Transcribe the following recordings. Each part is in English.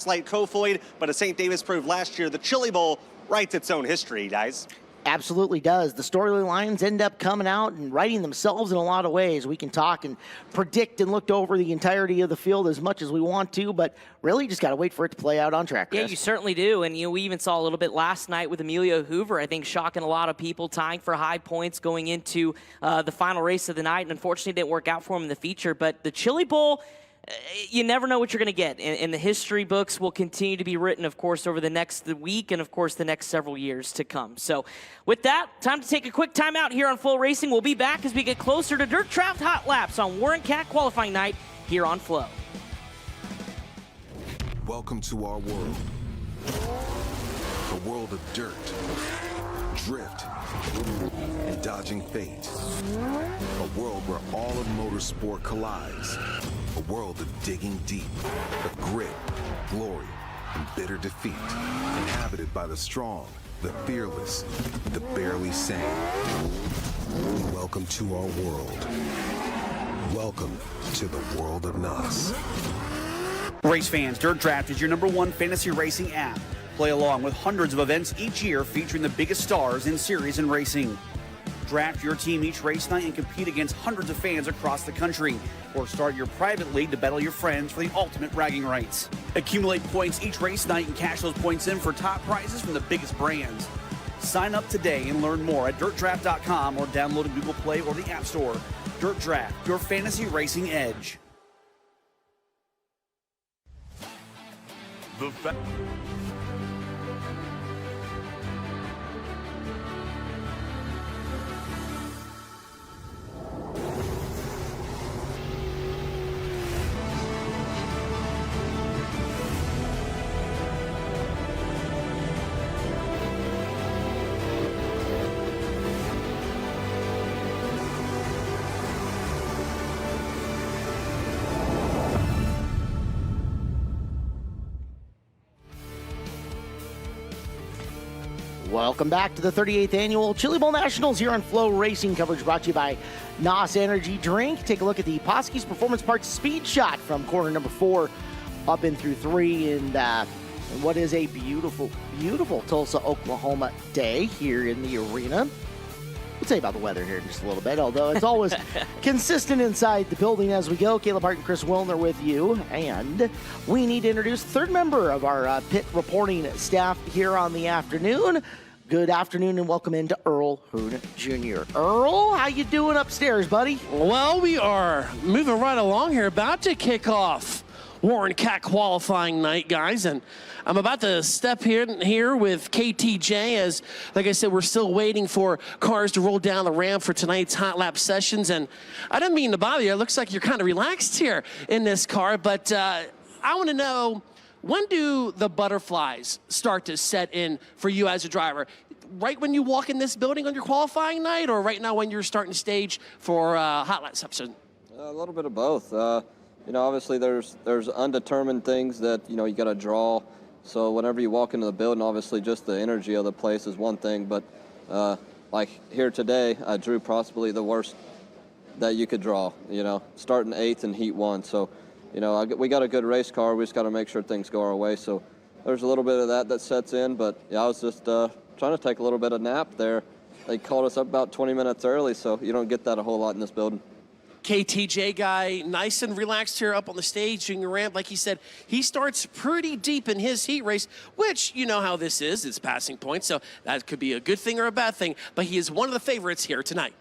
slight Kofoid, but as St. Davis proved last year, the Chili Bowl writes its own history, guys. Absolutely does. The storylines end up coming out and writing themselves in a lot of ways. We can talk and predict and look over the entirety of the field as much as we want to, but really just got to wait for it to play out on track, Chris. Yeah, you certainly do. And, we even saw a little bit last night with Emilio Hoover, I think shocking a lot of people, tying for high points going into the final race of the night. And unfortunately, it didn't work out for him in the feature. But the Chili Bowl, you never know what you're going to get. And the history books will continue to be written, of course, over the next week and, of course, the next several years to come. So with that, time to take a quick time out here on FloRacing. We'll be back as we get closer to Dirt Draft Hot Laps on Warren Cat qualifying night here on Flo. Welcome to our world. A world of dirt, drift, and dodging fate. A world where all of motorsport collides. A world of digging deep, of grit, glory, and bitter defeat. Inhabited by the strong, the fearless, the barely sane. Welcome to our world. Welcome to the world of NOS. Race fans, Dirt Draft is your #1 fantasy racing app. Play along with hundreds of events each year featuring the biggest stars in series and racing. Draft your team each race night and compete against hundreds of fans across the country. Or start your private league to battle your friends for the ultimate bragging rights. Accumulate points each race night and cash those points in for top prizes from the biggest brands. Sign up today and learn more at dirtdraft.com or download in Google Play or the App Store. Dirt Draft, your fantasy racing edge. Welcome back to the 38th Annual Chili Bowl Nationals here on FloRacing. Coverage brought to you by NOS Energy Drink. Take a look at the Poske's Performance Parts Speed Shot from corner number 4 up in through 3. And what is a beautiful, beautiful Tulsa, Oklahoma day here in the arena. We'll tell you about the weather here in just a little bit, although it's always consistent inside the building as we go. Caleb Hart and Chris Wilner with you. And we need to introduce the third member of our pit reporting staff here on the afternoon. Good afternoon and welcome into Earl Hoon Jr. Earl, how you doing upstairs, buddy? Well, we are moving right along here, about to kick off Warren Cat qualifying night, guys, and I'm about to step here with KTJ as, like I said, we're still waiting for cars to roll down the ramp for tonight's hot lap sessions, and I didn't mean to bother you. It looks like you're kind of relaxed here in this car, but I want to know, when do the butterflies start to set in for you as a driver? Right when you walk in this building on your qualifying night, or right now when you're starting stage for hot lap session? A little bit of both. Obviously there's undetermined things that, you got to draw. So whenever you walk into the building, obviously just the energy of the place is one thing. But like here today, I drew possibly the worst that you could draw, starting 8th in Heat 1. So, we got a good race car. We just got to make sure things go our way. So there's a little bit of that sets in. But, yeah, I was just trying to take a little bit of nap there. They called us up about 20 minutes early, so you don't get that a whole lot in this building. KTJ guy, nice and relaxed here up on the stage doing the ramp. Like he said, he starts pretty deep in his heat race, which you know how this is. It's passing points, so that could be a good thing or a bad thing. But he is one of the favorites here tonight.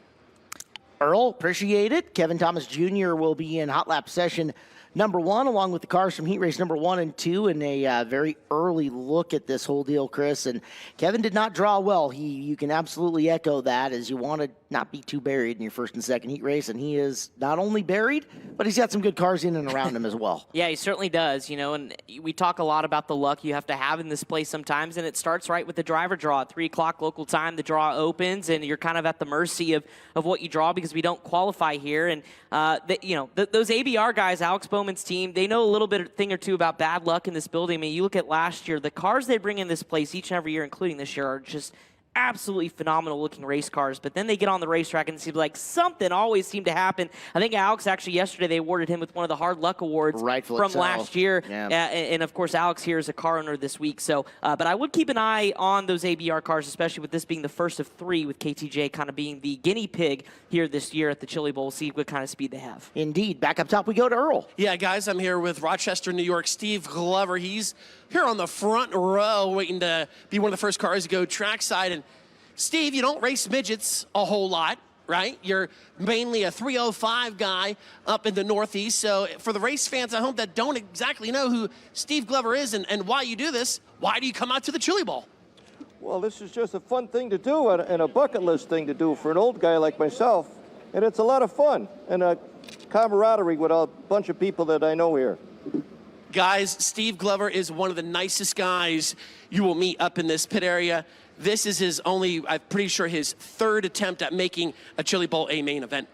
Earl, appreciate it. Kevin Thomas Jr. will be in hot lap session number 1, along with the cars from heat race number 1 and 2, and a very early look at this whole deal, Chris. And Kevin did not draw well. You can absolutely echo that, as you want to not be too buried in your first and second heat race, and he is not only buried, but he's got some good cars in and around him as well. Yeah, he certainly does, and we talk a lot about the luck you have to have in this place sometimes, and it starts right with the driver draw. At 3 o'clock local time, the draw opens, and you're kind of at the mercy of what you draw because we don't qualify here. And, those ABR guys, Alex Bowman's team, they know a little bit, thing or two about bad luck in this building. I mean, you look at last year, the cars they bring in this place each and every year, including this year, are just absolutely phenomenal looking race cars, but then they get on the racetrack and it seems like something always seemed to happen. I think Alex actually yesterday they awarded him with one of the hard luck awards from last year. Yeah. And of course, Alex here is a car owner this week. So, but I would keep an eye on those ABR cars, especially with this being the first of 3, with KTJ kind of being the guinea pig here this year at the Chili Bowl. See what kind of speed they have. Indeed. Back up top, we go to Earl. Yeah, guys, I'm here with Rochester, New York, Steve Glover. He's here on the front row waiting to be one of the first cars to go trackside. And Steve, you don't race midgets a whole lot, right? You're mainly a 305 guy up in the Northeast. So for the race fans at home that don't exactly know who Steve Glover is and why you do this, why do you come out to the Chili Bowl? Well, this is just a fun thing to do and a bucket list thing to do for an old guy like myself. And it's a lot of fun and a camaraderie with a bunch of people that I know here. Guys, Steve Glover is one of the nicest guys you will meet up in this pit area. This is his only, I'm pretty sure, his 3rd attempt at making a Chili Bowl a main event.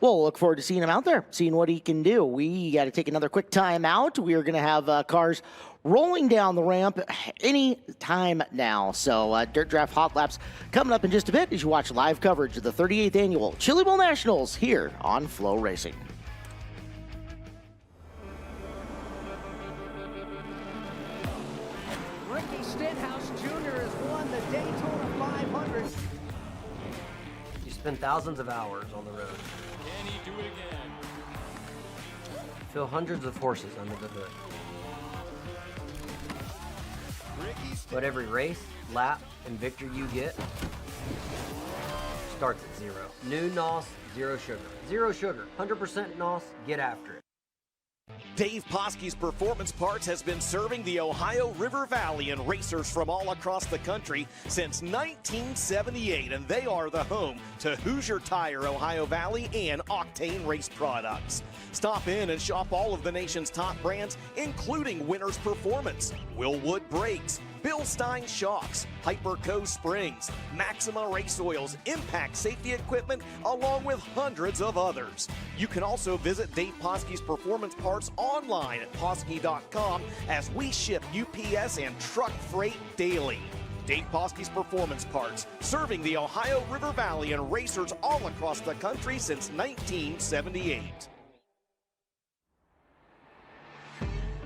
Well, look forward to seeing him out there, seeing what he can do. We got to take another quick time out. We are going to have cars rolling down the ramp any time now. So Dirt Draft Hot Laps coming up in just a bit as you watch live coverage of the 38th Annual Chili Bowl Nationals here on FloRacing. Ricky Stenhouse Jr. has won the Daytona 500. You spend thousands of hours on the road. Can he do it again? Feel hundreds of horses under the hood. But every race, lap, and victory you get starts at 0. New NOS Zero Sugar. Zero sugar, 100% NOS, get after it. Dave Poske's Performance Parts has been serving the Ohio River Valley and racers from all across the country since 1978, and they are the home to Hoosier Tire, Ohio Valley, and Octane Race Products. Stop in and shop all of the nation's top brands, including Winners Performance, Willwood Brakes, Bill Stein Shocks, Hyperco Springs, Maxima Race Oils, Impact Safety Equipment, along with hundreds of others. You can also visit Dave Poske's Performance Parts online at Poske.com as we ship UPS and truck freight daily. Dave Poske's Performance Parts, serving the Ohio River Valley and racers all across the country since 1978.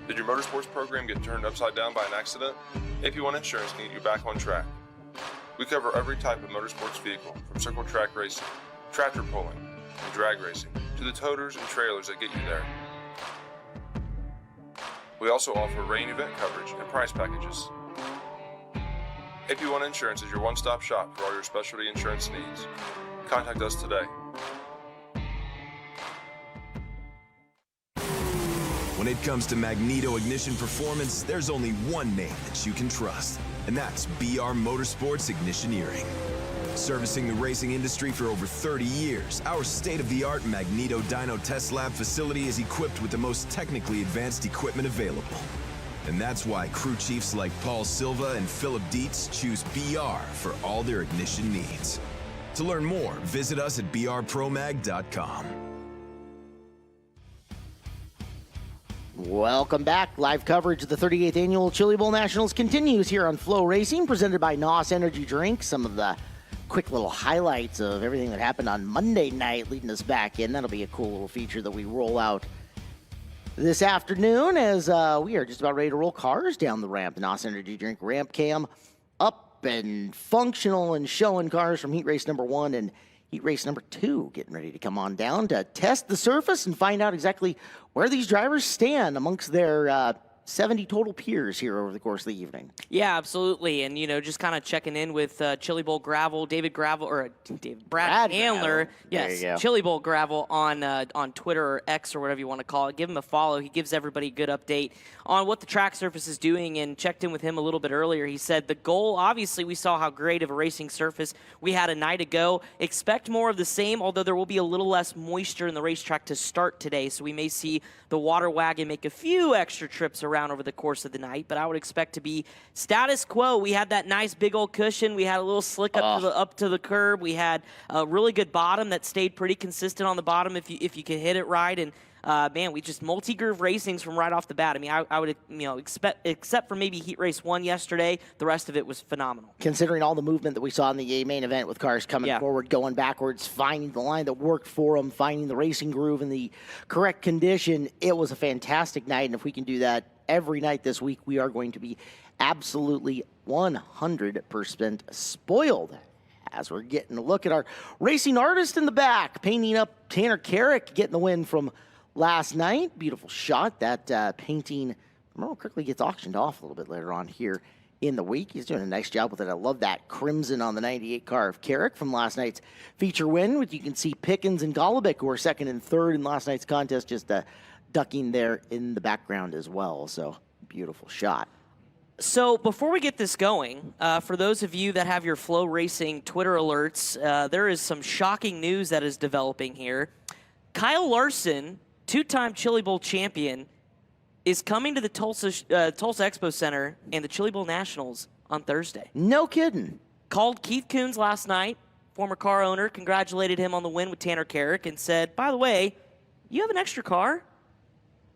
Did your motorsports program get turned upside down by an accident? AP1 Insurance can get you back on track. We cover every type of motorsports vehicle, from circle track racing, tractor pulling, and drag racing, to the toters and trailers that get you there. We also offer rain event coverage and price packages. AP1 Insurance is your one-stop shop for all your specialty insurance needs. Contact us today. When it comes to magneto ignition performance, there's only one name that you can trust, and that's BR Motorsports Ignitioneering. Servicing the racing industry for over 30 years, our state-of-the-art Magneto Dyno Test Lab facility is equipped with the most technically advanced equipment available. And that's why crew chiefs like Paul Silva and Philip Dietz choose BR for all their ignition needs. To learn more, visit us at brpromag.com. Welcome back. Live coverage of the 38th Annual Chili Bowl Nationals continues here on FloRacing, presented by NOS Energy Drink. Some of the quick little highlights of everything that happened on Monday night leading us back in. That'll be a cool little feature that we roll out this afternoon as we are just about ready to roll cars down the ramp. NOS Energy Drink ramp cam up and functional and showing cars from heat race number 1 and heat race number 2 getting ready to come on down to test the surface and find out exactly where these drivers stand amongst their 70 total peers here over the course of the evening. Yeah, absolutely. And, you know, just kind of checking in with Chili Bowl Gravel, Brad Handler. Yes, Chili Bowl Gravel on Twitter or X or whatever you want to call it. Give him a follow. He gives everybody a good update on what the track surface is doing, and checked in with him a little bit earlier. He said the goal, obviously we saw how great of a racing surface we had a night ago. Expect more of the same, although there will be a little less moisture in the racetrack to start today, so we may see the water wagon make a few extra trips around over the course of the night, but I would expect to be status quo. We had that nice big old cushion. We had a little slick up to the curb. We had a really good bottom that stayed pretty consistent on the bottom if you could hit it right, and man, we just multi-groove racings from right off the bat. I mean, I would, expect, except for maybe Heat Race 1 yesterday, the rest of it was phenomenal. Considering all the movement that we saw in the main event with cars coming forward, going backwards, finding the line that worked for them, finding the racing groove in the correct condition, it was a fantastic night. And if we can do that every night this week, we are going to be absolutely 100% spoiled. As we're getting a look at our racing artist in the back, painting up Tanner Carrick, getting the win from last night. Beautiful shot. That painting, remember, quickly gets auctioned off a little bit later on here in the week. He's doing a nice job with it. I love that crimson on the 98 car of Carrick from last night's feature win. Which you can see Pickens and Golubic, who were second and third in last night's contest, just ducking there in the background as well. So, beautiful shot. So before we get this going, for those of you that have your FloRacing Twitter alerts, there is some shocking news that is developing here. Kyle Larson, two-time Chili Bowl champion, is coming to the Tulsa Expo Center and the Chili Bowl Nationals on Thursday. No kidding. Called Keith Coons last night, former car owner, congratulated him on the win with Tanner Carrick, and said, by the way, you have an extra car?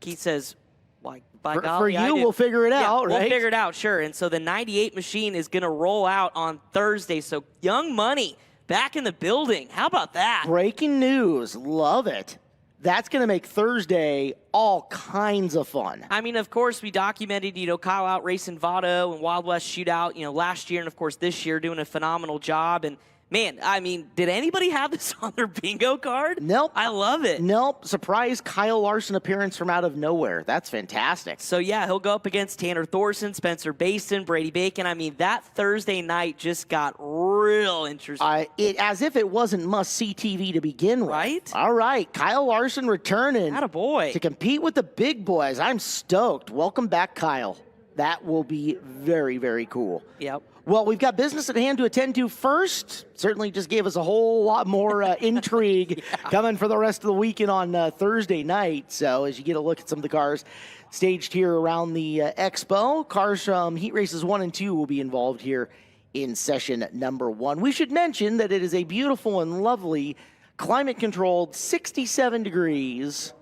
Keith says, like, by golly, for you, we'll figure it out, right? We'll figure it out, sure. And so the 98 machine is going to roll out on Thursday. So Young Money back in the building. How about that? Breaking news. Love it. That's going to make Thursday all kinds of fun. I mean, of course, we documented, Kyle out racing Votto and Wild West Shootout, last year and, of course, this year doing a phenomenal job. And, man, I mean, did anybody have this on their bingo card? Nope. I love it. Nope. Surprise Kyle Larson appearance from out of nowhere. That's fantastic. So, yeah, he'll go up against Tanner Thorson, Spencer Basin, Brady Bacon. I mean, that Thursday night just got real interesting. As if it wasn't must-see TV to begin with. Right? All right. Kyle Larson returning. Attaboy. To compete with the big boys. I'm stoked. Welcome back, Kyle. That will be very, very cool. Yep. Well, we've got business at hand to attend to first. Certainly just gave us a whole lot more intrigue coming for the rest of the weekend on Thursday night. So as you get a look at some of the cars staged here around the Expo, cars from Heat Races 1 and 2 will be involved here in session number 1. We should mention that it is a beautiful and lovely climate-controlled 67 degrees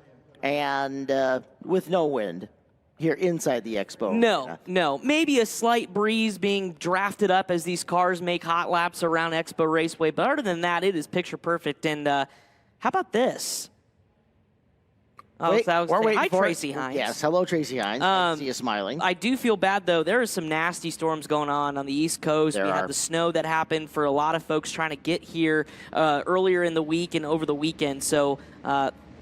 and with no wind here inside the Expo. No. Maybe a slight breeze being drafted up as these cars make hot laps around Expo Raceway. But other than that, it is picture perfect. And how about this? Hi, Tracy Hines. Yes, hello, Tracy Hines. I see you smiling. I do feel bad, though. There are some nasty storms going on the East Coast. We had the snow that happened for a lot of folks trying to get here earlier in the week and over the weekend. So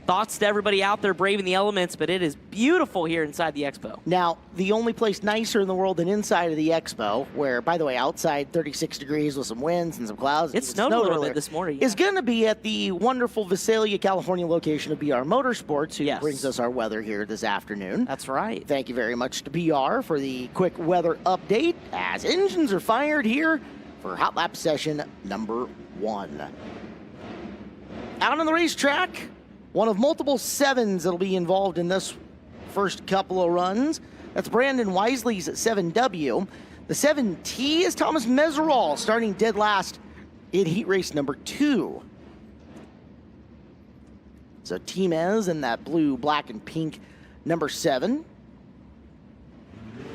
thoughts to everybody out there braving the elements, but it is beautiful here inside the Expo. Now, the only place nicer in the world than inside of the Expo, where, by the way, outside 36 degrees with some winds and some clouds. It snowed a little bit this morning. Is going to be at the wonderful Visalia, California location of BR Motorsports, who brings us our weather here this afternoon. That's right. Thank you very much to BR for the quick weather update as engines are fired here for Hot Lap session number 1. Out on the racetrack, one of multiple 7s that'll be involved in this first couple of runs. That's Brandon Wisely's 7W. The 7T is Thomas Meserol, starting dead last in heat race number 2. So Timez in that blue, black, and pink number 7.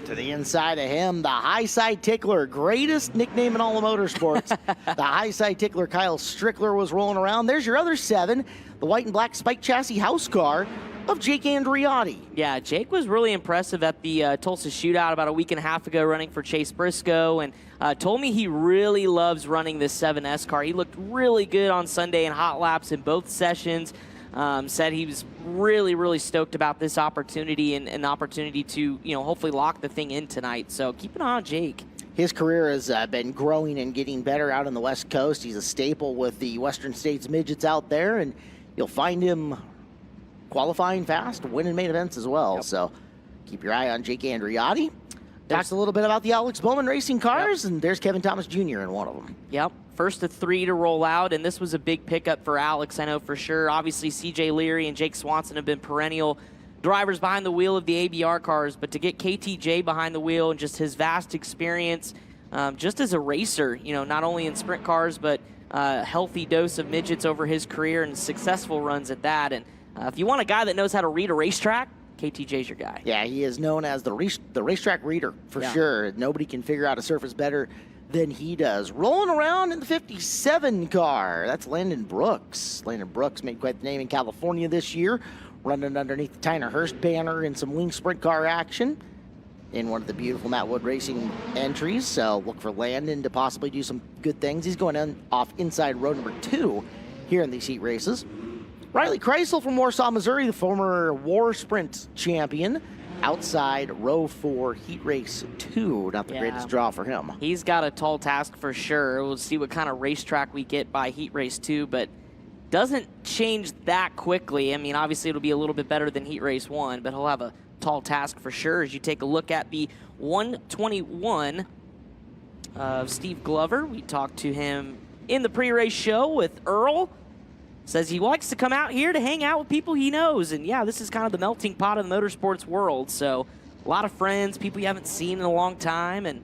To the inside of him, the high side tickler, greatest nickname in all of motorsports. The high side tickler, Kyle Strickler, was rolling around. There's your other 7, the white and black spike chassis house car of Jake Andriotti. Yeah, Jake was really impressive at the Tulsa Shootout about a week and a half ago running for Chase Briscoe, and told me he really loves running this 7S car. He looked really good on Sunday in hot laps in both sessions. Said he was really, really stoked about this opportunity and an opportunity to, hopefully lock the thing in tonight. So keep an eye on Jake. His career has been growing and getting better out on the West Coast. He's a staple with the Western States midgets out there, and you'll find him qualifying fast, winning main events as well. Yep. So keep your eye on Jake Andriotti. Talked a little bit about the Alex Bowman Racing cars, and there's Kevin Thomas Jr. in one of them. Yep. First of 3 to roll out, and this was a big pickup for Alex, I know for sure. Obviously, C.J. Leary and Jake Swanson have been perennial drivers behind the wheel of the ABR cars, but to get KTJ behind the wheel and just his vast experience just as a racer, not only in sprint cars, but a healthy dose of midgets over his career and successful runs at that. And If you want a guy that knows how to read a racetrack, KTJ's your guy. Yeah, he is known as the racetrack reader for sure. Nobody can figure out a surface better than he does. Rolling around in the 57 car, that's Landon Brooks. Landon Brooks made quite the name in California this year, running underneath the Tyner Hurst banner in some wing sprint car action in one of the beautiful Matt Wood Racing entries. So look for Landon to possibly do some good things. He's going off inside row number 2 here in these heat races. Riley Kreisel from Warsaw, Missouri, the former War Sprint champion, outside row 4, heat race 2. Not the greatest draw for him. He's got a tall task for sure. We'll see what kind of racetrack we get by heat race 2, but doesn't change that quickly. I mean, obviously it'll be a little bit better than heat race 1, but he'll have a tall task for sure as you take a look at the 121 of Steve Glover. We talked to him in the pre-race show with Earl. Says he likes to come out here to hang out with people he knows. And yeah, this is kind of the melting pot of the motorsports world. So a lot of friends, people you haven't seen in a long time, and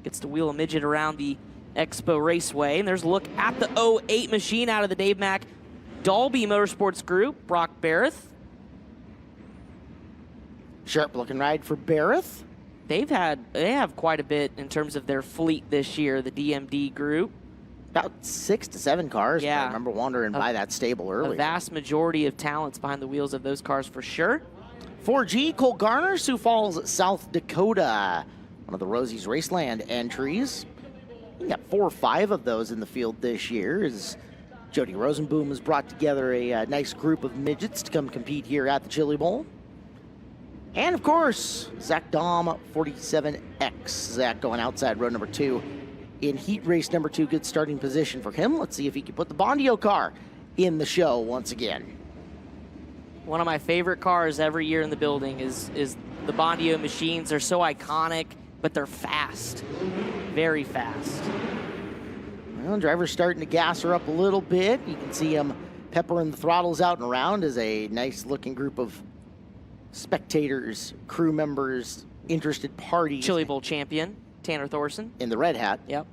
gets to wheel a midget around the Expo Raceway. And there's a look at the 08 machine out of the Dave Mack Dalby Motorsports Group, Brock Barrett. Sharp looking ride for Barrett. They have quite a bit in terms of their fleet this year, the DMD group. About 6 to 7 cars. Yeah. I remember wandering by that stable earlier. A vast majority of talents behind the wheels of those cars for sure. 4G, Cole Garner, Sioux Falls, South Dakota. One of the Rosie's Raceland entries. We got 4 or 5 of those in the field this year as Jody Rosenboom has brought together a nice group of midgets to come compete here at the Chili Bowl. And of course, Zach Dahm, 47X. Zach going outside row number 2. In heat race number 2, good starting position for him. Let's see if he can put the Bondio car in the show once again. One of my favorite cars every year in the building is the Bondio machines. They're so iconic, but they're fast, very fast. Well, driver's starting to gas her up a little bit. You can see him peppering the throttles out and around as a nice looking group of spectators, crew members, interested parties. Chili Bowl champion, Tanner Thorson. In the red hat. Yep.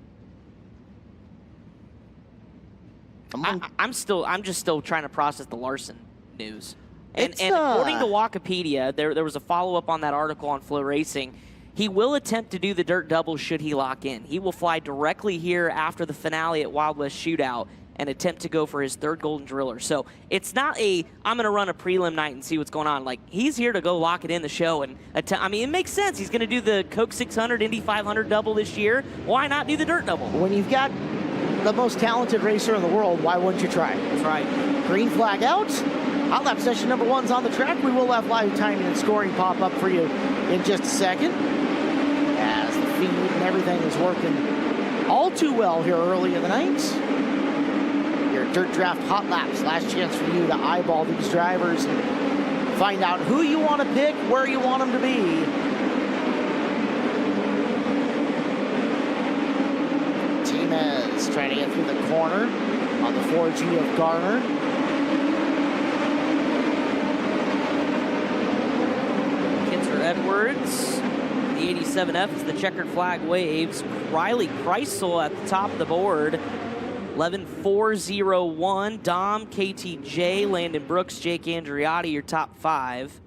I'm just still trying to process the Larson news. And according to Wikipedia, there was a follow-up on that article on FloRacing. He will attempt to do the dirt double should he lock in. He will fly directly here after the finale at Wild West Shootout and attempt to go for his 3rd Golden Driller. So it's not I'm going to run a prelim night and see what's going on. Like, he's here to go lock it in the show. And I mean, it makes sense. He's going to do the Coke 600, Indy 500 double this year. Why not do the dirt double? When you've got the most talented racer in the world, why wouldn't you try? That's right. Green flag out. Hot lap session number 1's on the track. We will have live timing and scoring pop up for you in just a second, as the feed and everything is working all too well here early in the night. Your Dirt Draft Hot Laps, last chance for you to eyeball these drivers and find out who you want to pick, where you want them to be. Timez trying to get through the corner on the 4G of Garner. Edwards, the 87F as the checkered flag waves. Riley Kreisel at the top of the board. 11.401. Dom, KTJ, Landon Brooks, Jake Andriotti, your top 5.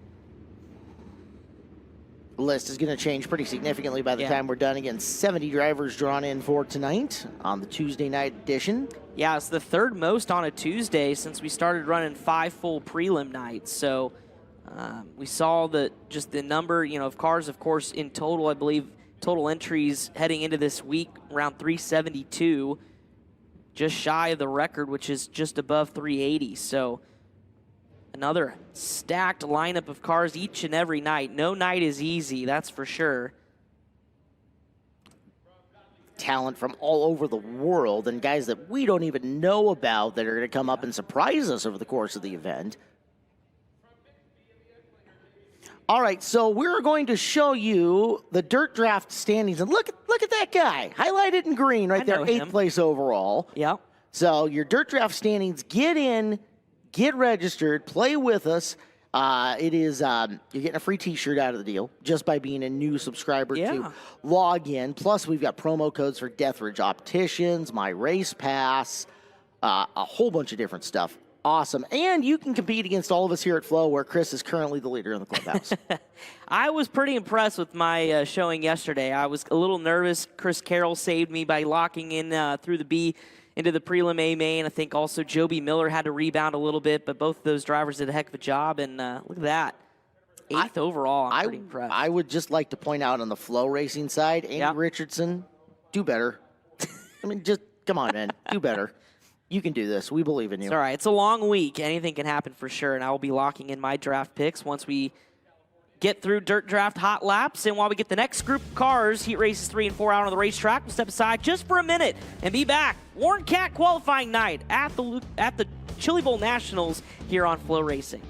The list is going to change pretty significantly by the time we're done. Again, 70 drivers drawn in for tonight on the Tuesday night edition. Yeah, it's the 3rd most on a Tuesday since we started running 5 full prelim nights. So we saw just the number, of cars, of course, in total, I believe, total entries heading into this week, around 372, just shy of the record, which is just above 380. So another stacked lineup of cars each and every night. No night is easy, that's for sure. Talent from all over the world and guys that we don't even know about that are going to come up and surprise us over the course of the event. All right, so we're going to show you the Dirt Draft standings. And look at that guy, highlighted in green right there, 8th place overall. Yeah. So your Dirt Draft standings, get in, get registered, play with us. It is, you're getting a free t-shirt out of the deal just by being a new subscriber to log in. Plus, we've got promo codes for Deathridge Opticians, My Race Pass, a whole bunch of different stuff Awesome. And you can compete against all of us here at Flow, where Chris is currently the leader in the clubhouse. I was pretty impressed with my showing yesterday. I was a little nervous. Chris Carroll saved me by locking in through the B into the prelim A main. I think also Joby Miller had to rebound a little bit, but both of those drivers did a heck of a job. And look at that. 8th overall. I'm pretty impressed. I would just like to point out on the Flow Racing side, Andy Richardson, do better. I mean, just come on, man. Do better. You can do this. We believe in you. It's all right. It's a long week. Anything can happen for sure, and I will be locking in my draft picks once we get through Dirt Draft Hot Laps. And while we get the next group of cars, Heat Races 3 and 4 out on the racetrack, we'll step aside just for a minute and be back. Warren Cat qualifying night at the Chili Bowl Nationals here on Flow Racing.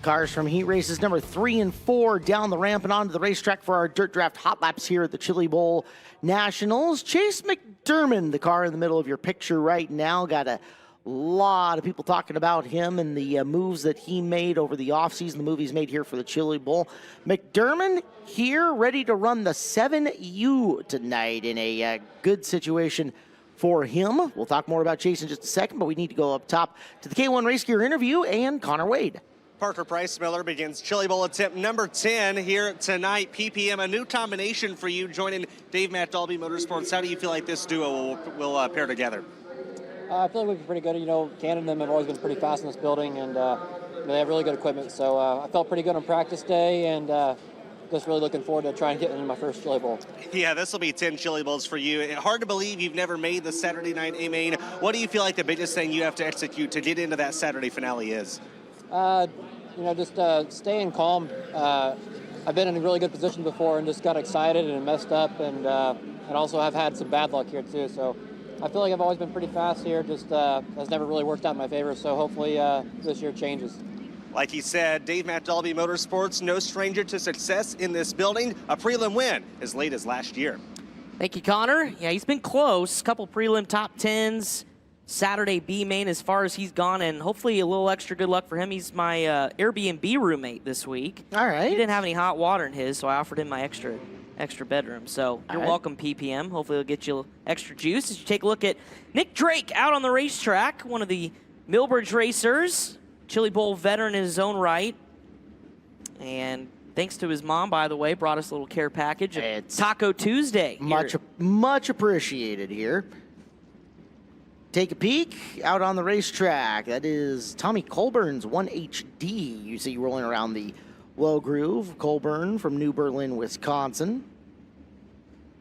Cars from Heat Races number 3 and 4 down the ramp and onto the racetrack for our Dirt Draft Hot Laps here at the Chili Bowl Nationals. Chase McDermott, the car in the middle of your picture right now, got a lot of people talking about him and the moves that he made over the offseason, the move he's made here for the Chili Bowl. McDermott here, ready to run the 7U tonight in a good situation for him. We'll talk more about Chase in just a second, but we need to go up top to the K1 Race Gear interview and Connor Wade. Parker Price Miller begins Chili Bowl attempt number 10 here tonight. PPM, a new combination for you joining Dave Matt Dalby Motorsports. How do you feel like this duo will pair together? I feel like we've been pretty good. You know, Ken and them have always been pretty fast in this building, and they have really good equipment. So I felt pretty good on practice day, and just really looking forward to trying to get into my first Chili Bowl. Yeah, this will be 10 Chili Bowls for you. Hard to believe you've never made the Saturday night A-Main. What do you feel like the biggest thing you have to execute to get into that Saturday finale is? You know, just staying calm. I've been in a really good position before and just got excited and messed up, and also have had some bad luck here too. So I feel like I've always been pretty fast here, just has never really worked out in my favor. So hopefully this year changes. Like he said, Dave Matt Dalby Motorsports, no stranger to success in this building. A prelim win as late as last year. Thank you, Connor. Yeah, he's been close. Couple prelim top 10s. Saturday B main as far as he's gone, and hopefully a little extra good luck for him. He's my Airbnb roommate this week. All right. He didn't have any hot water in his, so I offered him my extra bedroom. So you're welcome, PPM. Hopefully it'll get you extra juice as you take a look at Nick Drake out on the racetrack, one of the Millbridge racers, Chili Bowl veteran in his own right. And thanks to his mom, by the way, brought us a little care package. It's Taco Tuesday. Much appreciated here. Take a peek out on the racetrack. That is Tommy Colburn's 1HD. You see rolling around the low groove. Colburn from New Berlin, Wisconsin.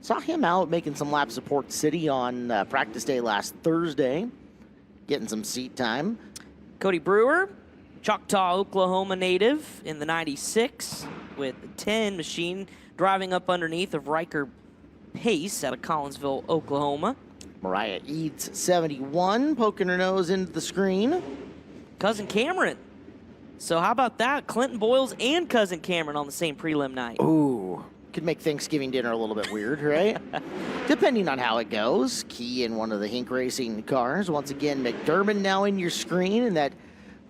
Saw him out making some laps of Port City on practice day last Thursday. Getting some seat time. Cody Brewer, Choctaw, Oklahoma native in the 96 with the 10 machine driving up underneath of Riker Pace out of Collinsville, Oklahoma. Mariah Eads, 71, poking her nose into the screen. Cousin Cameron. So how about that? Clinton Boyles and Cousin Cameron on the same prelim night. Ooh, could make Thanksgiving dinner a little bit weird, right? Depending on how it goes. Key in one of the Hink Racing cars. Once again, McDermott now in your screen, and that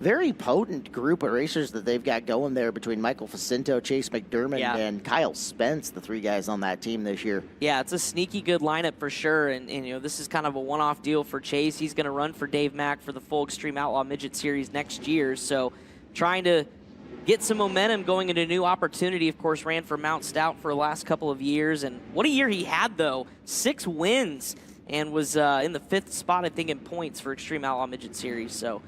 very potent group of racers that they've got going there between Michael Facinto, Chase McDermott, and Kyle Spence, the three guys on that team this year. Yeah, it's a sneaky good lineup for sure, and you know, this is kind of a one-off deal for Chase. He's going to run for Dave Mack for the full Extreme Outlaw Midget Series next year, so trying to get some momentum going into a new opportunity. Of course, ran for Mount Stout for the last couple of years. And what a year he had, though. 6 wins and was in the 5th spot, I think, in points for Extreme Outlaw Midget Series. So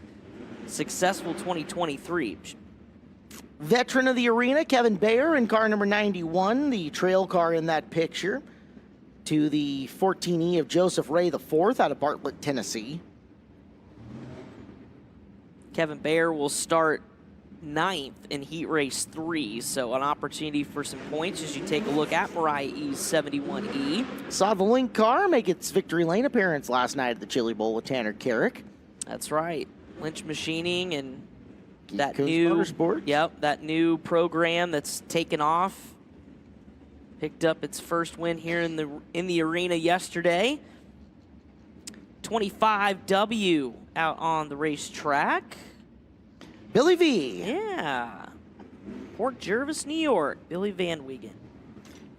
successful 2023. Veteran of the arena, Kevin Bayer in car number 91, the trail car in that picture, to the 14E of Joseph Ray IV out of Bartlett, Tennessee. Kevin Bayer will start 9th in Heat Race 3, so an opportunity for some points as you take a look at Mariah E's 71E. Saw the Link car make its victory lane appearance last night at the Chili Bowl with Tanner Carrick. That's right. Lynch Machining and Geek that Coast new Motorsports. Yep, that new program that's taken off. Picked up its first win here in the arena yesterday. 25W out on the racetrack. Billy V. Yeah. Port Jervis, New York. Billy Van Wiegen.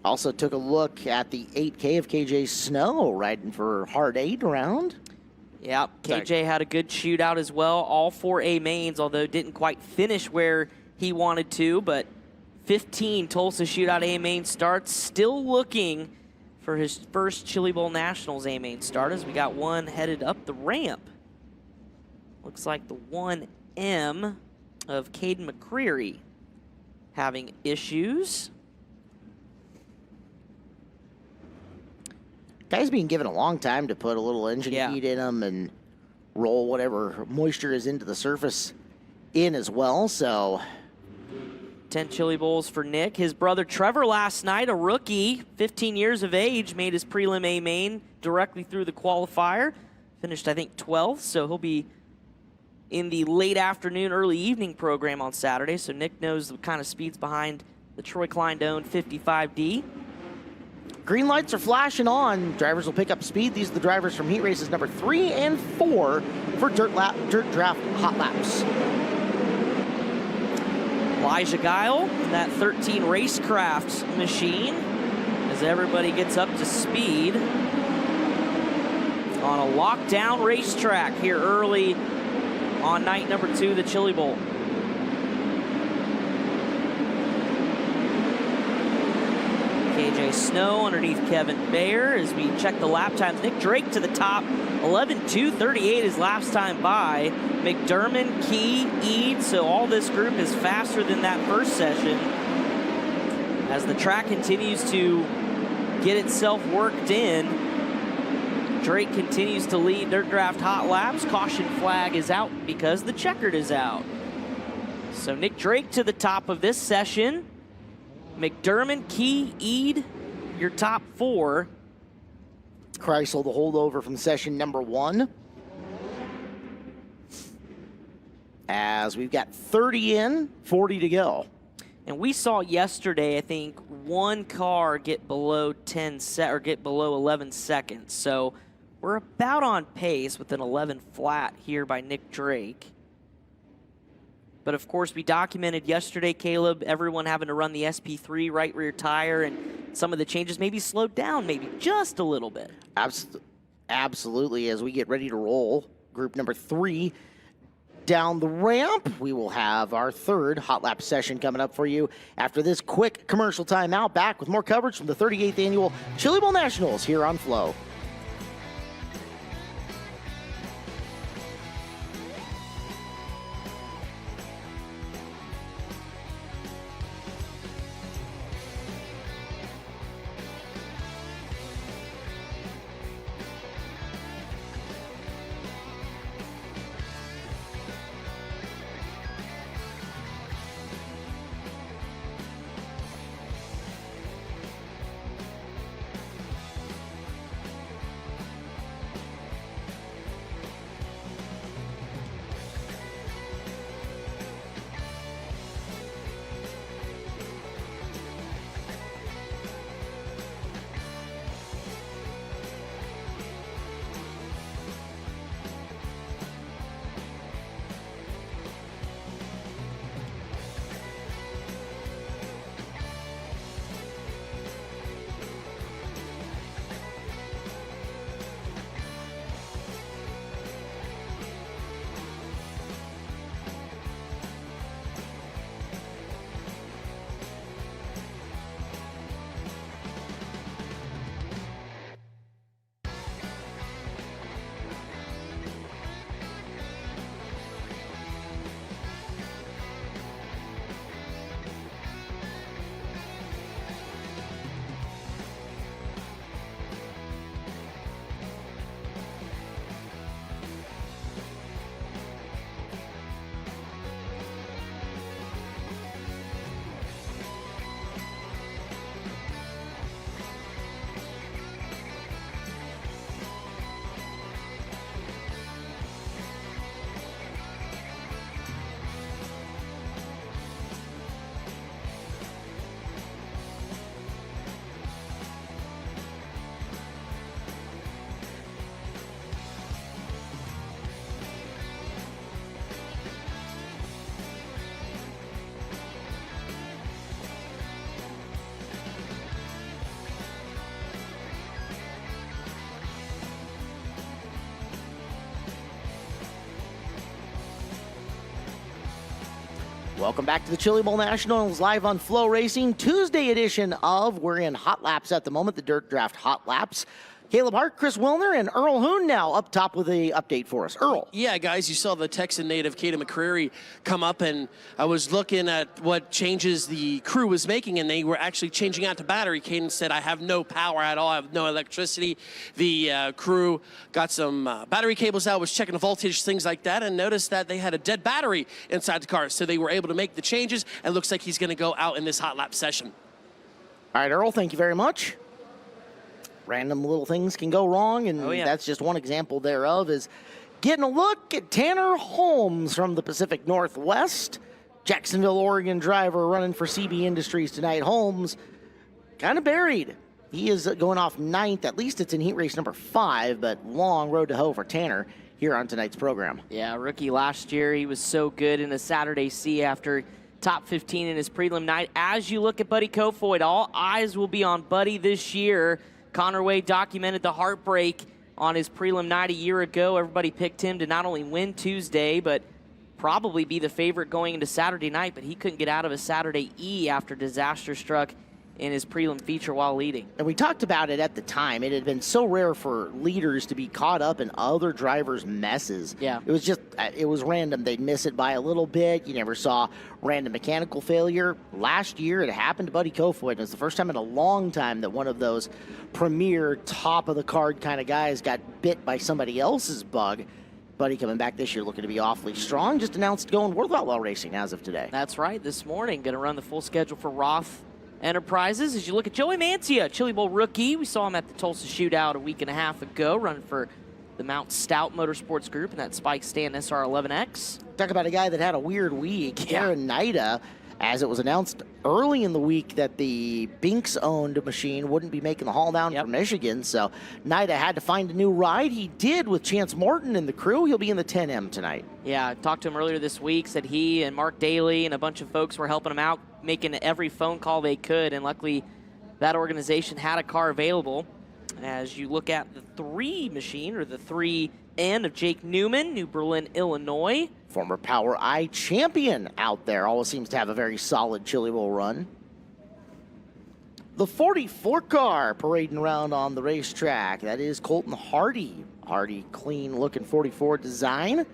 Also took a look at the 8K of KJ Snow riding for hard 8 round. Yep, KJ had a good shootout as well. All 4 A mains, although didn't quite finish where he wanted to, but 15 Tulsa Shootout A main starts. Still looking for his first Chili Bowl Nationals A main start as we got one headed up the ramp. Looks like the 1M of Caden McCreary having issues. Guy's being given a long time to put a little engine heat in them and roll whatever moisture is into the surface in as well, so 10 Chili Bowls for Nick. His brother Trevor last night, a rookie, 15 years of age, made his prelim A main directly through the qualifier. Finished, I think, 12th, so he'll be in the late afternoon, early evening program on Saturday. So Nick knows the kind of speeds behind the Troy Klein-owned 55D. Green lights are flashing on. Drivers will pick up speed. These are the drivers from heat races number 3 and 4 for Dirt Draft Hot Laps. Elijah Guile in that 13 Racecraft machine as everybody gets up to speed on a lockdown racetrack here early on night number 2 of the Chili Bowl. KJ Snow underneath Kevin Bayer as we check the lap times. Nick Drake to the top, 11:2:38 is lapse time by. McDermott, Key, Eade, so all this group is faster than that first session. As the track continues to get itself worked in, Drake continues to lead Dirt Draft Hot Laps. Caution flag is out because the checkered is out. So Nick Drake to the top of this session. McDermott, Key, Eade, your top 4. Kreisel, the holdover from session number 1. As we've got 30 in, 40 to go. And we saw yesterday, I think, one car get below 11 seconds. So we're about on pace with an 11 flat here by Nick Drake. But of course, we documented yesterday, Caleb, everyone having to run the SP3 right rear tire, and some of the changes maybe slowed down maybe just a little bit. Absolutely. As we get ready to roll, group number 3 down the ramp, we will have our 3rd hot lap session coming up for you after this quick commercial timeout. Back with more coverage from the 38th annual Chili Bowl Nationals here on Flow. Welcome back to the Chili Bowl Nationals live on FloRacing, Tuesday edition of, we're in hot laps at the moment, the Dirt Draft Hot Laps. Caleb Hart, Chris Wilner, and Earl Hoon now up top with the update for us. Earl. Yeah, guys, you saw the Texan native, Kaden McCreary, come up, and I was looking at what changes the crew was making, and they were actually changing out to battery. Kaden said, I have no power at all. I have no electricity. The crew got some battery cables out, was checking the voltage, things like that, and noticed that they had a dead battery inside the car, so they were able to make the changes, and looks like he's going to go out in this hot lap session. All right, Earl, thank you very much. Random little things can go wrong, and that's just one example thereof, is getting a look at Tanner Holmes from the Pacific Northwest. Jacksonville, Oregon driver running for CB Industries tonight. Holmes kind of buried. He is going off 9th. At least it's in heat race number 5, but long road to hoe for Tanner here on tonight's program. Yeah, rookie last year. He was so good in a Saturday C after top 15 in his prelim night. As you look at Buddy Kofoid, all eyes will be on Buddy this year. Connor Way documented the heartbreak on his prelim night a year ago. Everybody picked him to not only win Tuesday, but probably be the favorite going into Saturday night, but he couldn't get out of a Saturday E after disaster struck in his prelim feature while leading. And we talked about it at the time. It had been so rare for leaders to be caught up in other drivers' messes. Yeah. It was random. They'd miss it by a little bit. You never saw random mechanical failure. Last year, it happened to Buddy Kofoid. It was the first time in a long time that one of those premier, top-of-the-card kind of guys got bit by somebody else's bug. Buddy coming back this year looking to be awfully strong. Just announced going World Outlaw Racing as of today. That's right. This morning, going to run the full schedule for Roth Enterprises. As you look at Joey Mancia, Chili Bowl rookie. We saw him at the Tulsa Shootout a week and a half ago, running for the Mount Stout Motorsports Group in that Spike Stand SR11X. Talk about a guy that had a weird week. Aaron Nida, as it was announced early in the week that the Binks-owned machine wouldn't be making the haul down from Michigan, so Nida had to find a new ride. He did with Chance Morton and the crew. He'll be in the 10M tonight. Yeah, I talked to him earlier this week, said he and Mark Daly and a bunch of folks were helping him out, making every phone call they could, and luckily that organization had a car available. As you look at the 3 machine, or the 3N of Jake Newman, New Berlin, Illinois. Former Power I champion out there. Always seems to have a very solid Chili Bowl run. The 44 car parading around on the racetrack. That is Colton Hardy. Hardy, clean looking 44 design.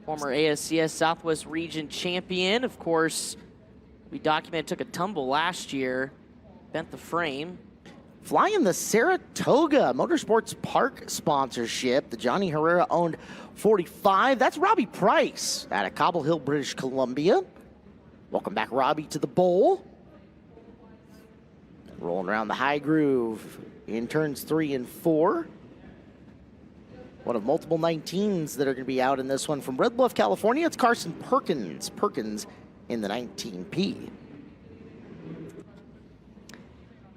Former ASCS Southwest Region champion. Of course, we documented took a tumble last year, bent the frame. Flying the Saratoga Motorsports Park sponsorship, the Johnny Herrera owned 45. That's Robbie Price out of Cobble Hill, British Columbia. Welcome back, Robbie, to the bowl. Rolling around the high groove in turns 3 and 4. One of multiple 19s that are going to be out in this one. From Red Bluff, California, it's Carson Perkins. Perkins in the 19P.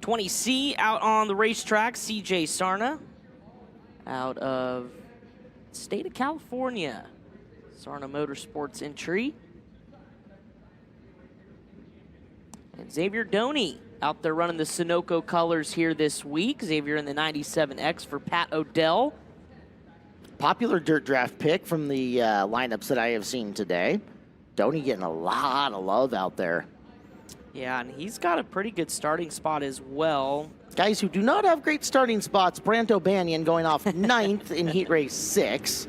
20C out on the racetrack, CJ Sarna out of state of California. Sarna Motorsports entry. And Xavier Doney out there running the Sunoco colors here this week. Xavier in the 97X for Pat Odell. Popular dirt draft pick from the lineups that I have seen today. Doney getting a lot of love out there. Yeah, and he's got a pretty good starting spot as well. Guys who do not have great starting spots, Brant O'Banion going off 9th in heat race 6.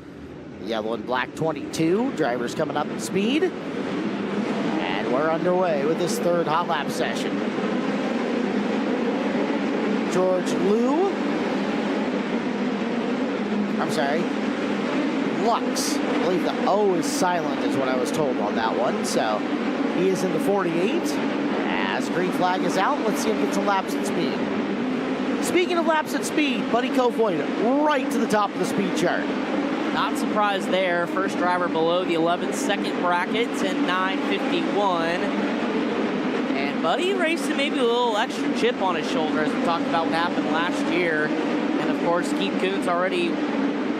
Yellow and black 22, drivers coming up in speed. And we're underway with this 3rd hot lap session. George Liu. I'm sorry. Lux. I believe the O is silent is what I was told on that one. So he is in the 48. As green flag is out, let's see him get some laps at speed. Speaking of laps at speed, Buddy Kofoid right to the top of the speed chart. Not surprised there. First driver below the 11-second bracket, 10:9:51. And Buddy racing maybe a little extra chip on his shoulder, as we talked about what happened last year. And of course, Keith Koontz already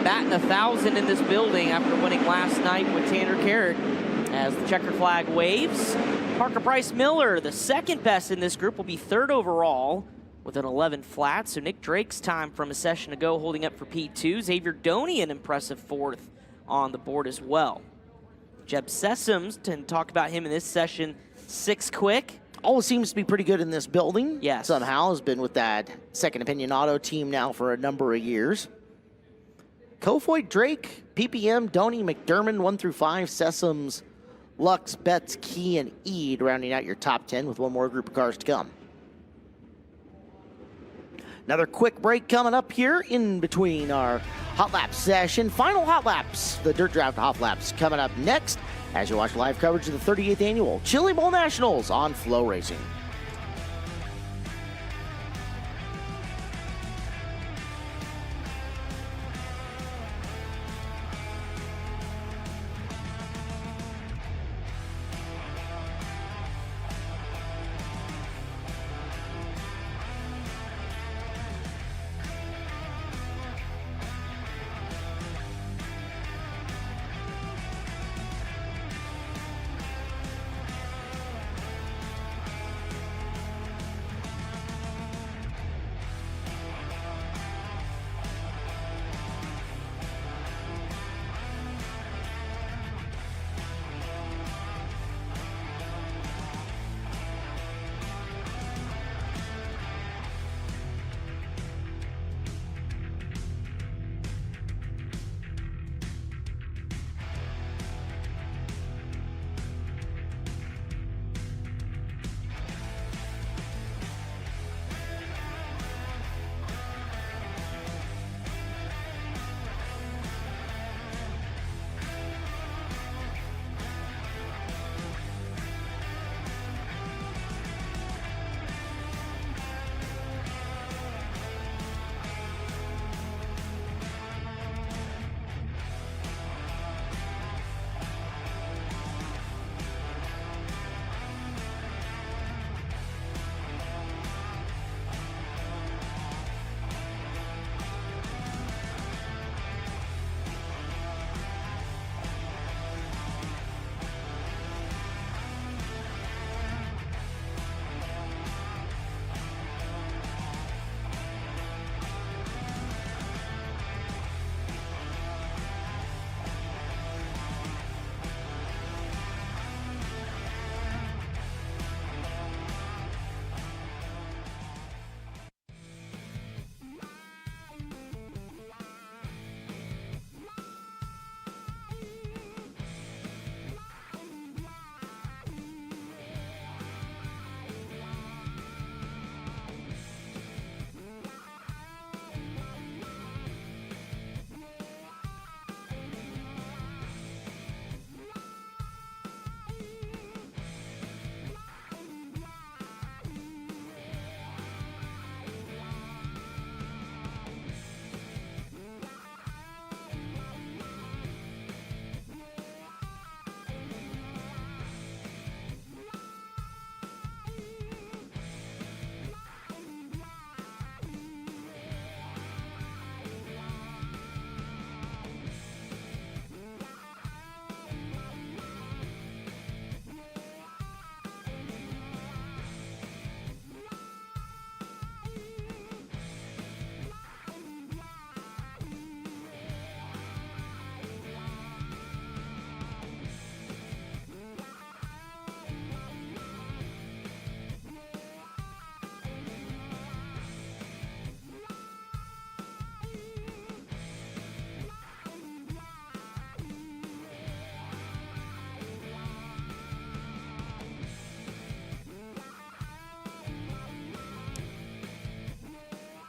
batting 1,000 in this building after winning last night with Tanner Carrick. As the checkered flag waves, Parker Bryce Miller, the second best in this group, will be 3rd overall with an 11 flat. So Nick Drake's time from a session ago holding up for P2. Xavier Doney, an impressive 4th on the board as well. Jeb Sessoms, to talk about him in this session, 6 quick. Always seems to be pretty good in this building. Yes. Somehow has been with that Second Opinion Auto team now for a number of years. Kofoid, Drake, PPM, Doney, McDermott, 1 through 5, Sessoms, Lux, Betts, Key, and Eid rounding out your top 10 with one more group of cars to come. Another quick break coming up here in between our Hot Lap session. Final Hot Laps, the Dirt Draft Hot Laps coming up next as you watch live coverage of the 38th Annual Chili Bowl Nationals on FloRacing.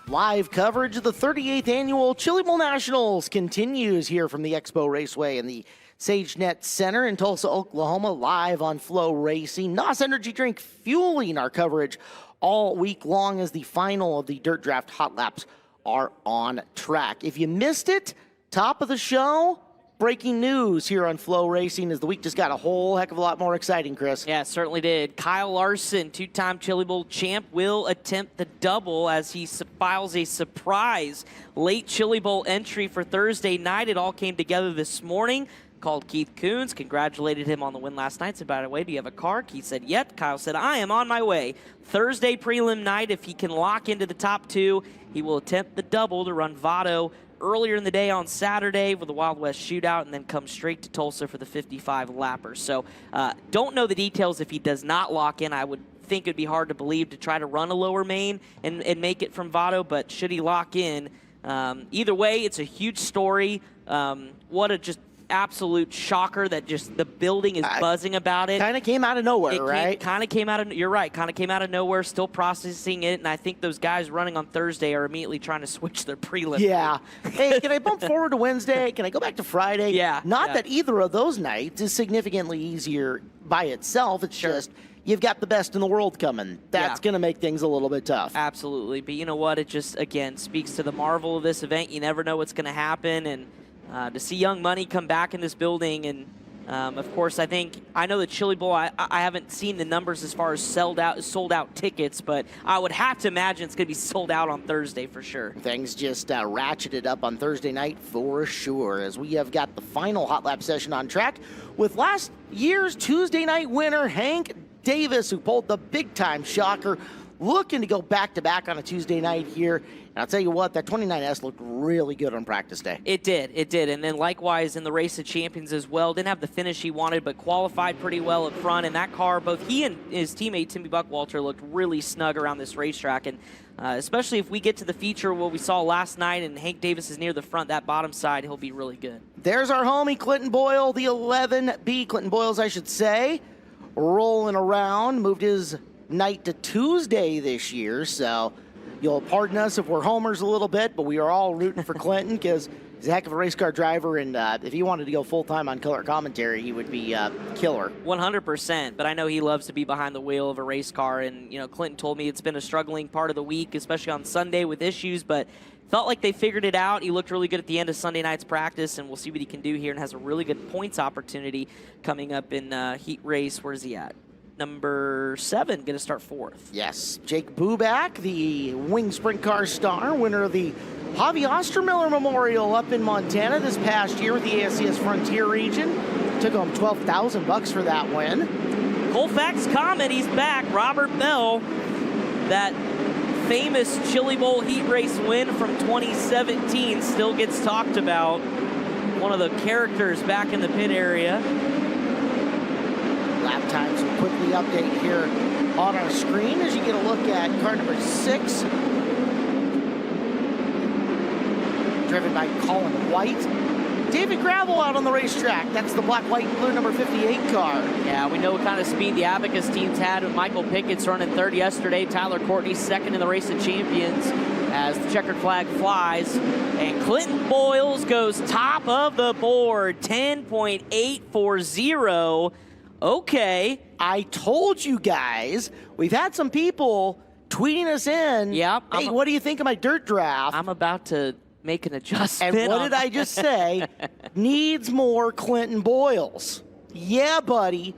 Live coverage of the 38th Annual Chili Bowl Nationals continues here from the Expo Raceway in the SageNet Center in Tulsa, Oklahoma, live on FloRacing. NOS Energy Drink fueling our coverage all week long as the final of the Dirt Draft Hot Laps are on track. If you missed it, top of the show, breaking news here on FloRacing as the week just got a whole heck of a lot more exciting, Chris. Yeah, it certainly did. Kyle Larson, 2-time Chili Bowl champ, will attempt the double as he files a surprise late Chili Bowl entry for Thursday night. It all came together this morning. called Keith Coons, congratulated him on the win last night. Said, by the way, do you have a car? Keith said, yep. Kyle said, I am on my way. Thursday prelim night, if he can lock into the top 2, he will attempt the double to run Votto earlier in the day on Saturday with the Wild West shootout and then come straight to Tulsa for the 55 lappers. So don't know the details if he does not lock in. I would think it'd be hard to believe to try to run a lower main and make it from Votto, but should he lock in, either way, it's a huge story. What a just absolute shocker that just the building is buzzing about it. Kind of came out of nowhere, right? Kind of came out of, you're right, kind of came out of nowhere, still processing it, and I think those guys running on Thursday are immediately trying to switch their prelim. Yeah. Hey, can I bump forward to Wednesday? Can I go back to Friday? Yeah. Not that either of those nights is significantly easier by itself. It's just you've got the best in the world coming. That's going to make things a little bit tough. Absolutely. But you know what? It just, again, speaks to the marvel of this event. You never know what's going to happen, and to see Young Money come back in this building, and of course, I know the Chili Bowl, I haven't seen the numbers as far as sold out tickets, but I would have to imagine it's going to be sold out on Thursday for sure. Things just ratcheted up on Thursday night for sure, as we have got the final hot lap session on track with last year's Tuesday night winner, Hank Davis, who pulled the big-time shocker, looking to go back-to-back on a Tuesday night here. And I'll tell you what, that 29S looked really good on practice day. It did. And then likewise in the Race of Champions as well. Didn't have the finish he wanted, but qualified pretty well up front. And that car, both he and his teammate Timmy Buckwalter looked really snug around this racetrack. And especially if we get to the feature, what we saw last night, and Hank Davis is near the front, that bottom side, he'll be really good. There's our homie, Clinton Boyle, the 11B. Clinton Boyles, I should say, rolling around. Moved his night to Tuesday this year, so you'll pardon us if we're homers a little bit, but we are all rooting for Clinton because he's a heck of a race car driver, and if he wanted to go full-time on color commentary, he would be killer. 100%, but I know he loves to be behind the wheel of a race car, and you know, Clinton told me it's been a struggling part of the week, especially on Sunday with issues, but felt like they figured it out. He looked really good at the end of Sunday night's practice, and we'll see what he can do here, and has a really good points opportunity coming up in heat race. Where's he at? Number 7, going to start 4th. Yes, Jake Buback, the wing sprint car star, winner of the Javi Ostermiller Memorial up in Montana this past year with the ASCS Frontier region. Took home $12,000 for that win. Colfax Comet, he's back. Robert Bell, that famous Chili Bowl heat race win from 2017 still gets talked about. One of the characters back in the pit area. Lap times will quickly update here on our screen as you get a look at car number 6. Driven by Colin White. David Gravel out on the racetrack. That's the black, white, and blue number 58 car. Yeah, we know what kind of speed the Abacus team's had with Michael Pickett's running 3rd yesterday. Tyler Courtney 2nd in the Race of Champions as the checkered flag flies. And Clinton Boyles goes top of the board, 10.840. Okay. I told you guys, we've had some people tweeting us in. Yep. Hey, what do you think of my dirt draft? I'm about to make an adjustment. And what did I just say? Needs more Clinton Boyles. Yeah, buddy.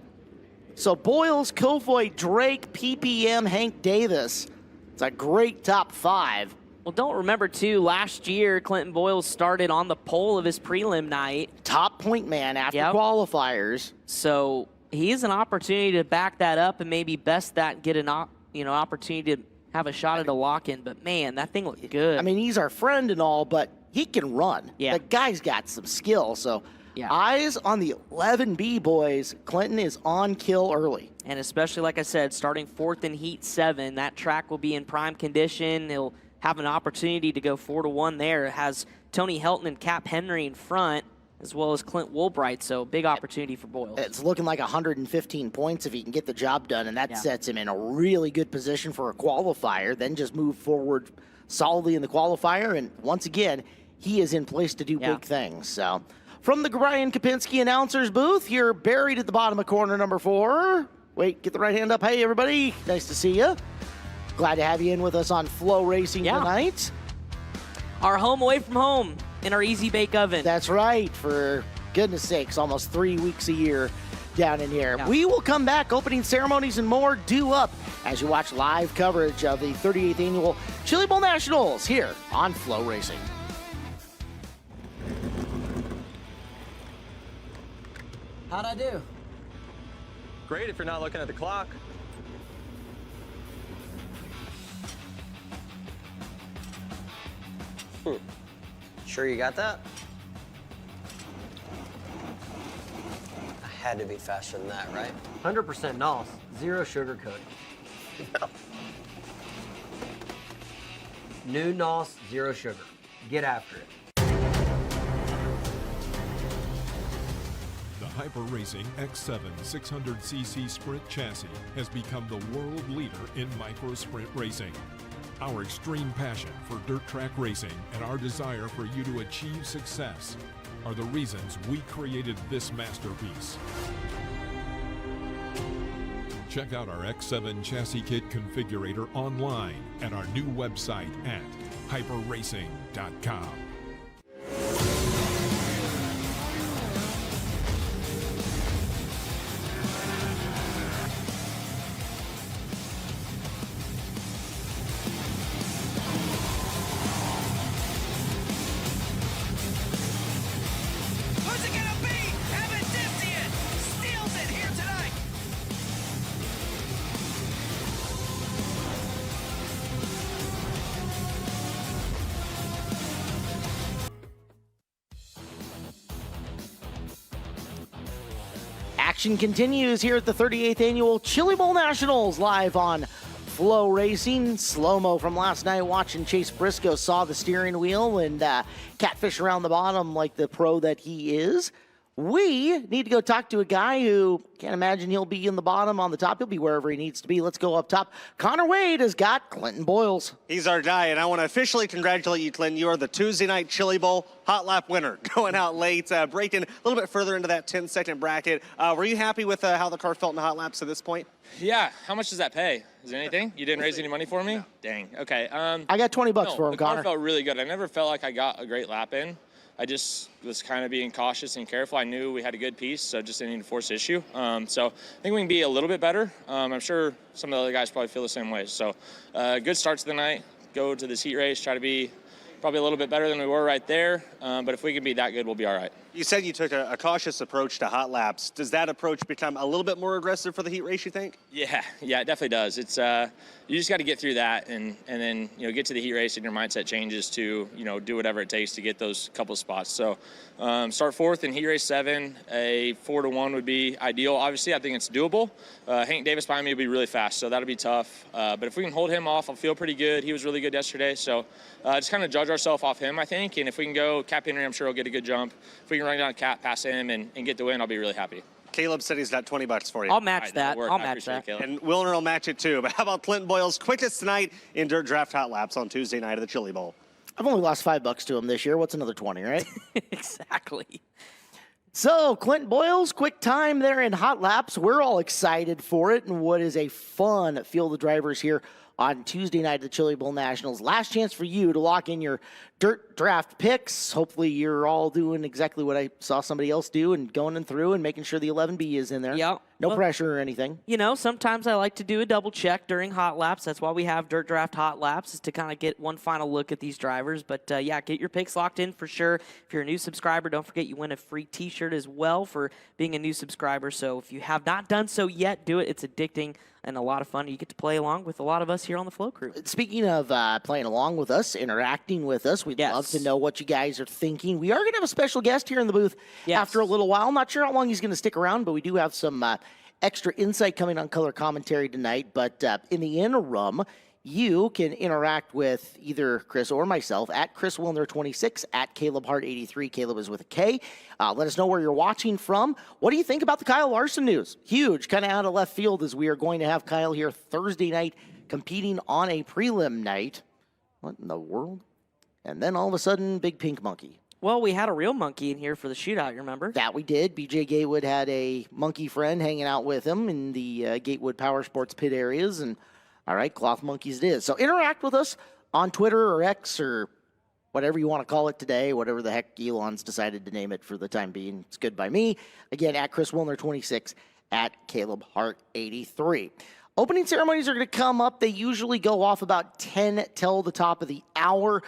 So Boyles, Kofoid, Drake, PPM, Hank Davis. It's a great top 5. Well, don't remember, too, last year, Clinton Boyles started on the pole of his prelim night. Top point man after qualifiers. So he has an opportunity to back that up and maybe best that and get an opportunity to have a shot at a lock-in. But, man, that thing looked good. I mean, he's our friend and all, but he can run. Yeah. The guy's got some skill. So eyes on the 11B, boys. Clinton is on kill early. And especially, like I said, starting 4th in Heat 7, that track will be in prime condition. He'll have an opportunity to go 4-1 there. It has Tony Helton and Cap Henry in front, as well as Clint Woolbright, so big opportunity for Boyles. It's looking like 115 points if he can get the job done, and that sets him in a really good position for a qualifier, then just move forward solidly in the qualifier, and once again, he is in place to do big things. So, from the Brian Kopinski announcer's booth, here buried at the bottom of corner number 4. Wait, get the right hand up. Hey, everybody. Nice to see you. Glad to have you in with us on FloRacing tonight. Our home away from home in our Easy Bake Oven. That's right. For goodness sakes, almost 3 weeks a year down in here. We will come back, opening ceremonies and more due up as you watch live coverage of the 38th Annual Chili Bowl Nationals here on FloRacing. How'd I do? Great if you're not looking at the clock. Sure you got that? I had to be faster than that, right? 100% NOS, zero sugar coating. New NOS, zero sugar. Get after it. The Hyper Racing X7 600cc Sprint chassis has become the world leader in micro sprint racing. Our extreme passion for dirt track racing and our desire for you to achieve success are the reasons we created this masterpiece. Check out our X7 chassis kit configurator online at our new website at hyperracing.com. Action continues here at the 38th Annual Chili Bowl Nationals, live on FloRacing. Slow-mo from last night watching Chase Briscoe saw the steering wheel and catfish around the bottom like the pro that he is. We need to go talk to a guy who can't imagine he'll be in the bottom on the top. He'll be wherever he needs to be. Let's go up top. Connor Wade has got Clinton Boyles. He's our guy, and I want to officially congratulate you, Clinton. You are the Tuesday night Chili Bowl hot lap winner. Going out late, breaking a little bit further into that 10-second bracket. Were you happy with how the car felt in the hot laps to this point? Yeah. How much does that pay? Is there anything? You didn't raise any money for me? No. Dang. Okay. I got 20 bucks for him, the Connor. car felt really good. I never felt like I got a great lap in. I just was kind of being cautious and careful. I knew we had a good piece, so just didn't need to force the issue. So I think we can be a little bit better. I'm sure some of the other guys probably feel the same way. So good start to the night. Go to this heat race, try to be probably a little bit better than we were right there. But if we can be that good, we'll be all right. You said you took a cautious approach to hot laps. Does that approach become a little bit more aggressive for the heat race, you think? Yeah, it definitely does. It's you just got to get through that and then get to the heat race and your mindset changes to do whatever it takes to get those couple spots. So start fourth in heat race 7. A 4-1 would be ideal. Obviously, I think it's doable. Hank Davis behind me will be really fast, so that'll be tough. But if we can hold him off, I'll feel pretty good. He was really good yesterday, so just kind of judge ourselves off him, I think. And if we can go Cap Henry, I'm sure he'll get a good jump. If we can run down Cap, pass him, and get the win, I'll be really happy. Caleb said he's got 20 bucks for you. I'll match that. I'll match that. And Wilner will match it too. But how about Clinton Boyles, quickest tonight in Dirt Draft Hot Laps on Tuesday night of the Chili Bowl? I've only lost $5 to him this year. What's another 20, right? Exactly. So, Clinton Boyles, quick time there in hot laps. We're all excited for it, and what is a fun field of drivers here on Tuesday night at the Chili Bowl Nationals. Last chance for you to lock in your dirt draft picks. Hopefully you're all doing exactly what I saw somebody else do and going through and making sure the 11B is in there. Yeah. No pressure or anything. Sometimes I like to do a double check during hot laps. That's why we have Dirt Draft Hot Laps, is to kind of get one final look at these drivers. But, get your picks locked in for sure. If you're a new subscriber, don't forget you win a free T-shirt as well for being a new subscriber. So if you have not done so yet, do it. It's addicting and a lot of fun. You get to play along with a lot of us here on the Flow Crew. Speaking of playing along with us, interacting with us, we'd love to know what you guys are thinking. We are going to have a special guest here in the booth after a little while. Not sure how long he's going to stick around, but we do have some extra insight coming on color commentary tonight. But in the interim, you can interact with either Chris or myself at Chris Wilner26, at Caleb Hart83. Caleb is with a K. Let us know where you're watching from. What do you think about the Kyle Larson news? Huge, kind of out of left field, as we are going to have Kyle here Thursday night competing on a prelim night. What in the world? And then all of a sudden, big pink monkey. Well, we had a real monkey in here for the shootout, you remember? That we did. BJ Gatewood had a monkey friend hanging out with him in the Gatewood Power Sports pit areas. And all right, cloth monkeys it is. So interact with us on Twitter or X or whatever you want to call it today, whatever the heck Elon's decided to name it for the time being. It's good by me. Again, at Chris Wilner26, at Caleb Hart83. Opening ceremonies are going to come up. They usually go off about 10 till the top of the hour.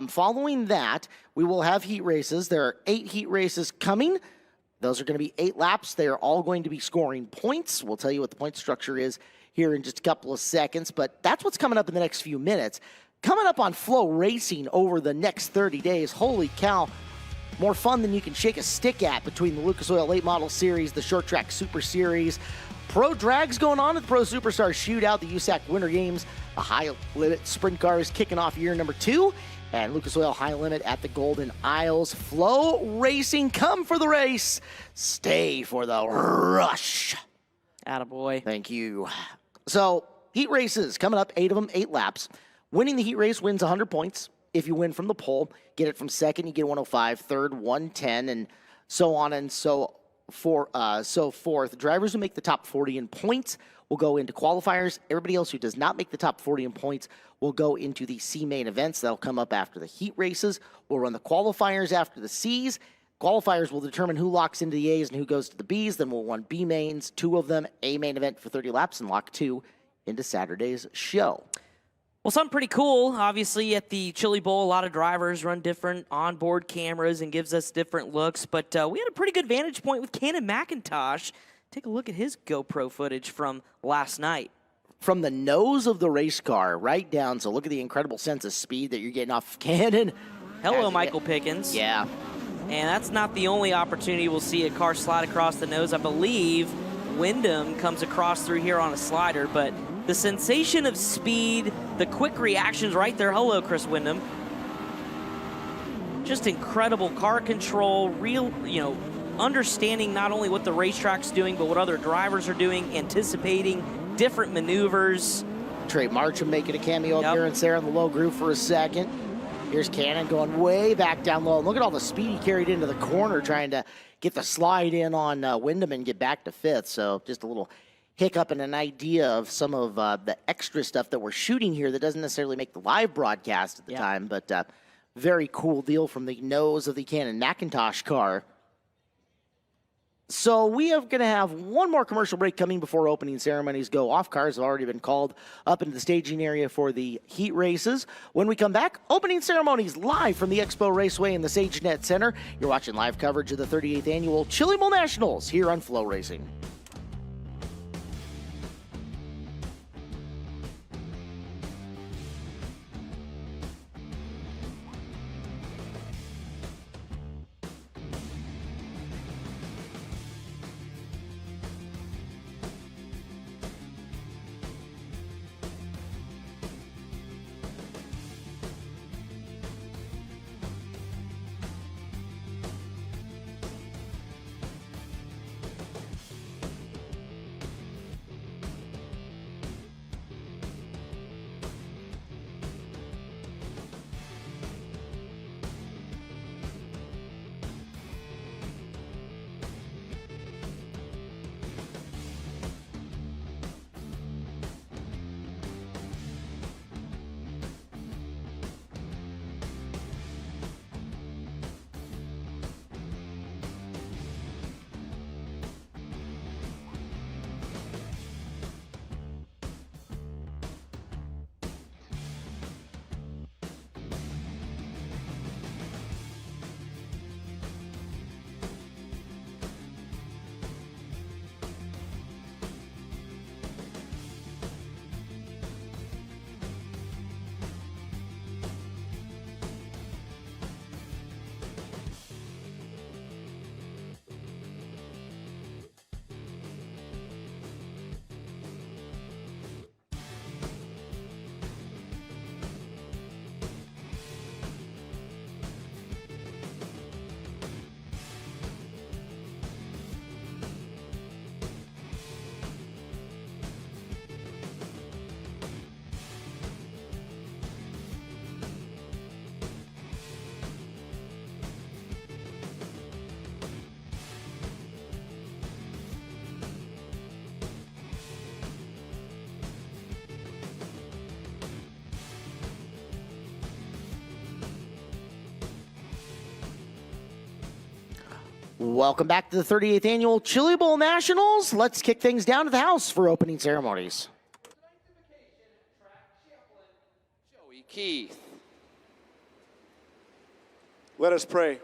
Following that, we will have heat races. There are 8 heat races coming. Those are going to be 8 laps. They are all going to be scoring points. We'll tell you what the point structure is here in just a couple of seconds, but that's what's coming up in the next few minutes. Coming up on FloRacing over the next 30 days, holy cow, more fun than you can shake a stick at between the Lucas Oil Late Model Series, the Short Track Super Series, Pro Drags going on at the Pro Superstars Shootout, the USAC Winter Games, the High Limit Sprint Cars kicking off year number 2, and Lucas Oil High Limit at the Golden Isles. FloRacing, come for the race, stay for the rush. Attaboy. Thank you. So, heat races coming up, 8 of them, 8 laps. Winning the heat race wins 100 points. If you win from the pole, get it from second, you get 105, third, 110, and so on and so forth. Drivers who make the top 40 in points will go into qualifiers. Everybody else who does not make the top 40 in points will go into the C main events. That'll come up after the heat races. We'll run the qualifiers after the C's. Qualifiers will determine who locks into the A's and who goes to the B's. Then we'll run B mains, 2 of them, A main event for 30 laps, and lock 2 into Saturday's show. Well, something pretty cool. Obviously, at the Chili Bowl, a lot of drivers run different onboard cameras and gives us different looks. But we had a pretty good vantage point with Cannon McIntosh. Take a look at his GoPro footage from last night. From the nose of the race car right down, so look at the incredible sense of speed that you're getting off of Cannon. Hello, Michael Pickens. Yeah. And that's not the only opportunity we'll see a car slide across the nose. I believe Wyndham comes across through here on a slider, but the sensation of speed, the quick reactions right there. Hello, Chris Wyndham. Just incredible car control, real, understanding not only what the racetrack's doing, but what other drivers are doing, anticipating different maneuvers. Trey Marcham making a cameo appearance there in the low groove for a second. Here's Cannon going way back down low. And look at all the speed he carried into the corner trying to get the slide in on Wyndham and get back to 5th. So just a little hiccup and an idea of some of the extra stuff that we're shooting here that doesn't necessarily make the live broadcast at the time, but very cool deal from the nose of the Cannon McIntosh car. So we are going to have one more commercial break coming before opening ceremonies go off. Cars have already been called up into the staging area for the heat races. When we come back, opening ceremonies live from the Expo Raceway in the SageNet Center. You're watching live coverage of the 38th Annual Chili Bowl Nationals here on FloRacing. Welcome back to the 38th Annual Chili Bowl Nationals. Let's kick things down to the house for opening ceremonies. Joey Keith. Let us pray.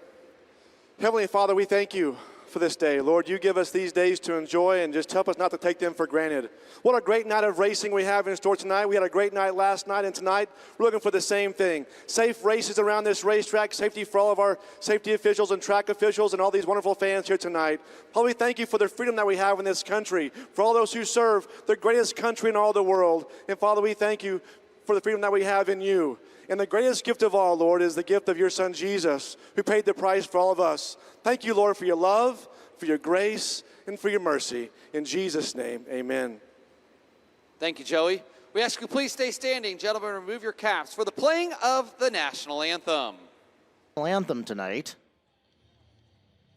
Heavenly Father, we thank you for this day. Lord, you give us these days to enjoy and just help us not to take them for granted. What a great night of racing we have in store tonight. We had a great night last night, and tonight we're looking for the same thing. Safe races around this racetrack, safety for all of our safety officials and track officials and all these wonderful fans here tonight. Father, we thank you for the freedom that we have in this country, for all those who serve the greatest country in all the world. And Father, we thank you for the freedom that we have in you. And the greatest gift of all, Lord, is the gift of your Son, Jesus, who paid the price for all of us. Thank you, Lord, for your love, for your grace, and for your mercy. In Jesus' name, amen. Thank you, Joey. We ask you please stay standing. Gentlemen, remove your caps for the playing of the national anthem. Anthem tonight.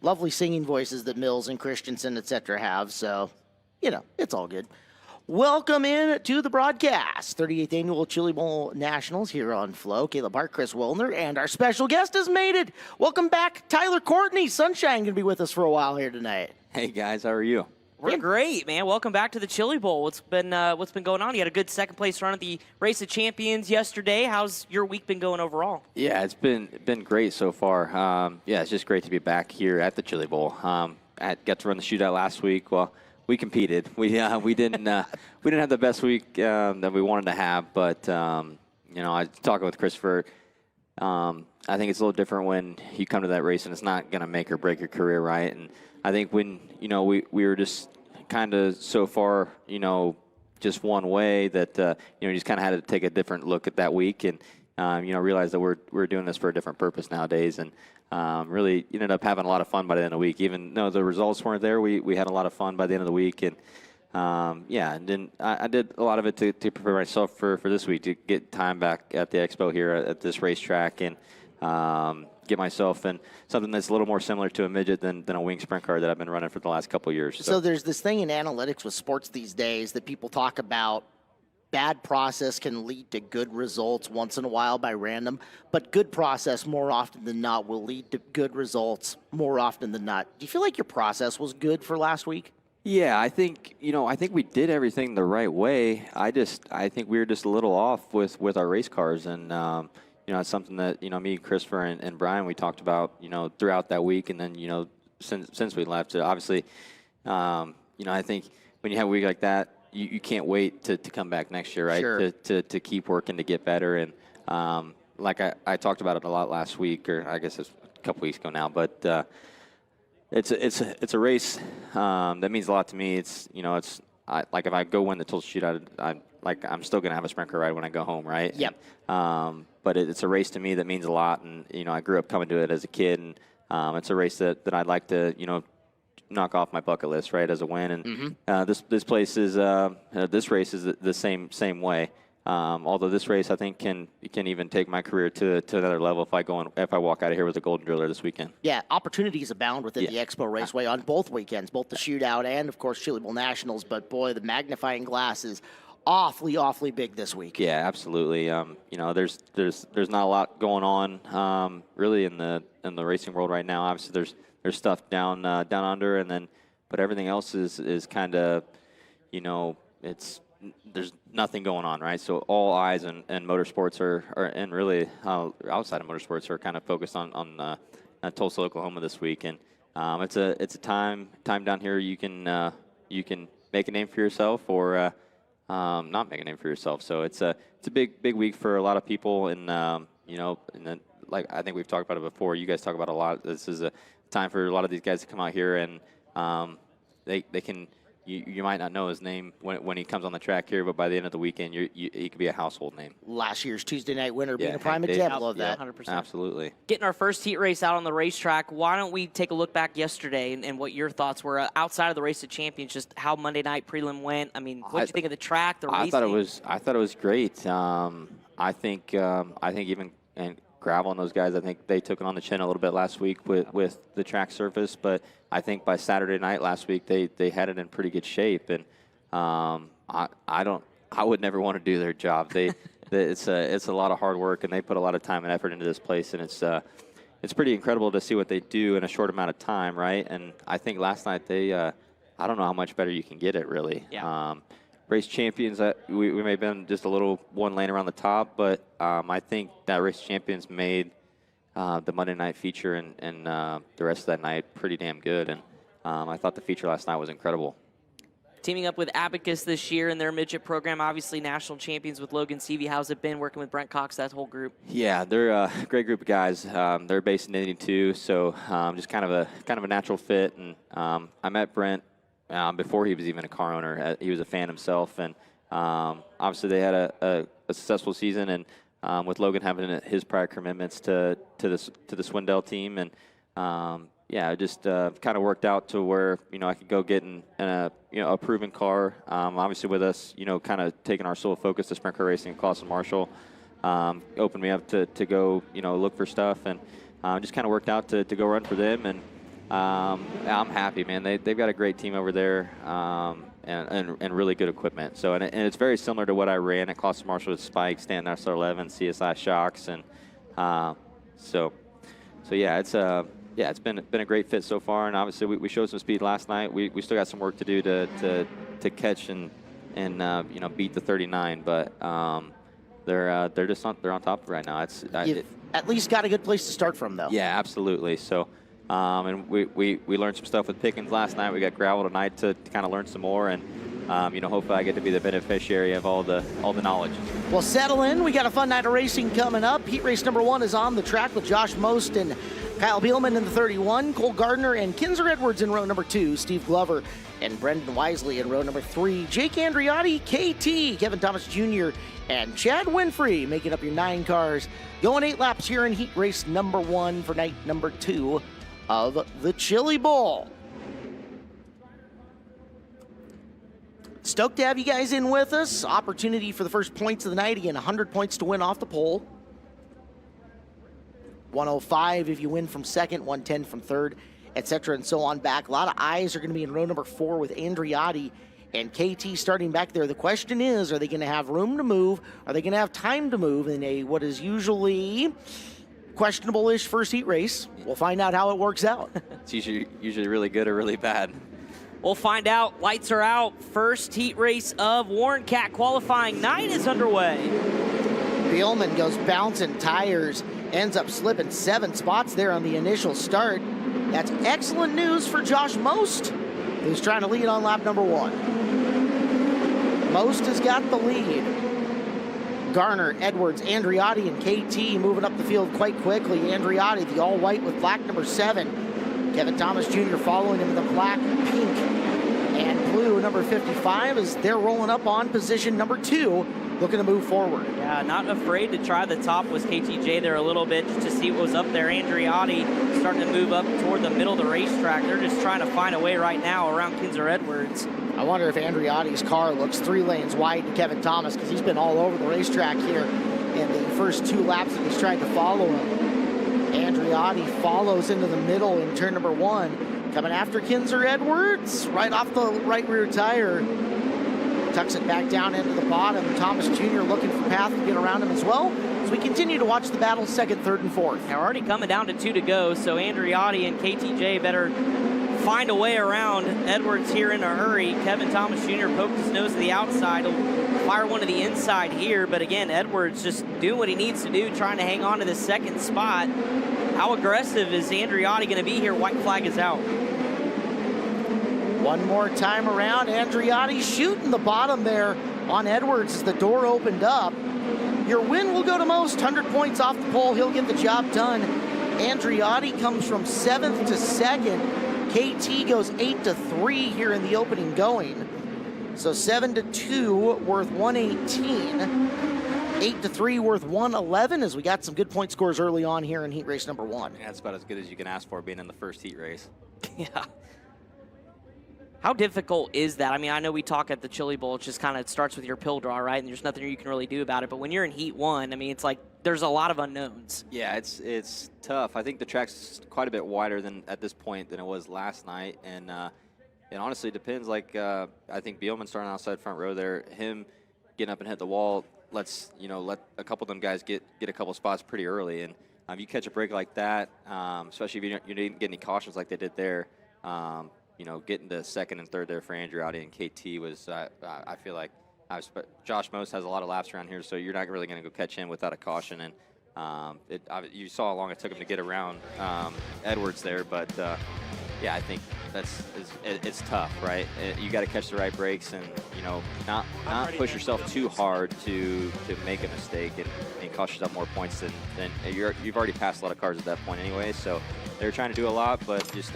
Lovely singing voices that Mills and Christensen, etc. have, so, you know, it's all good. Welcome in to the broadcast. 38th Annual Chili Bowl Nationals here on Flow. Caleb Hart, Chris Wilner, and our special guest has made it. Welcome back, Tyler Courtney. Sunshine going to be with us for a while here tonight. Hey, guys. How are you? We're great, man. Welcome back to the Chili Bowl. What's been going on? You had a good second-place run at the Race of Champions yesterday. How's your week been going overall? Yeah, it's been great so far. Yeah, it's just great to be back here at the Chili Bowl. I got to run the shootout last week. Well, we competed. We didn't have the best week that we wanted to have, but you know, I was talking with Christopher. I think it's a little different when you come to that race and it's not going to make or break your career, right? And I think when, you know, we were just kind of so far, you know, just one way that, you know, you just kind of had to take a different look at that week and, you know, realize that we're doing this for a different purpose nowadays. And really ended up having a lot of fun by the end of the week. Even though the results weren't there, we had a lot of fun by the end of the week. And, yeah, and then I did a lot of it to prepare myself for this week, to get time back at the expo here at this racetrack and get myself in something that's a little more similar to a midget than a wing sprint car that I've been running for the last couple of years. So there's this thing in analytics with sports these days that people talk about. Bad process can lead to good results once in a while by random, but good process more often than not will lead to good results more often than not. Do you feel like your process was good for last week? Yeah, I think we did everything the right way. I think we were just a little off with our race cars, and you know, it's something that, you know, me, Christopher, and Brian, we talked about, you know, throughout that week, and then, you know, since we left. Obviously, you know, I think when you have a week like that, you can't wait to come back next year, right? Sure. To keep working to get better. And like I talked about it a lot last week, or I guess it's a couple weeks ago now, but it's a race that means a lot to me. It's, you know, like if I go win the Tulsa shootout, I'm still gonna have a sprint car ride when I go home, right? Yep. But it's a race to me that means a lot, and, you know, I grew up coming to it as a kid, and it's a race that I'd like to, you know, knock off my bucket list, right, as a win. And this place is this race is the same way. Although this race, I think, can even take my career to another level if I walk out of here with a golden driller this weekend. Yeah, opportunities abound within the Expo Raceway on both weekends, both the shootout and, of course, Chili Bowl Nationals. But boy, the magnifying glass is awfully big this week. Yeah, absolutely. You know, there's not a lot going on really in the racing world right now. Obviously, there's stuff down under, but everything else is kind of, you know, there's nothing going on, right? So all eyes and motorsports are and really outside of motorsports are kind of focused on Tulsa, Oklahoma this week, and it's a time down here you can make a name for yourself or not make a name for yourself. So it's a big week for a lot of people, and you know, and then, like I think we've talked about it before. You guys talk about a lot. This is a time for a lot of these guys to come out here, and they can. You might not know his name when he comes on the track here, but by the end of the weekend, he could be a household name. Last year's Tuesday night winner being a prime example of that. 100%. Absolutely. Getting our first heat race out on the racetrack, why don't we take a look back yesterday and what your thoughts were outside of the Race of Champions, just how Monday night prelim went? I mean, what did you think of the track, the racing? I thought it was great. I think even Gravel and those guys, I think they took it on the chin a little bit last week with the track surface, but I think by Saturday night last week they had it in pretty good shape, and I would never want to do their job. It's a lot of hard work, and they put a lot of time and effort into this place, and it's pretty incredible to see what they do in a short amount of time, right? And I think last night I don't know how much better you can get it, really. Yeah. Race champions, we may have been just a little one lane around the top, but I think that race champions made the Monday night feature and the rest of that night pretty damn good. And I thought the feature last night was incredible. Teaming up with Abacus this year in their midget program, obviously national champions with Logan Seavey. How's it been working with Brent Cox, that whole group? Yeah, they're a great group of guys. They're based in Indy too, so just kind of a natural fit. And I met Brent before he was even a car owner. He was a fan himself, and obviously they had a successful season. And with Logan having his prior commitments to the Swindell team, and yeah, it just kind of worked out to where, I could go get in a proven car. Obviously with us, kind of taking our sole focus to Sprint Car Racing and Clausen Marshall, opened me up to go, look for stuff, and just kind of worked out to go run for them. And I'm happy, man. They've got a great team over there, and really good equipment. So, and it's very similar to what I ran at Clausen Marshall with Spike, Stanton SR11, CSI shocks, and so yeah, it's been a great fit so far, and obviously we showed some speed last night. We still got some work to do to catch and beat the 39, but they're on top of it right now. You've at least got a good place to start from, though. Yeah, absolutely. So, and we learned some stuff with Pickens last night. We got gravel tonight to kind of learn some more, and hopefully I get to be the beneficiary of all the knowledge. Well, settle in. We got a fun night of racing coming up. Heat race number 1 is on the track with Josh Most and Kyle Bielman in the 31, Cole Gardner and Kinzer Edwards in row number 2, Steve Glover and Brendan Wisely in row number 3, Jake Andriotti, KT, Kevin Thomas Jr., and Chad Winfrey making up your 9 cars. Going 8 laps here in heat race number 1 for night number 2 of the Chili Bowl. Stoked to have you guys in with us. Opportunity for the first points of the night. Again, 100 points to win off the pole. 105 if you win from second, 110 from third, etc. and so on back. A lot of eyes are going to be in row number 4 with Andriotti and KT starting back there. The question is, are they going to have room to move? Are they going to have time to move in a what is usually questionable-ish first heat race? We'll find out how it works out. It's usually really good or really bad. We'll find out. Lights are out. First heat race of Warren Cat qualifying night is underway. Bielman goes bouncing tires, ends up slipping 7 spots there on the initial start. That's excellent news for Josh Most, who's trying to lead on lap number 1. Most has got the lead. Garner, Edwards, Andriotti, and KT moving up the field quite quickly. Andriotti, the all-white with black number 7. Kevin Thomas Jr. following him in the black, pink, and blue number 55 as they're rolling up on position number 2, looking to move forward. Yeah, not afraid to try the top was KTJ there a little bit just to see what was up there. Andriotti starting to move up toward the middle of the racetrack. They're just trying to find a way right now around Kinzer Edwards. I wonder if Andriotti's car looks 3 lanes wide to Kevin Thomas, because he's been all over the racetrack here in the first 2 laps that he's tried to follow him. Andriotti follows into the middle in turn number 1. Coming after Kinzer Edwards, right off the right rear tire. Tucks it back down into the bottom. Thomas Jr. looking for path to get around him as well. As we continue to watch the battle second, third, and fourth. Now, we're already coming down to 2 to go, so Andriotti and KTJ better find a way around Edwards here in a hurry. Kevin Thomas Jr. poked his nose to the outside. He'll fire one to the inside here, but again, Edwards just doing what he needs to do, trying to hang on to the second spot. How aggressive is Andriotti going to be here? White flag is out. One more time around. Andriotti shooting the bottom there on Edwards as the door opened up. Your win will go to Most. 100 points off the pole. He'll get the job done. Andriotti comes from 7th to 2nd. KT goes 8 to 3 here in the opening going. So 7 to 2 worth 118. 8 to 3 worth 111 as we got some good point scores early on here in heat race number 1. Yeah, that's about as good as you can ask for being in the first heat race. Yeah. How difficult is that? I mean, I know we talk at the Chili Bowl, it just kind of starts with your pill draw, right? And there's nothing you can really do about it. But when you're in Heat 1, I mean, it's like there's a lot of unknowns. Yeah, it's tough. I think the track's quite a bit wider than at this point than it was last night. And it honestly depends. Like, I think Bielman starting outside front row there, him getting up and hit the wall, let a couple of them guys get a couple spots pretty early. And if you catch a break like that, especially if you didn't get any cautions like they did there, getting to 2nd and 3rd there for Andriotti and KT was, I feel like, Josh Most has a lot of laps around here, so you're not really going to go catch him without a caution. And you saw how long it took him to get around Edwards there, but yeah, I think it's tough, right? You got to catch the right breaks and, you know, not push yourself too hard to make a mistake and cost yourself more points than you've already passed a lot of cars at that point anyway. So they were trying to do a lot, but just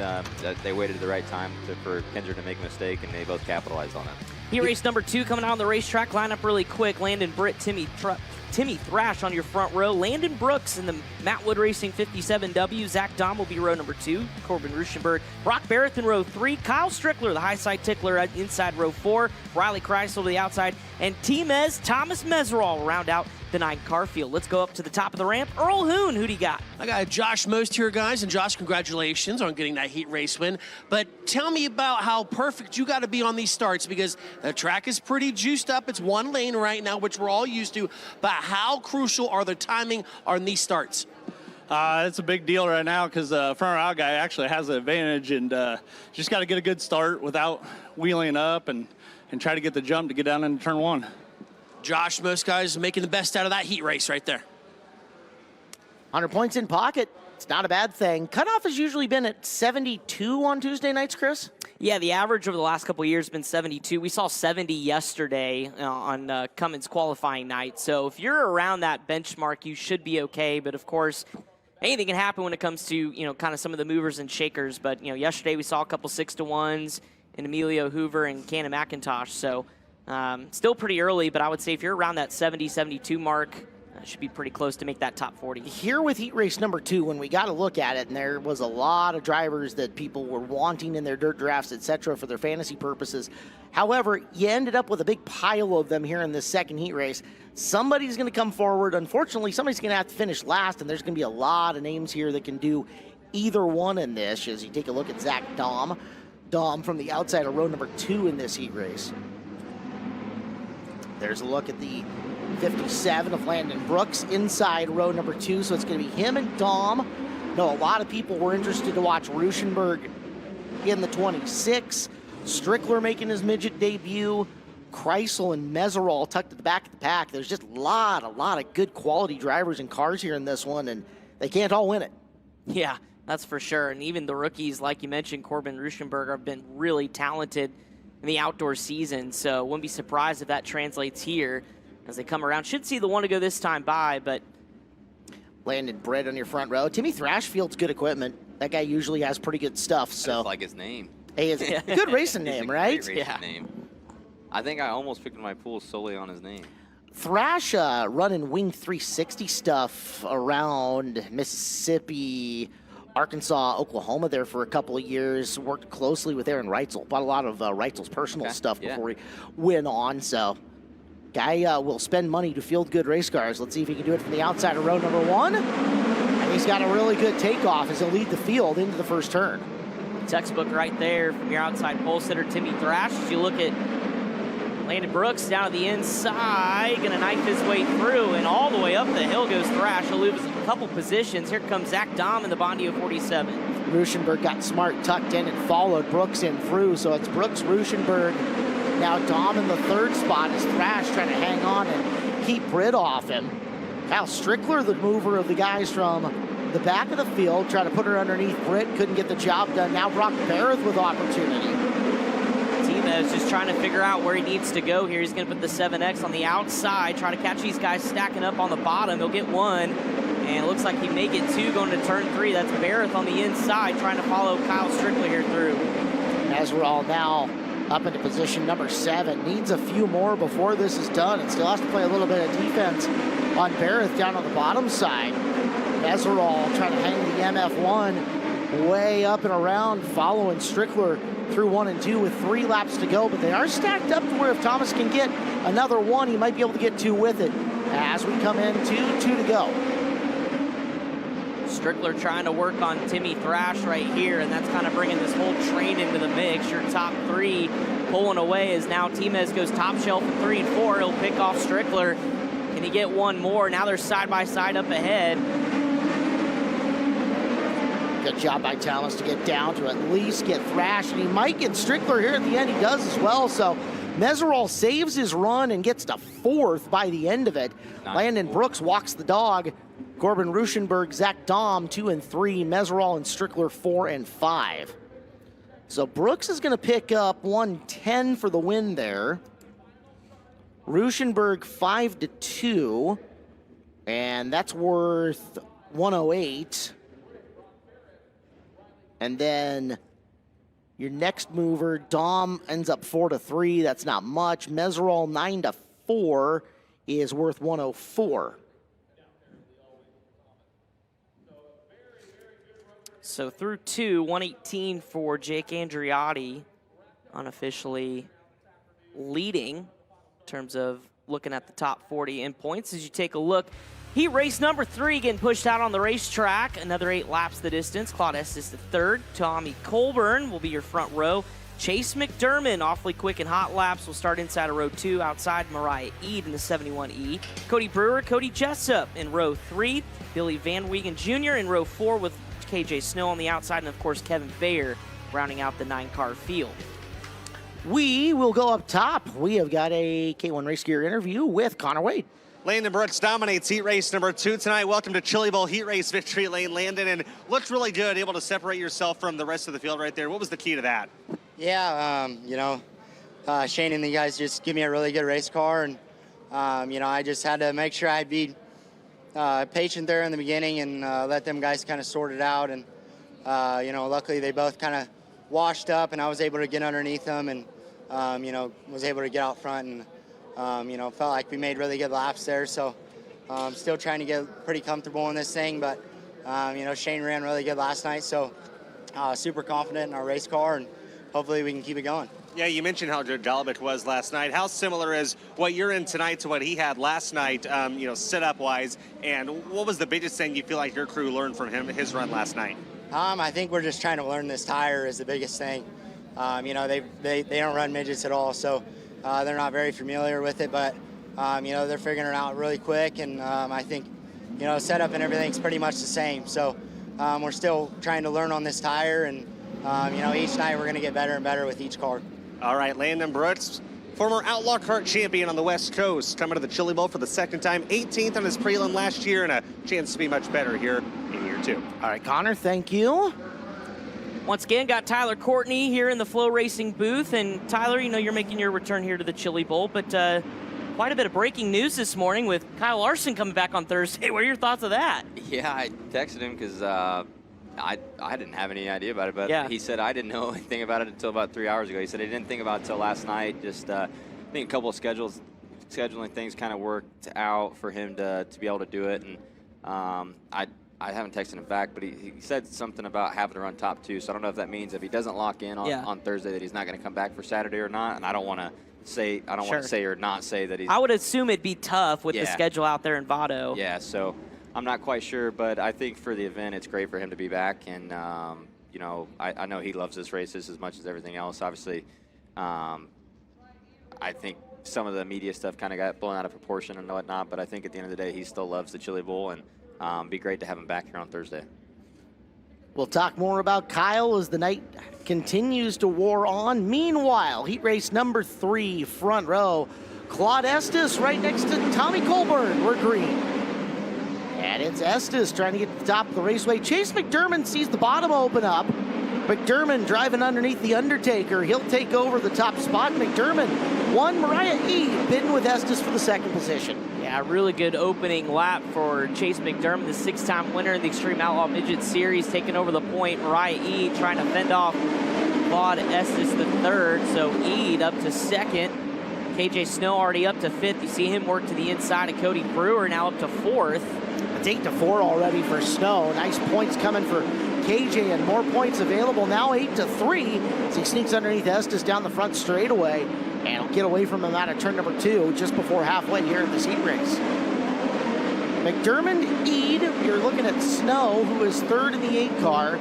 they waited at the right time for Kinzer to make a mistake, and they both capitalized on it. Heat race number 2 coming out on the racetrack. Line up really quick. Landon Britt, Timmy Thrash on your front row. Landon Brooks in the Matt Wood Racing 57W. Zach Dahm will be row number 2. Corbin Ruschenberg. Brock Barrett in row 3. Kyle Strickler, the high side tickler, inside row 4. Riley Kreisel to the outside. And Thomas Meserol round out the 9-car field. Let's go up to the top of the ramp. Earl Hoon, who do you got? I got Josh Most here, guys. And Josh, congratulations on getting that heat race win. But tell me about how perfect you got to be on these starts, because the track is pretty juiced up. It's one lane right now, which we're all used to. But how crucial are the timing on these starts? It's a big deal right now because the front row guy actually has the advantage, and just got to get a good start without wheeling up and try to get the jump to get down into turn 1. Josh, most guys making the best out of that heat race right there. 100 points in pocket. It's not a bad thing. Cutoff has usually been at 72 on Tuesday nights, Chris? Yeah, the average over the last couple of years has been 72. We saw 70 yesterday on Cummins qualifying night. So if you're around that benchmark, you should be okay. But of course, anything can happen when it comes to, you know, kind of some of the movers and shakers. But, you know, yesterday we saw a couple 6-to-1s in Emilio Hoover and Cannon McIntosh. So still pretty early, but I would say if you're around that 70, 72 mark, should be pretty close to make that top 40. Here with heat race number 2, when we got to look at it, and there was a lot of drivers that people were wanting in their dirt drafts, etc., for their fantasy purposes. However, you ended up with a big pile of them here in this second heat race. Somebody's going to come forward. Unfortunately, somebody's going to have to finish last, and there's going to be a lot of names here that can do either one in this. As you take a look at Zach Dahm. Dahm from the outside of row number 2 in this heat race. There's a look at the 57 of Landon Brooks inside row number 2, so it's going to be him and Dahm. No, a lot of people were interested to watch Ruschenberg in the 26. Strickler making his midget debut. Kreisel and Meserol tucked at the back of the pack. There's just a lot of good quality drivers and cars here in this one, and they can't all win it. Yeah, that's for sure. And even the rookies, like you mentioned, Corbin Ruschenberg, have been really talented in the outdoor season, so wouldn't be surprised if that translates here as they come around. Should see the one to go this time by, but Landon Britt on your front row. Timmy Thrash fields good equipment. That guy usually has pretty good stuff. So I just like his name. Hey, it's a good racing name, right? Great racing name. I think I almost picked my pool solely on his name. Thrash running Wing 360 stuff around Mississippi, Arkansas, Oklahoma there for a couple of years. Worked closely with Aaron Reitzel. Bought a lot of Reitzel's personal stuff before he went on. So guy will spend money to field good race cars. Let's see if he can do it from the outside of row number 1. And he's got a really good takeoff as he'll lead the field into the first turn. Textbook right there from your outside pole sitter, Timmy Thrash. As you look at Landon Brooks down at the inside, gonna knife his way through, and all the way up the hill goes Thrash. He'll lose a couple positions. Here comes Zach Dahm in the Bondio 47. Ruschenberg got smart, tucked in, and followed Brooks in through. So it's Brooks, Ruschenberg. Now Dahm in the 3rd spot as Thrash trying to hang on and keep Britt off him. Kyle Strickler, the mover of the guys from the back of the field, trying to put her underneath Britt, couldn't get the job done. Now Brock Barrett with opportunity. Timo is just trying to figure out where he needs to go here. He's going to put the 7X on the outside, try to catch these guys stacking up on the bottom. He'll get 1, and it looks like he may get 2 going to turn 3. That's Barrett on the inside trying to follow Kyle Strickler here through. As we're all now up into position number 7. Needs a few more before this is done, and still has to play a little bit of defense on Barrett down on the bottom side. Meserol trying to hang the MF1 way up and around, following Strickler through 1 and 2 with 3 laps to go, but they are stacked up to where if Thomas can get another 1, he might be able to get 2 with it as we come in 2 to go. Strickler trying to work on Timmy Thrash right here, and that's kind of bringing this whole train into the mix. Your top 3 pulling away as now Timez goes top shelf in 3 and 4. He'll pick off Strickler. Can he get 1 more? Now they're side by side up ahead. Good job by Thomas to get down to at least get Thrash, and he might get Strickler here at the end. He does as well, so Meserol saves his run and gets to 4th by the end of it. Landon Brooks walks the dog. Corbin Ruschenberg, Zach Dahm 2 and 3, Meserol and Strickler 4 and 5. So Brooks is going to pick up 110 for the win there. Ruschenberg 5-2, and that's worth 108. And then your next mover, Dom, ends up 4-3. That's not much. Meserol 9-4 is worth 104. So through 2, 118 for Jake Andriotti, unofficially leading in terms of looking at the top 40 in points. As you take a look, heat race number 3 getting pushed out on the racetrack. Another 8 laps the distance. Claude Estes the third. Tommy Colburn will be your front row. Chase McDermott, awfully quick in hot laps, will start inside of row 2 outside Mariah Eade in the 71E. Cody Brewer, Cody Jessup in row 3. Billy Van Wiegen Jr. in row 4 with KJ Snow on the outside, and of course Kevin Bayer rounding out the 9-car field. We will go up top. We have got a K1 Race Gear interview with Connor Wade. Landon Brooks dominates heat race number 2 tonight. Welcome to Chili Bowl heat race victory lane, Landon, and looked really good, able to separate yourself from the rest of the field right there. What was the key to that? Yeah, Shane and the guys just give me a really good race car, and I just had to make sure I'd be patient there in the beginning and let them guys kind of sort it out. And, luckily they both kind of washed up and I was able to get underneath them and, was able to get out front and, felt like we made really good laps there. So I'm still trying to get pretty comfortable in this thing, but, Shane ran really good last night. So super confident in our race car and hopefully we can keep it going. Yeah, you mentioned how good Dalibek was last night. How similar is what you're in tonight to what he had last night, setup-wise? And what was the biggest thing you feel like your crew learned from him, his run last night? I think we're just trying to learn this tire is the biggest thing. They don't run midgets at all, so they're not very familiar with it. But, they're figuring it out really quick. And I think, setup and everything's pretty much the same. So we're still trying to learn on this tire. And, each night we're going to get better and better with each car. All right, Landon Brooks, former Outlaw Kart champion on the West Coast, coming to the Chili Bowl for the 2nd time, 18th on his prelim last year, and a chance to be much better here in year 2. All right, Connor, thank you. Once again, got Tyler Courtney here in the FloRacing booth, and Tyler, you're making your return here to the Chili Bowl, but quite a bit of breaking news this morning with Kyle Larson coming back on Thursday. What are your thoughts of that? Yeah, I texted him because I didn't have any idea about it, but yeah. He said I didn't know anything about it until about 3 hours ago. He said he didn't think about it until last night. Just I think a couple of scheduling things kind of worked out for him to be able to do it. And I haven't texted him back, but he said something about having to run top 2. So I don't know if that means if he doesn't lock in on Thursday that he's not going to come back for Saturday or not. And I don't want to say want to say or not say that he's. I would assume it'd be tough with the schedule out there in Vado. Yeah. So. I'm not quite sure, but I think for the event, it's great for him to be back. And, I know he loves this race as much as everything else. Obviously, I think some of the media stuff kind of got blown out of proportion and whatnot, but I think at the end of the day, he still loves the Chili Bowl, and it'd be great to have him back here on Thursday. We'll talk more about Kyle as the night continues to war on. Meanwhile, heat race number 3, front row, Claude Estes right next to Tommy Colburn. We're green. And it's Estes trying to get to the top of the raceway. Chase McDermott sees the bottom open up. McDermott driving underneath the Undertaker. He'll take over the top spot. McDermott won. Mariah Eade bidding with Estes for the 2nd position. Yeah, really good opening lap for Chase McDermott, the 6-time winner in the Extreme Outlaw Midget Series, taking over the point. Mariah Eade trying to fend off Claude Estes the 3rd. So Eade up to 2nd. KJ Snow already up to 5th. You see him work to the inside of Cody Brewer, now up to 4th. It's 8-4 already for Snow. Nice points coming for KJ and more points available. Now 8-3 as he sneaks underneath Estes down the front straightaway and he'll get away from him out of turn number 2 just before halfway here in this heat race. McDermott, Eade, you're looking at Snow, who is 3rd in the 8 car,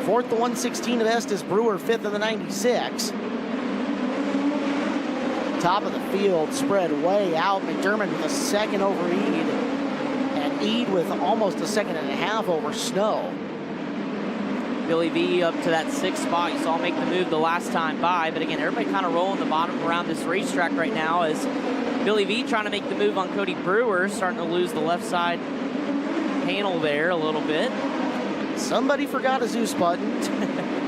4th the 116 of Estes, Brewer 5th in the 96. Top of the field spread way out. McDermott with a 2nd over Eade. Eade with almost a 2.5 seconds over Snow. Billy V up to that 6th spot. You saw him make the move the last time by, but again, everybody kind of rolling the bottom around this racetrack right now as Billy V trying to make the move on Cody Brewer, starting to lose the left side panel there a little bit. Somebody forgot a Zeus button.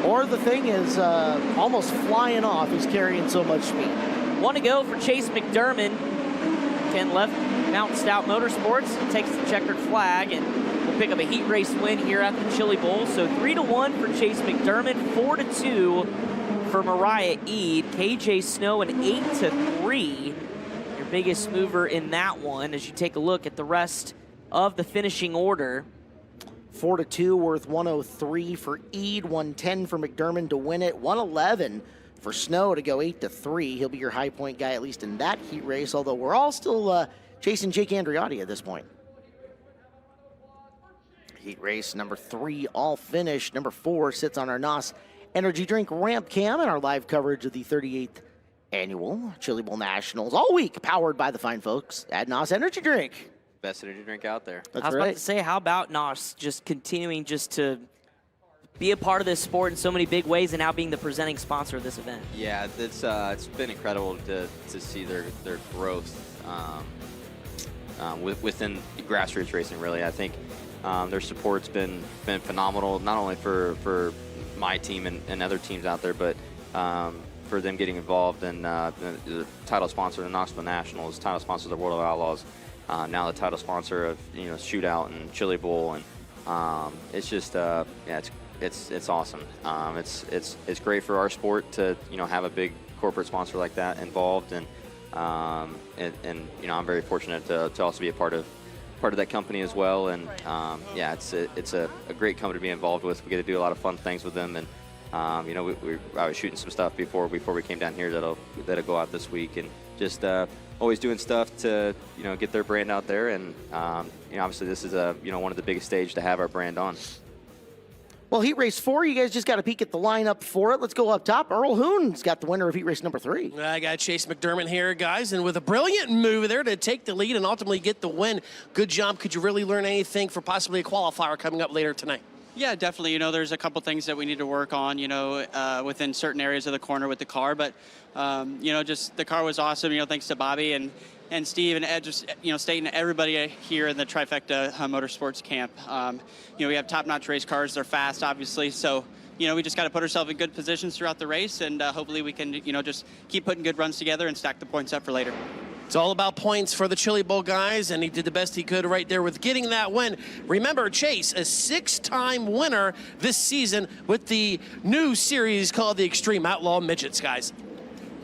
or the thing is almost flying off. He's carrying so much speed. 1 to go for Chase McDermott. Ken left Mountain Stout Motorsports, takes the checkered flag, and will pick up a heat race win here at the Chili Bowl. So 3-1 for Chase McDermott, 4-2 for Mariah Eade. KJ Snow an 8-3. Your biggest mover in that one as you take a look at the rest of the finishing order. 4-2 worth 103 for Eade, 110 for McDermott to win it, 111 for Snow to go 8-3. He'll be your high point guy, at least in that heat race, although we're all still chasing Jake Andriotti at this point. Heat race number 3 all finished. Number 4 sits on our NOS Energy Drink ramp cam in our live coverage of the 38th annual Chili Bowl Nationals all week, powered by the fine folks at NOS Energy Drink. Best energy drink out there. I was about to say, how about NOS just continuing just to be a part of this sport in so many big ways and now being the presenting sponsor of this event? Yeah, it's been incredible to see their growth within grassroots racing, really. I think their support's been phenomenal, not only for my team and other teams out there, but for them getting involved in the title sponsor of the Knoxville Nationals, title sponsor of the World of Outlaws, now the title sponsor of Shootout and Chili Bowl, and it's just it's awesome. It's great for our sport to have a big corporate sponsor like that involved, and I'm very fortunate to also be a part of that company as well. And it's a great company to be involved with. We get to do a lot of fun things with them, and I was shooting some stuff before we came down here that'll go out this week, and just always doing stuff to get their brand out there. And obviously this is one of the biggest stages to have our brand on. Well, Heat Race 4, you guys just got a peek at the lineup for it. Let's go up top. Earl Hoon's got the winner of Heat Race number 3. I got Chase McDermott here, guys, and with a brilliant move there to take the lead and ultimately get the win. Good job. Could you really learn anything for possibly a qualifier coming up later tonight? Yeah, definitely. There's a couple things that we need to work on, within certain areas of the corner with the car. But, just the car was awesome, thanks to Bobby and Steve and Ed, just, stating to everybody here in the Trifecta Motorsports camp. We have top-notch race cars. They're fast, obviously. So, we just got to put ourselves in good positions throughout the race, and hopefully we can, just keep putting good runs together and stack the points up for later. It's all about points for the Chili Bowl guys, and he did the best he could right there with getting that win. Remember, Chase, a 6-time winner this season with the new series called the Extreme Outlaw Midgets, guys.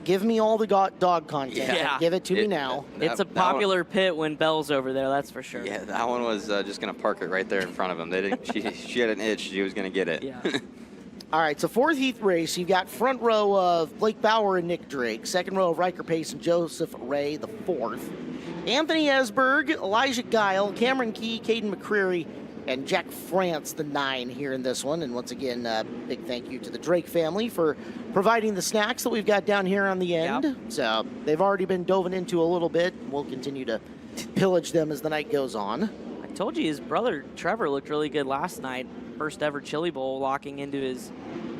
Give me all the dog content. Yeah. Give it to me now. It's a popular pit when Bell's over there, that's for sure. Yeah, that one was just going to park it right there in front of him. They didn't. She had an itch. She was going to get it. Yeah. All right, so 4th heat race, you've got front row of Blake Bauer and Nick Drake, second row of Riker Pace and Joseph Ray, the 4th. Anthony Esberg, Elijah Guile, Cameron Key, Caden McCreary, and Jack France, the 9 here in this one. And once again, big thank you to the Drake family for providing the snacks that we've got down here on the end. Yep. So they've already been dove into a little bit. We'll continue to pillage them as the night goes on. I told you his brother Trevor looked really good last night. First ever Chili Bowl, locking into his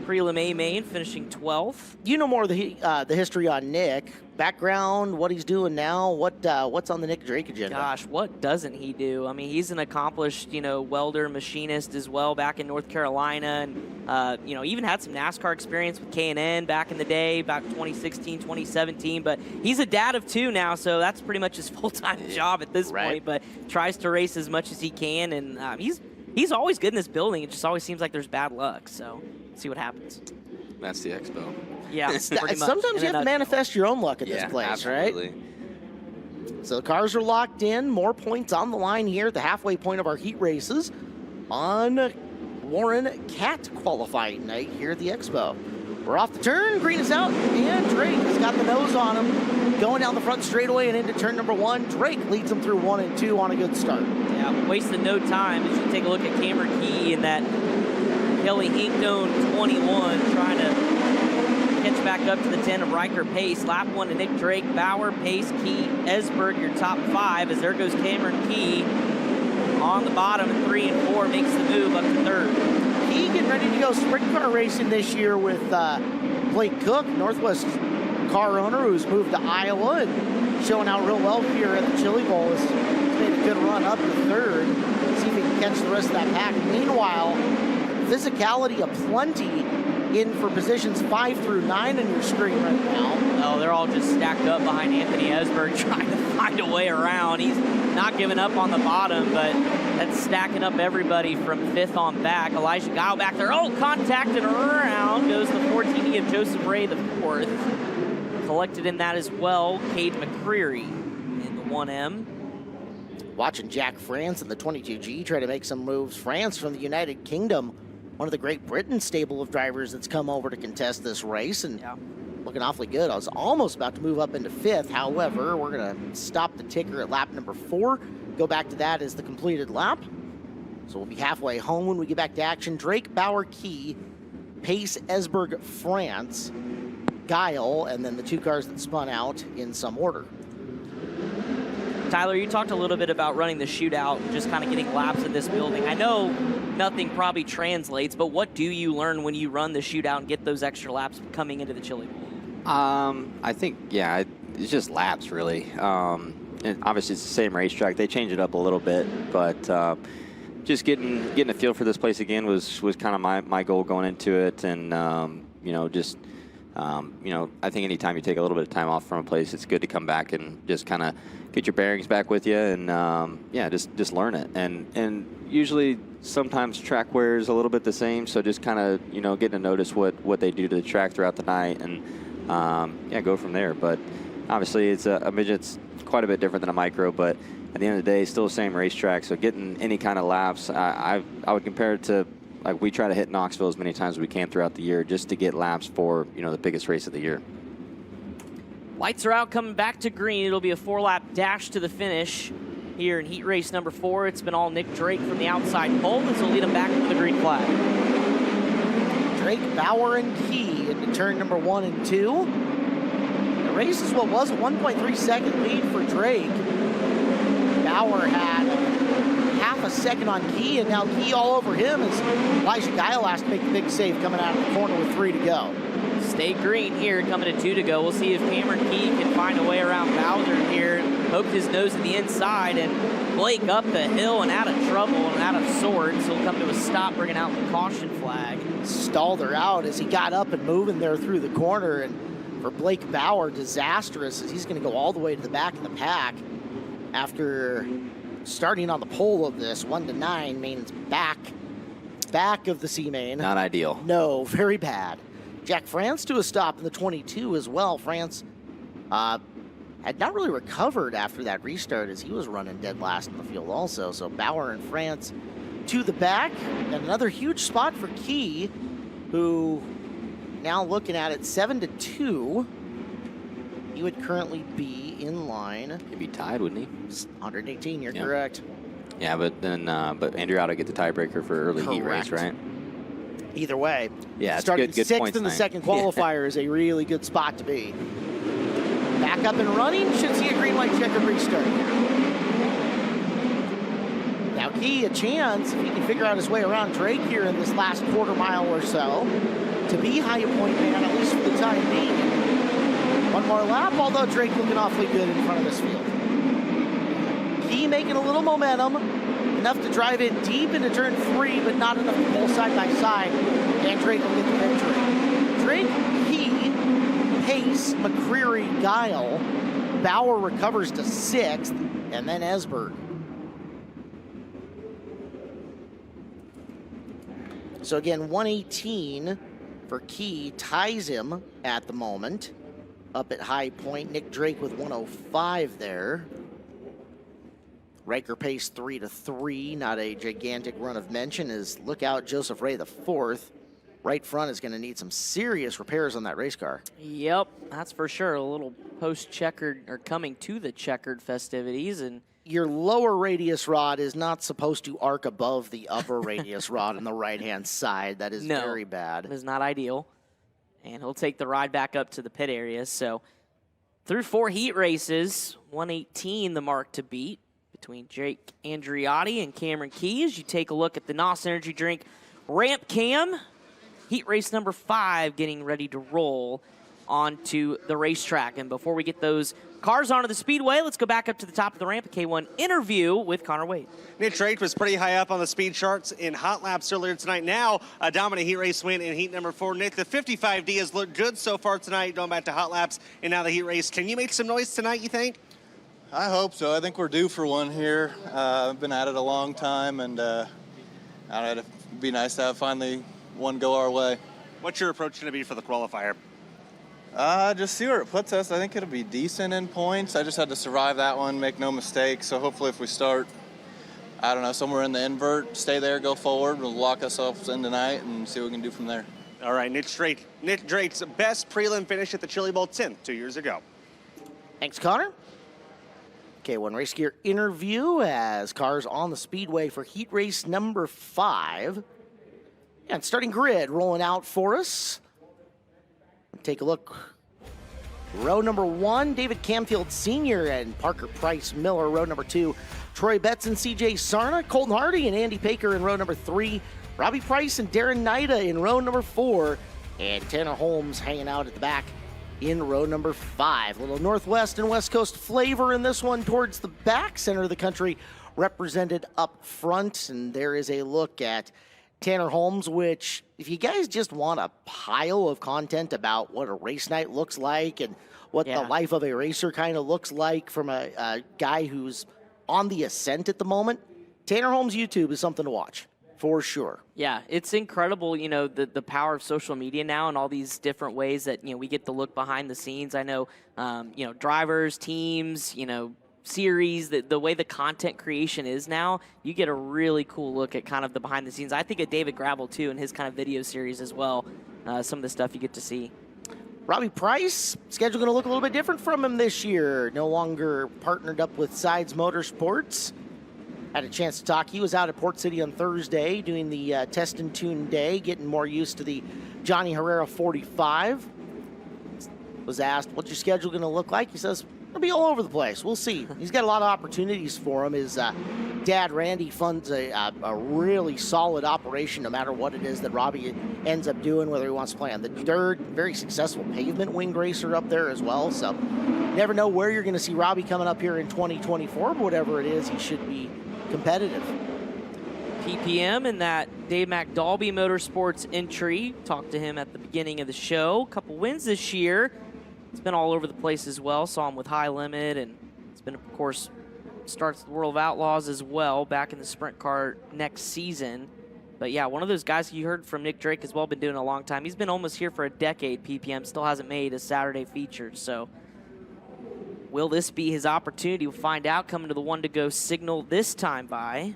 prelim A main, finishing 12th. You know more of the history on Nick. Background, what he's doing now, what's on the Nick Drake agenda? Gosh, what doesn't he do? I mean, he's an accomplished, welder, machinist as well back in North Carolina, and, even had some NASCAR experience with K&N back in the day, back 2016, 2017, but he's a dad of 2 now, so that's pretty much his full-time job at this point, but tries to race as much as he can, and he's always good in this building. It just always seems like there's bad luck, so let's see what happens. That's the expo. Yeah, sometimes you have to manifest your own luck at this place, absolutely. Right? So the cars are locked in. More points on the line here at the halfway point of our heat races on Warren Cat qualifying night here at the expo. We're off the turn. Green is out, and Drake has got the nose on him. Going down the front straightaway and into turn number 1. Drake leads him through 1 and 2 on a good start. Yeah, wasted no time as you take a look at Cameron Key in that Kelly Hinkstone 21, trying to catch back up to the 10 of Riker Pace. Lap 1 to Nick Drake, Bauer, Pace, Key, Esberg, your top 5, as there goes Cameron Key on the bottom, and 3 and 4 makes the move up to 3rd. Key getting ready to go sprint car racing this year with Blake Cook, Northwest car owner who's moved to Iowa and showing out real well here at the Chili Bowl. He's made a good run up to 3rd. See if he can catch the rest of that pack. Meanwhile, physicality aplenty in for positions 5 through 9 on your screen right now. Oh, they're all just stacked up behind Anthony Esberg trying to find a way around. He's not giving up on the bottom, but that's stacking up everybody from 5th on back. Elijah Guile back there. Oh, contacted around goes the 14E of Joseph Ray, the 4th. Collected in that as well, Cade McCreary in the 1M. Watching Jack France in the 22G try to make some moves. France from the United Kingdom, one of the Great Britain stable of drivers that's come over to contest this race, and looking awfully good. I was almost about to move up into 5th. However, we're going to stop the ticker at lap number 4. Go back to that as the completed lap. So we'll be halfway home when we get back to action. Drake, Bauer, Key, Pace, Esberg, France, Guile, and then the 2 cars that spun out in some order. Tyler, you talked a little bit about running the shootout, just kind of getting laps in this building. I know nothing probably translates, but what do you learn when you run the shootout and get those extra laps coming into the Chili Bowl? I think, yeah, it's just laps, really. And obviously, it's the same racetrack. They change it up a little bit, but just getting a feel for this place again was kind of my goal going into it. And, you know, just, you know, I think anytime you take a little bit of time off from a place, it's good to come back and just kind of get your bearings back with you and, yeah, just learn it. And usually sometimes track wear is a little bit the same, so just kind of, you know, getting to notice what they do to the track throughout the night and, yeah, go from there. But obviously it's a midget's quite a bit different than a micro, but at the end of the day, it's still the same racetrack, so getting any kind of laps, I would compare it to, like, we try to hit Knoxville as many times as we can throughout the year just to get laps for, you know, the biggest race of the year. Lights are out, coming back to green. It'll be a 4-lap dash to the finish here in heat race number 4. It's been all Nick Drake from the outside pole, and so lead him back with the green flag. Drake, Bauer, and Key into turn number 1 and 2. The race is what was a 1.3-second lead for Drake. Bauer had half a second on Key, and now Key all over him as Elijah Guile has to make the big save coming out of the corner with 3 to go. Stay green here, coming to 2 to go. We'll see if Cameron Key can find a way around Bowser here. Poked his nose to the inside, and Blake up the hill and out of trouble and out of sorts. He'll come to a stop, bringing out the caution flag. Stalled her out as he got up and moving there through the corner, and for Blake Bauer, disastrous as he's going to go all the way to the back of the pack after starting on the pole of this 1 to 9 means back of the C main. Not ideal. No, very bad. Jack France to a stop in the 22 as well. France had not really recovered after that restart as he was running dead last in the field also. So Bauer and France to the back, and another huge spot for Key, who now looking at it 7 to 2. He would currently be in line. He'd be tied, wouldn't he? 118, you're correct. Yeah, but then but Andrew ought to get the tiebreaker for early heat race, right? Either way, yeah, starting good 6th in the second qualifier is a really good spot to be. Back up and running, should see a green light checker restart here. Now Key a chance, if he can figure out his way around Drake here in this last quarter mile or so, to be high point man, at least for the time being. One more lap, although Drake looking awfully good in front of this field. Key making a little momentum, enough to drive in deep into turn 3, but not enough to pull side by side, and Drake will get the victory. Drake, Key, Pace, McCreary, Guile, Bauer recovers to 6th, and then Esberg. So again, 118 for Key, ties him at the moment. Up at high point, Nick Drake with 105 there. Riker pace 3 to 3, not a gigantic run of mention. Is look out, Joseph Ray the 4th. Right front is going to need some serious repairs on that race car. Yep, that's for sure. A little post-checkered, or coming to the checkered festivities. And your lower radius rod is not supposed to arc above the upper radius rod on the right-hand side. That is very bad. It is not ideal. And he'll take the ride back up to the pit area. So through 4 heat races, 118 the mark to beat between Jake Andriotti and Cameron Key. As you take a look at the NOS Energy Drink ramp cam, heat race number 5 getting ready to roll onto the racetrack. And before we get those cars onto the speedway, let's go back up to the top of the ramp. A K1 interview with Connor Wade. Nick Drake was pretty high up on the speed charts in hot laps earlier tonight. Now a dominant heat race win in heat number 4. Nick, the 55D has looked good so far tonight, going back to hot laps and now the heat race. Can you make some noise tonight, you think? I hope so. I think we're due for one here. I've been at it a long time, and it'd be nice to have finally one go our way. What's your approach going to be for the qualifier? Just see where it puts us. I think it'll be decent in points. I just had to survive that one, make no mistakes. So hopefully if we start, I don't know, somewhere in the invert, stay there, go forward, we'll lock ourselves in tonight and see what we can do from there. All right, Nick Drake's best prelim finish at the Chili Bowl 10th 2 years ago. Thanks, Connor. K1 Race Gear interview as cars on the speedway for heat race number 5. And starting grid rolling out for us. Take a look. Row number 1, David Camfield Sr. and Parker Price Miller. Row number 2, Troy Betts and CJ Sarna. Colton Hardy and Andy Paker in row number 3. Robbie Price and Darren Nida in row number 4. And Tanner Holmes hanging out at the back in row number 5. A little Northwest and West Coast flavor in this one towards the back. Center of the country represented up front. And there is a look at Tanner Holmes, which if you guys just want a pile of content about what a race night looks like and what the life of a racer kind of looks like from a guy who's on the ascent at the moment, Tanner Holmes' YouTube is something to watch. For sure. Yeah, it's incredible, you know, the power of social media now and all these different ways that, you know, we get to look behind the scenes. I know, you know, drivers, teams, you know, series, the way the content creation is now, you get a really cool look at kind of the behind the scenes. I think of David Gravel, too, and his kind of video series as well, some of the stuff you get to see. Robbie Price, schedule going to look a little bit different from him this year. No longer partnered up with Sides Motorsports. Had a chance to talk. He was out at Port City on Thursday doing the test and tune day, getting more used to the Johnny Herrera 45. Was asked, what's your schedule going to look like? He says, it'll be all over the place. We'll see. He's got a lot of opportunities for him. His dad, Randy, funds a really solid operation no matter what it is that Robbie ends up doing, whether he wants to play on the dirt. Very successful pavement winged racer up there as well. So never know where you're going to see Robbie coming up here in 2024, but whatever it is, he should be competitive. PPM in that Dave McDalby Motorsports entry. Talked to him at the beginning of the show. A couple wins this year. It's been all over the place as well. Saw him with High Limit, and it's been, of course, starts the World of Outlaws as well, back in the sprint car next season. But yeah, one of those guys you heard from Nick Drake as well, been doing it a long time. He's been almost here for a decade, PPM. Still hasn't made a Saturday feature, so will this be his opportunity? We'll find out coming to the one to go signal this time by.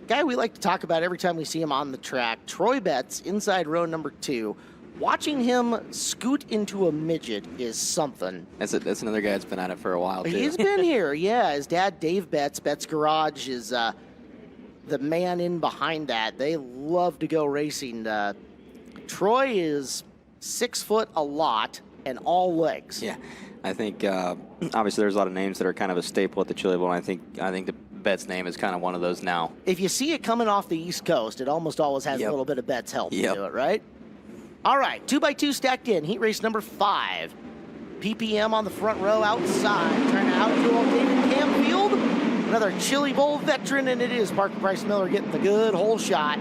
Guy we like to talk about every time we see him on the track, Troy Betts, inside row number 2. Watching him scoot into a midget is something. That's another guy that's been at it for a while, too. He's been here, yeah. His dad, Dave Betts, Betts Garage, is the man in behind that. They love to go racing. Troy is 6 foot a lot and all legs. Yeah, I think obviously there's a lot of names that are kind of a staple at the Chili Bowl, and I think the Betts name is kind of one of those now. If you see it coming off the East Coast, it almost always has a little bit of Betts help to do it, right? All right, 2x2 stacked in, heat race number 5. PPM on the front row outside, trying to outduel David Camfield. Another Chili Bowl veteran, and it is Parker Price Miller getting the good hole shot.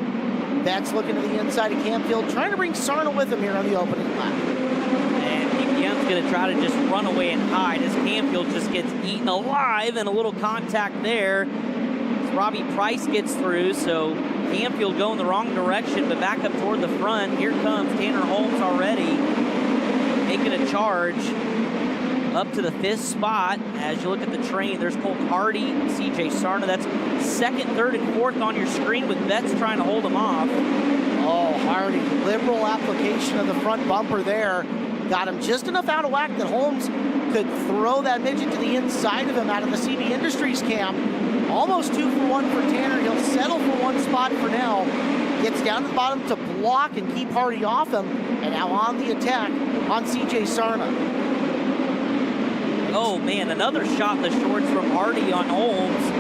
Betts looking to the inside of Camfield, trying to bring Sarna with him here on the opening lap. And PPM's going to try to just run away and hide as Camfield just gets eaten alive, and a little contact there. Robbie Price gets through, so Camfield going the wrong direction, but back up toward the front. Here comes Tanner Holmes already, making a charge up to the 5th spot. As you look at the train, there's Colton Hardy, CJ Sarna. That's 2nd, 3rd, and 4th on your screen with Betts trying to hold him off. Oh, Hardy, liberal application of the front bumper there. Got him just enough out of whack that Holmes could throw that midget to the inside of him out of the CB Industries camp. Almost 2 for 1 for Tanner. He'll settle for 1 spot for now. Gets down to the bottom to block and keep Hardy off him. And now on the attack on CJ Sarna. Oh, man, another shot in the shorts from Hardy on Holmes.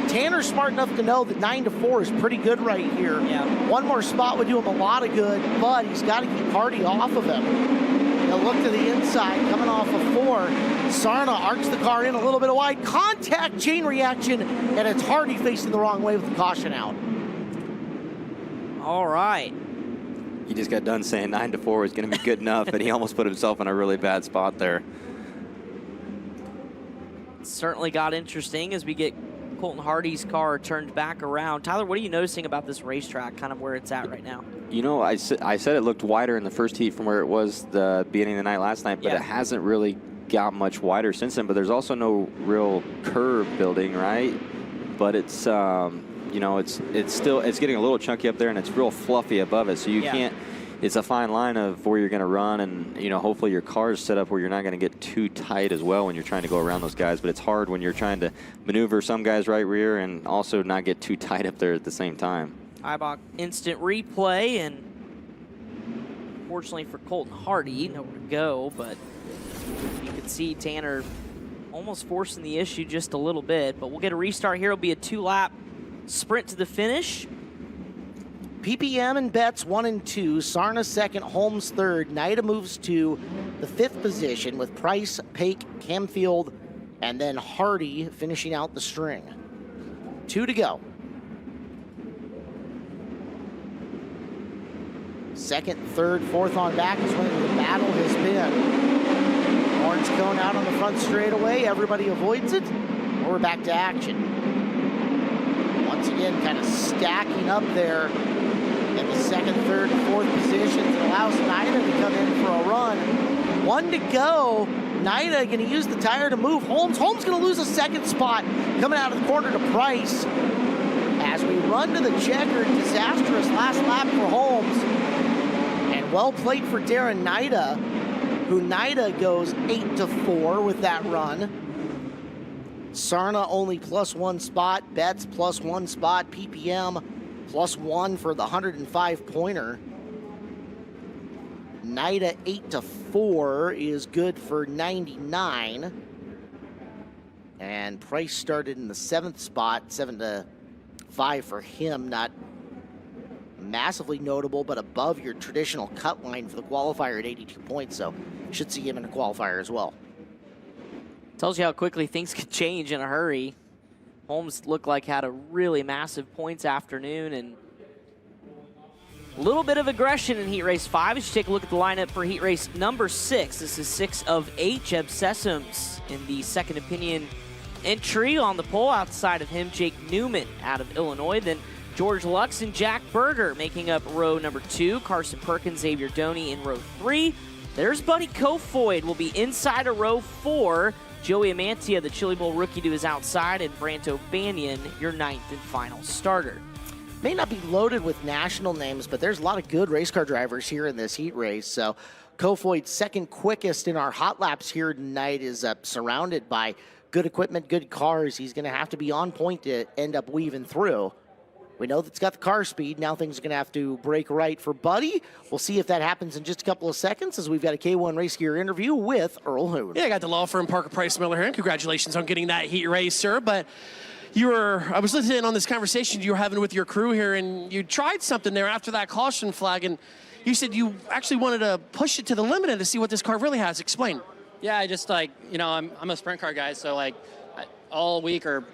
Tanner's smart enough to know that 9-4 is pretty good right here. Yeah. One more spot would do him a lot of good, but he's got to keep Hardy off of him. He'll look to the inside, coming off of 4. Sarna arcs the car in a little bit of wide contact, chain reaction, and it's Hardy facing the wrong way with the caution out. All right. He just got done saying 9-4 was going to be good enough, and he almost put himself in a really bad spot there. Certainly got interesting as we get Colton Hardy's car turned back around. Tyler, what are you noticing about this racetrack, kind of where it's at right now? You know, I said it looked wider in the first heat from where it was the beginning of the night last night, but it hasn't really got much wider since then. But there's also no real curve building, right? But it's, you know, it's getting a little chunky up there, and it's real fluffy above it. So you can't. It's a fine line of where you're going to run, and you know, hopefully your car is set up where you're not going to get too tight as well when you're trying to go around those guys. But it's hard when you're trying to maneuver some guys right rear and also not get too tight up there at the same time. Ibach instant replay, and fortunately for Colton Hardy, nowhere to go, but you can see Tanner almost forcing the issue just a little bit. But we'll get a restart here. It'll be a 2-lap sprint to the finish. PPM and Betts 1 and 2, Sarna 2nd, Holmes 3rd. Nida moves to the 5th position with Price, Pake, Camfield, and then Hardy finishing out the string. 2 to go. 2nd, 3rd, 4th on back is when the battle has been. Orange cone out on the front straightaway. Everybody avoids it. We're back to action. Once again, kind of stacking up there in the 2nd, 3rd, and 4th positions. It allows Nida to come in for a run. 1 to go. Nida going to use the tire to move Holmes. Holmes going to lose a 2nd spot coming out of the corner to Price. As we run to the checkered, disastrous last lap for Holmes. And well played for Darren Nida, who Nida goes 8-4 with that run. Sarna only +1 spot, Betts +1 spot, PPM +1 for the 105-pointer. Nida 8-4 is good for 99. And Price started in the 7th spot, 7-5 for him. Not massively notable, but above your traditional cut line for the qualifier at 82 points. So should see him in a qualifier as well. Tells you how quickly things could change in a hurry. Holmes looked like had a really massive points afternoon, and a little bit of aggression in heat race 5. As you take a look at the lineup for heat race number 6, this is 6 of 8. Jeb Sessoms in the second opinion entry on the pole. Outside of him, Jake Newman out of Illinois. Then George Lux and Jack Berger making up row number 2. Carson Perkins, Xavier Doney in row 3. There's Buddy Kofoid, will be inside of row 4. Joey Amantia, the Chili Bowl rookie, to his outside, and Branto Banyan, your 9th and final starter. May not be loaded with national names, but there's a lot of good race car drivers here in this heat race. So Kofoid, 2nd quickest in our hot laps here tonight, is surrounded by good equipment, good cars. He's going to have to be on point to end up weaving through. We know that's got the car speed. Now things are going to have to break right for Buddy. We'll see if that happens in just a couple of seconds as we've got a K1 Race Gear interview with Earl Hoon. Yeah, I got the law firm Parker Price Miller here, and congratulations on getting that heat race, sir. But I was listening on this conversation you were having with your crew here, and you tried something there after that caution flag, and you said you actually wanted to push it to the limit and to see what this car really has. Explain. Yeah, I just I'm a sprint car guy, so all week or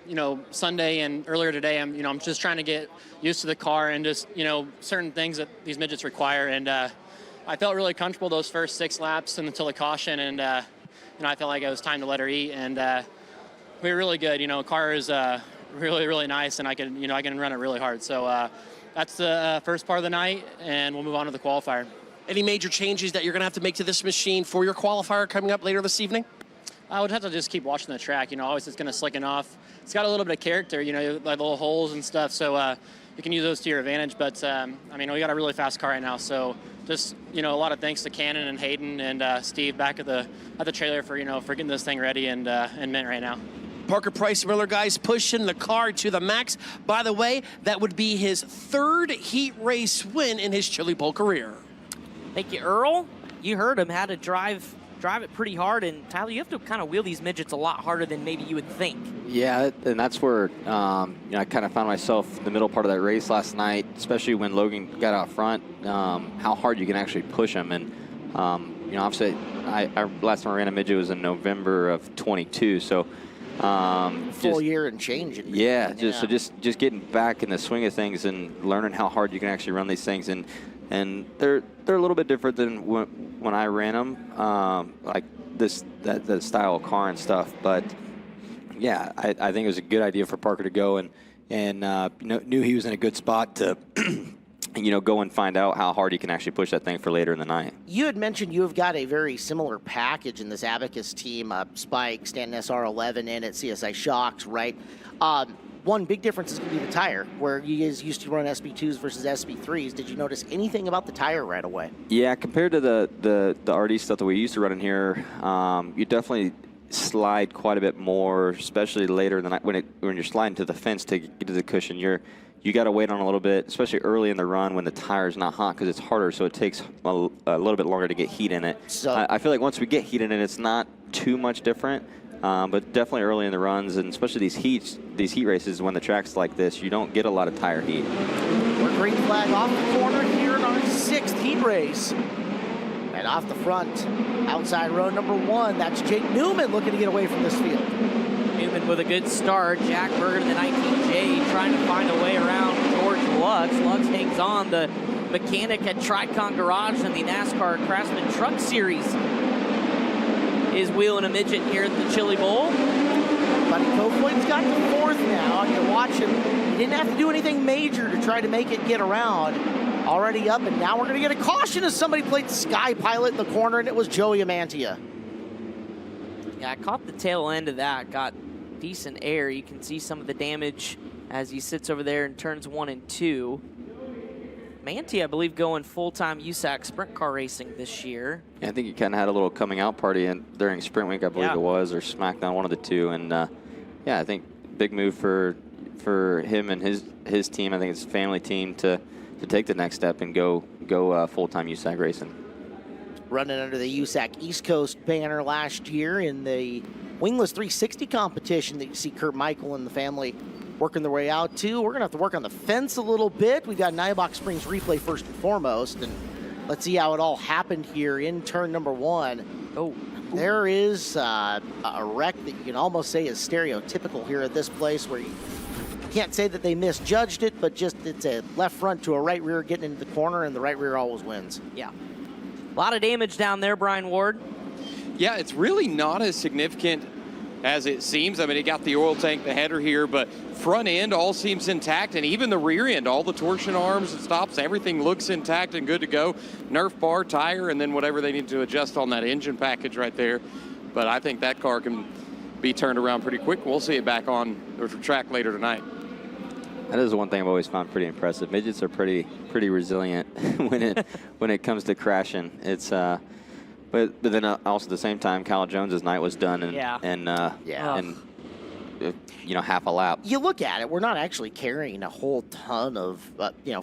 Sunday and earlier today, I'm just trying to get used to the car and just certain things that these midgets require, and I felt really comfortable those first 6 laps until the caution, and I felt like it was time to let her eat, and we were really good. Car is really, really nice, and I can run it really hard. So that's the first part of the night, and we'll move on to the qualifier. Any major changes that you're going to have to make to this machine for your qualifier coming up later this evening? I would have to just keep watching the track. Always it's going to slicken off. It's got a little bit of character, like little holes and stuff, so you can use those to your advantage. But, we got a really fast car right now, so just, a lot of thanks to Cannon and Hayden and Steve back at the trailer for, for getting this thing ready and mint right now. Parker Price Miller, guys, pushing the car to the max. By the way, that would be his 3rd heat race win in his Chili Bowl career. Thank you, Earl. You heard him, had to drive it pretty hard, and Tyler, you have to kind of wheel these midgets a lot harder than maybe you would think. Yeah, and that's where I kind of found myself in the middle part of that race last night, especially when Logan got out front, how hard you can actually push him. And, obviously, I last time I ran a midget was in November of 22, so full year and change. Yeah, so just getting back in the swing of things and learning how hard you can actually run these things. And they're a little bit different than when I ran them, like that style of car and stuff. But yeah, I think it was a good idea for Parker to go and knew he was in a good spot to go and find out how hard he can actually push that thing for later in the night. You had mentioned you have got a very similar package in this Abacus team, Spike, Stanton SR11, and at CSI Shocks, right? One big difference is going to be the tire, where you guys used to run SB2s versus SB3s. Did you notice anything about the tire right away? Yeah, compared to the RD stuff that we used to run in here, you definitely slide quite a bit more, especially later in the night when you're sliding to the fence to get to the cushion. You got to wait on a little bit, especially early in the run when the tire's not hot because it's harder, so it takes a little bit longer to get heat in it. So I feel like once we get heat in it, it's not too much different, but definitely early in the runs, and especially these heat races when the track's like this, you don't get a lot of tire heat. We're green flag off the corner here in our 6th heat race. And off the front, outside row number 1, that's Jake Newman looking to get away from this field. Newman with a good start. Jack Berger in the 19J trying to find a way around George Lux. Lux hangs on. The mechanic at Tricon Garage in the NASCAR Craftsman Truck Series is wheeling a midget here at the Chili Bowl. Buddy Kofoid's got the 4th now. You watch him. He didn't have to do anything major to try to make it get around. Already up, and now we're going to get a caution as somebody played Sky Pilot in the corner, and it was Joey Amantia. Yeah, I caught the tail end of that. Got decent air. You can see some of the damage as he sits over there in turns 1 and 2. Manti, I believe, going full-time USAC sprint car racing this year. Yeah, I think he kind of had a little coming out party during sprint week, I believe it was, or SmackDown, one of the two. And yeah, I think big move for him and his team. I think it's a family team to take the next step and go full-time USAC racing. Running under the USAC East Coast banner last year in the Wingless 360 competition that you see Kurt Michael and the family working their way out to. We're going to have to work on the fence a little bit. We got Nybox Springs replay first and foremost, and let's see how it all happened here in turn number 1. Oh, there is a wreck that you can almost say is stereotypical here at this place, where you can't say that they misjudged it, but just it's a left front to a right rear getting into the corner, and the right rear always wins. Yeah. A lot of damage down there, Brian Ward. Yeah, it's really not as significant as it seems. I mean, it got the oil tank, the header here, but front end all seems intact, and even the rear end, all the torsion arms and stops, everything looks intact and good to go. Nerf bar, tire, and then whatever they need to adjust on that engine package right there. But I think that car can be turned around pretty quick. We'll see it back on the track later tonight. That is the one thing I've always found pretty impressive. Midgets are pretty resilient when it comes to crashing. It's but then also at the same time, Kyle Jones's night was done in half a lap. You look at it, we're not actually carrying a whole ton of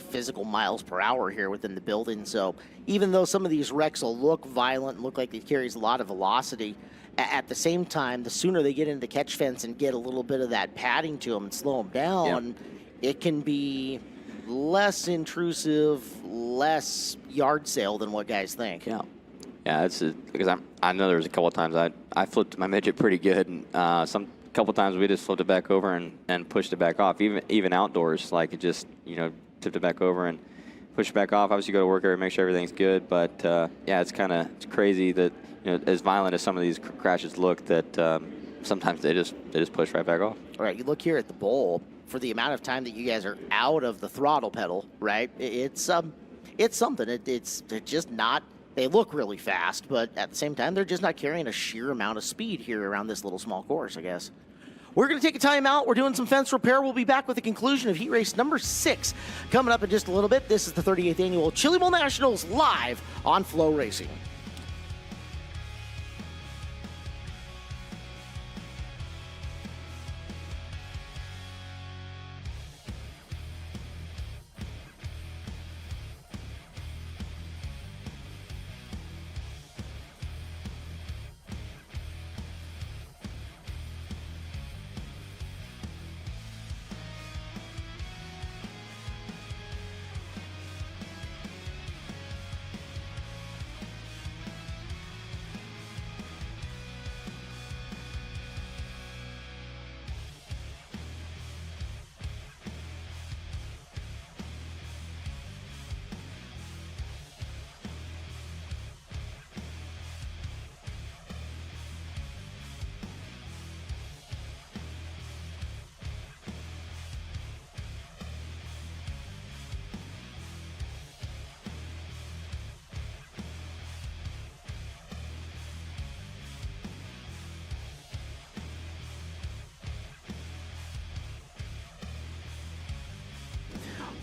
physical miles per hour here within the building. So even though some of these wrecks will look violent and look like it carries a lot of velocity, at the same time, the sooner they get into catch fence and get a little bit of that padding to them and slow them down, it can be less intrusive, less yard sale than what guys think. Yeah, it's because I know there was a couple of times I flipped my midget pretty good, and some couple times we just flipped it back over and pushed it back off. Even outdoors, like it just tipped it back over and pushed it back off. Obviously, you go to work area, make sure everything's good. But yeah, it's crazy that as violent as some of these crashes look, that sometimes they just push right back off. All right, you look here at the bowl. For the amount of time that you guys are out of the throttle pedal, right? It's something. It's just not. They look really fast, but at the same time, they're just not carrying a sheer amount of speed here around this little small course, I guess. We're going to take a timeout. We're doing some fence repair. We'll be back with the conclusion of heat race number 6 coming up in just a little bit. This is the 38th annual Chili Bowl Nationals live on FloRacing.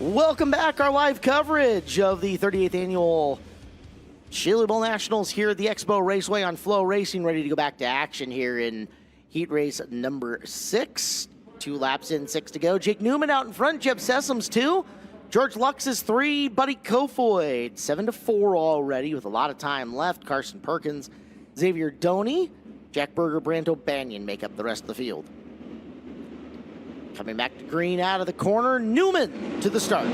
Welcome back. Our live coverage of the 38th annual Chili Bowl Nationals here at the Expo Raceway on FloRacing, ready to go back to action here in heat race number 6. 2 laps in, 6 to go. Jake Newman out in front, Jeb Sessoms 2. George Lux is 3, Buddy Kofoid 7-4 already with a lot of time left. Carson Perkins, Xavier Doney, Jack Berger, Branto Banyan make up the rest of the field. Coming back to green out of the corner, Newman to the start.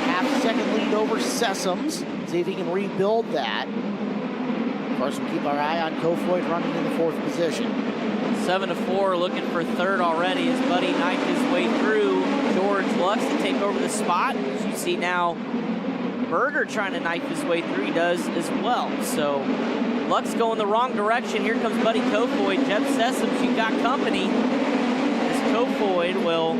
Half-second lead over Sessoms. See if he can rebuild that. Of course, we'll keep our eye on Kofoid running in the 4th position. 7-4, looking for 3rd already as Buddy knifed his way through George Lux to take over the spot. As you see now, Berger trying to knife his way through. He does as well. So Lux going the wrong direction. Here comes Buddy Kofoid. Jeff Sessoms, you got company. As Kofoid will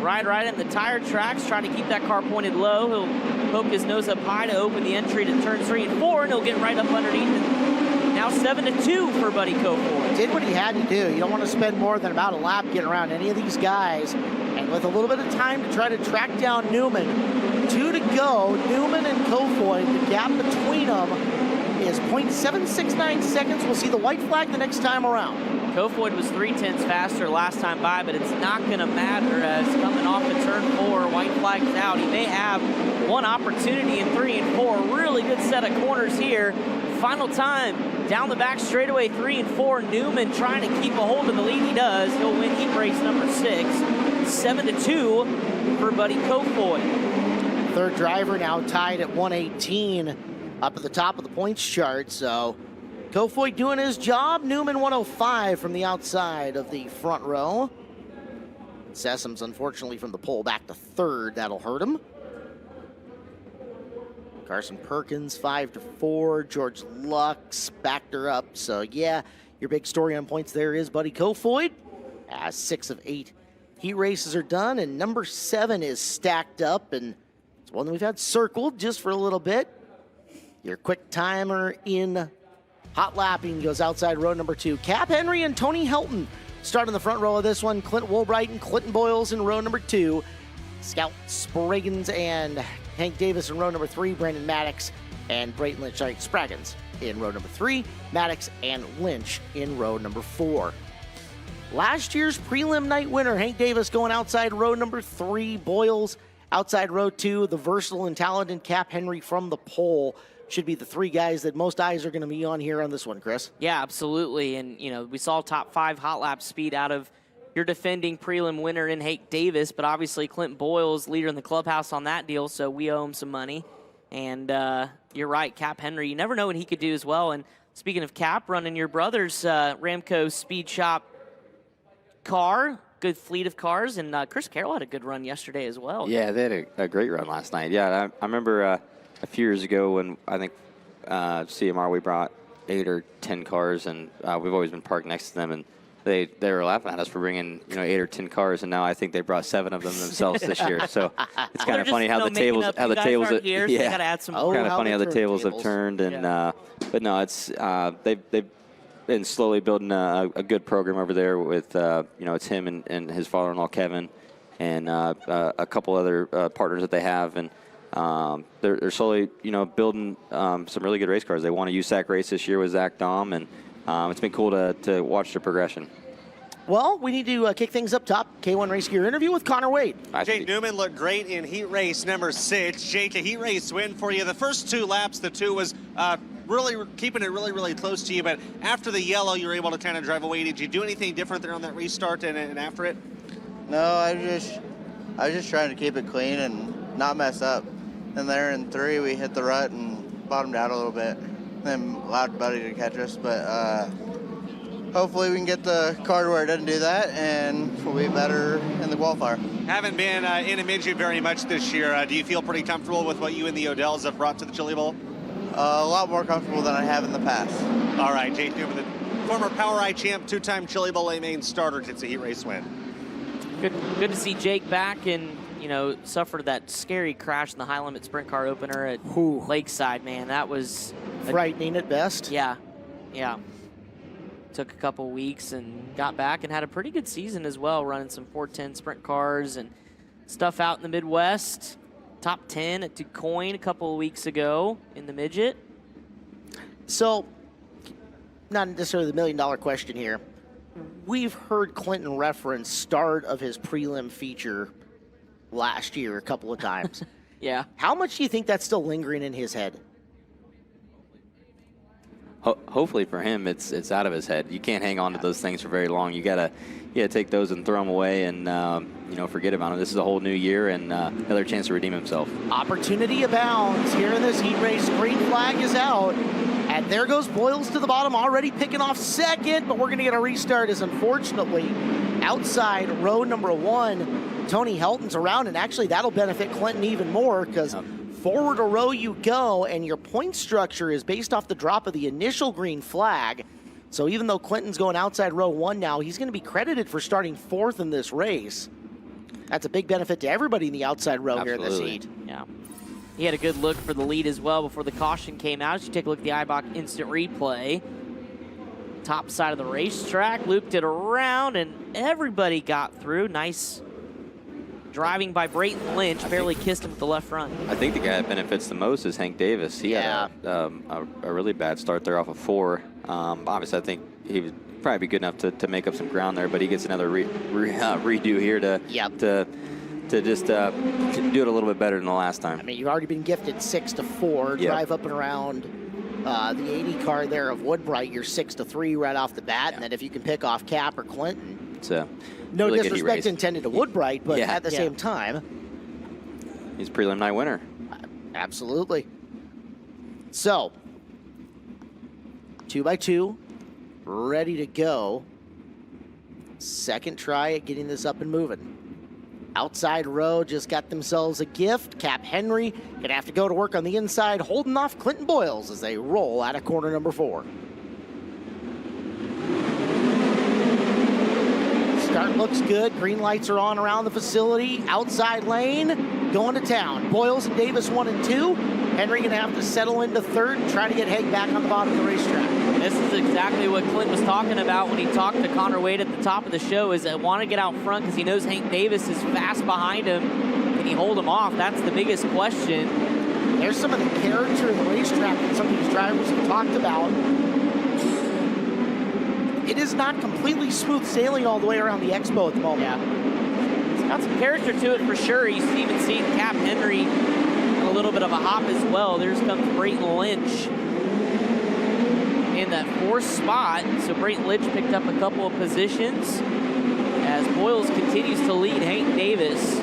ride right in the tire tracks, trying to keep that car pointed low. He'll poke his nose up high to open the entry to turns 3 and 4, and he'll get right up underneath. And now 7-2 for Buddy Kofoid. Did what he had to do. You don't want to spend more than about a lap getting around any of these guys. And with a little bit of time to try to track down Newman, 2 to go. Newman and Kofoid, the gap between them is 0.769 seconds. We'll see the white flag the next time around. Kofoid was 0.3 faster last time by, but it's not going to matter as coming off of turn 4, white flag's out. He may have one opportunity in 3 and 4. Really good set of corners here. Final time down the back straightaway, 3 and 4. Newman trying to keep a hold of the lead. He does. He'll win heat race number 6. 7-2 for Buddy Kofoid. 3rd driver now tied at 118 up at the top of the points chart. So Kofoid doing his job. Newman 105 from the outside of the front row. Sessoms, unfortunately, from the pole back to 3rd. That'll hurt him. Carson Perkins 5-4. George Lux backed her up. So yeah, your big story on points there is Buddy Kofoid. As 6 of 8 heat races are done, and number 7 is stacked up, and it's one that we've had circled just for a little bit. Your quick timer in hot lapping goes outside row number 2. Cap Henry and Tony Helton start in the front row of this one. Clint Woolbright and Clinton Boyles in row number 2. Scout Spraggins and Hank Davis in row number 3. Brandon Maddox and Brayton Lynch, Spraggins in row number 3. Maddox and Lynch in row number 4. Last year's prelim night winner, Hank Davis, going outside row number 3. Boyles outside row 2. The versatile and talented Cap Henry from the pole should be the 3 guys that most eyes are going to be on here on this one, Chris. Yeah, absolutely. And, you know, we saw top 5 hot lap speed out of your defending prelim winner in Hank Davis, but obviously Clint Boyles, leader in the clubhouse on that deal, so we owe him some money. And you're right, Cap Henry, you never know what he could do as well. And speaking of Cap, running your brother's Ramco Speed Shop car, good fleet of cars, and Chris Carroll had a good run yesterday as well. Yeah, they had a great run last night. Yeah, I remember a few years ago when I think CMR, we brought 8 or 10 cars, and we've always been parked next to them, and they were laughing at us for bringing 8 or 10 cars, and now I think they brought 7 of them themselves this year. So it's kind of funny how the tables have turned, and but no, it's they've been slowly building a good program over there with it's him and his father-in-law Kevin, and a couple other partners that they have, and they're slowly building some really good race cars. They won a USAC race this year with Zach Dahm, and it's been cool to watch the progression. Well, we need to kick things up top. K1 Race Gear interview with Connor Wade. Jake Newman looked great in heat race number 6. Jake, a heat race win for you. The first 2 laps, the 2 was really keeping it really close to you, but after the yellow, you were able to kind of drive away. Did you do anything different there on that restart and after it? No, I was just trying to keep it clean and not mess up. And there in 3, we hit the rut and bottomed out a little bit. Then allowed Buddy to catch us, but hopefully we can get the car to where it doesn't do that, and we'll be better in the qualifier. Haven't been in a midget very much this year. Do you feel pretty comfortable with what you and the Odells have brought to the Chili Bowl? A lot more comfortable than I have in the past. All right, Jake Newman, the former Power I champ, 2-time Chili Bowl A main starter, gets a heat race win. Good to see Jake back and suffered that scary crash in the high limit sprint car opener at Lakeside, man. That was frightening at best. Yeah. Took a couple weeks and got back and had a pretty good season as well, running some 410 sprint cars and stuff out in the Midwest. Top 10 at DuQuoin a couple of weeks ago in the midget. So, not necessarily the million-dollar question here. We've heard Clinton reference start of his prelim feature last year a couple of times. Yeah. How much do you think that's still lingering in his head? Hopefully for him, it's out of his head. You can't hang on to those things for very long. You gotta take those and throw them away and forget about them. This is a whole new year and another chance to redeem himself. Opportunity abounds here in this heat race. Green flag is out. And there goes Boyles to the bottom, already picking off second, but we're going to get a restart as unfortunately outside row number 1, Tony Helton's around, and actually that'll benefit Clinton even more because forward a row you go, and your point structure is based off the drop of the initial green flag. So even though Clinton's going outside row 1 now, he's going to be credited for starting 4th in this race. That's a big benefit to everybody in the outside row Absolutely. here in this heat. Yeah. He had a good look for the lead as well before the caution came out. As you take a look at the IBOC instant replay. Top side of the racetrack, looped it around, and everybody got through. Nice driving by Brayton Lynch, barely kissed him with the left front. I think the guy that benefits the most is Hank Davis. He had a really bad start there off of 4. Obviously, I think he would probably be good enough to make up some ground there, but he gets another redo here to just do it a little bit better than the last time. I mean, you've already been gifted 6-4. Yep. Drive up and around the 80 car there of Woodbright, you're 6-3 right off the bat. And then if you can pick off Cap or Clinton, It's a no really good heat disrespect race. intended to Woodbright, but at the same time, he's a prelim night winner. absolutely. So, 2x2, ready to go. Second try at getting this up and moving. Outside row just got themselves a gift. Cap Henry gonna have to go to work on the inside, holding off Clinton Boyles as they roll out of corner number 4. Start looks good. Green lights are on around the facility. Outside lane, going to town. Boyles and Davis 1 and 2. Henry gonna have to settle into 3rd and try to get Haig back on the bottom of the racetrack. This is exactly what Clint was talking about when he talked to Connor Wade at the top of the show, is that want to get out front because he knows Hank Davis is fast behind him. Can he hold him off? That's the biggest question. There's some of the character of the racetrack that some of these drivers have talked about. It is not completely smooth sailing all the way around the expo at the moment. Yeah. It's got some character to it for sure. You even seen Cap Henry a little bit of a hop as well. There's comes Brayton Lynch in that 4th spot. So Brayton Lynch picked up a couple of positions as Boyles continues to lead Hank Davis.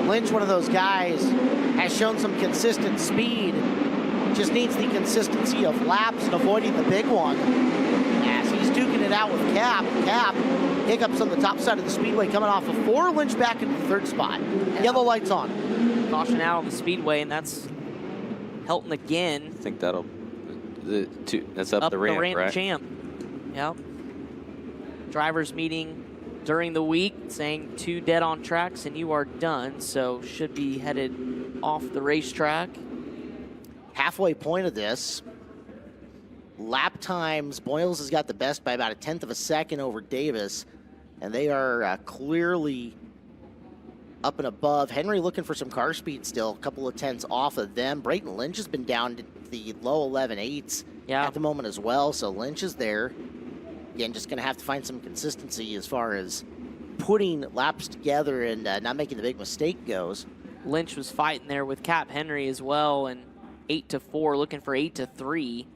Lynch, one of those guys, has shown some consistent speed. Just needs the consistency of laps and avoiding the big one. As he's duking it out with Cap. Cap, hiccups on the top side of the speedway coming off of 4. Lynch back into the 3rd spot. Yellow lights on. Caution out on the speedway, and that's Helton again. I think that's up the ramp, right? Champ. Yep. Drivers meeting during the week saying 2 dead on tracks and you are done. So should be headed off the racetrack. Halfway point of this, lap times, Boyles has got the best by about 1/10 of a second over Davis, and they are clearly up and above. Henry looking for some car speed still, a couple of tenths off of them. Brayton Lynch has been down to the low 11.8s at the moment as well, so Lynch is there. Again, just going to have to find some consistency as far as putting laps together and not making the big mistake goes. Lynch was fighting there with Cap Henry as well, and 8-4, looking for 8-3.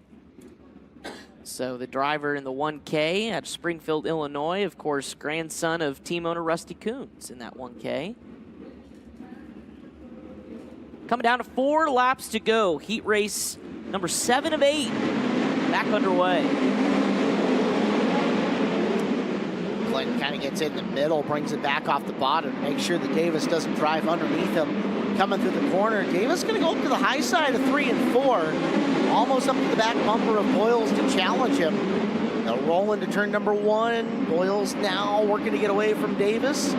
So the driver in the 1K at Springfield, Illinois, of course, grandson of team owner Rusty Coons in that 1K. Coming down to 4 laps to go. Heat race number 7 of 8 back underway. Clinton kind of gets in the middle, brings it back off the bottom, make sure that Davis doesn't drive underneath him. Coming through the corner, Davis going to go up to the high side of 3 and 4, almost up to the back bumper of Boyles to challenge him. They'll roll into turn number 1. Boyles now working to get away from Davis.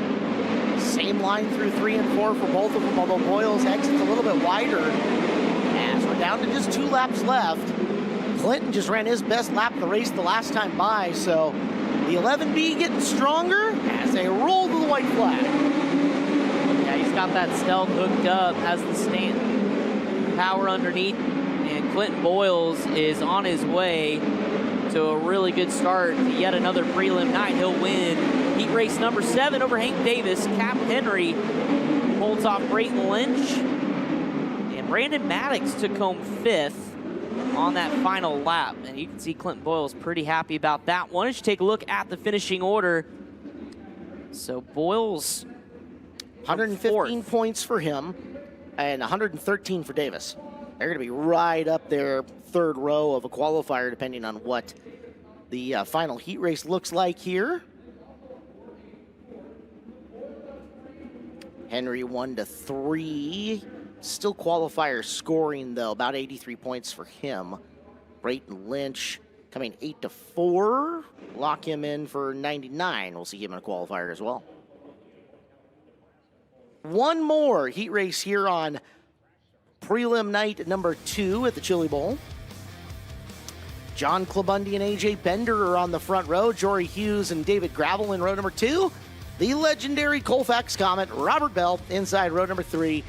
Same line through 3 and 4 for both of them, although Boyles exits a little bit wider. As we're down to just 2 laps left. Clinton just ran his best lap of the race the last time by, so The 11B getting stronger as they roll to the white flag. Yeah, he's got that stealth hooked up, has the stand power underneath, and Clinton Boyles is on his way to a really good start. Yet another prelim night. He'll win heat race number 7 over Hank Davis. Cap Henry holds off Brayton Lynch, and Brandon Maddox took home 5th on that final lap. And you can see Clinton Boyles pretty happy about that one. Let's take a look at the finishing order. So Boyles, 115 points for him and 113 for Davis. They're going to be right up there, third row of a qualifier, depending on what the final heat race looks like here. Henry 1-3. Still qualifier scoring, though, about 83 points for him. Brayton Lynch coming 8-4. Lock him in for 99. We'll see him in a qualifier as well. One more heat race here on prelim night number 2 at the Chili Bowl. John Klabundy and AJ Bender are on the front row. Jory Hughes and David Gravel in row number 2. The legendary Colfax Comet, Robert Bell, inside row number 3.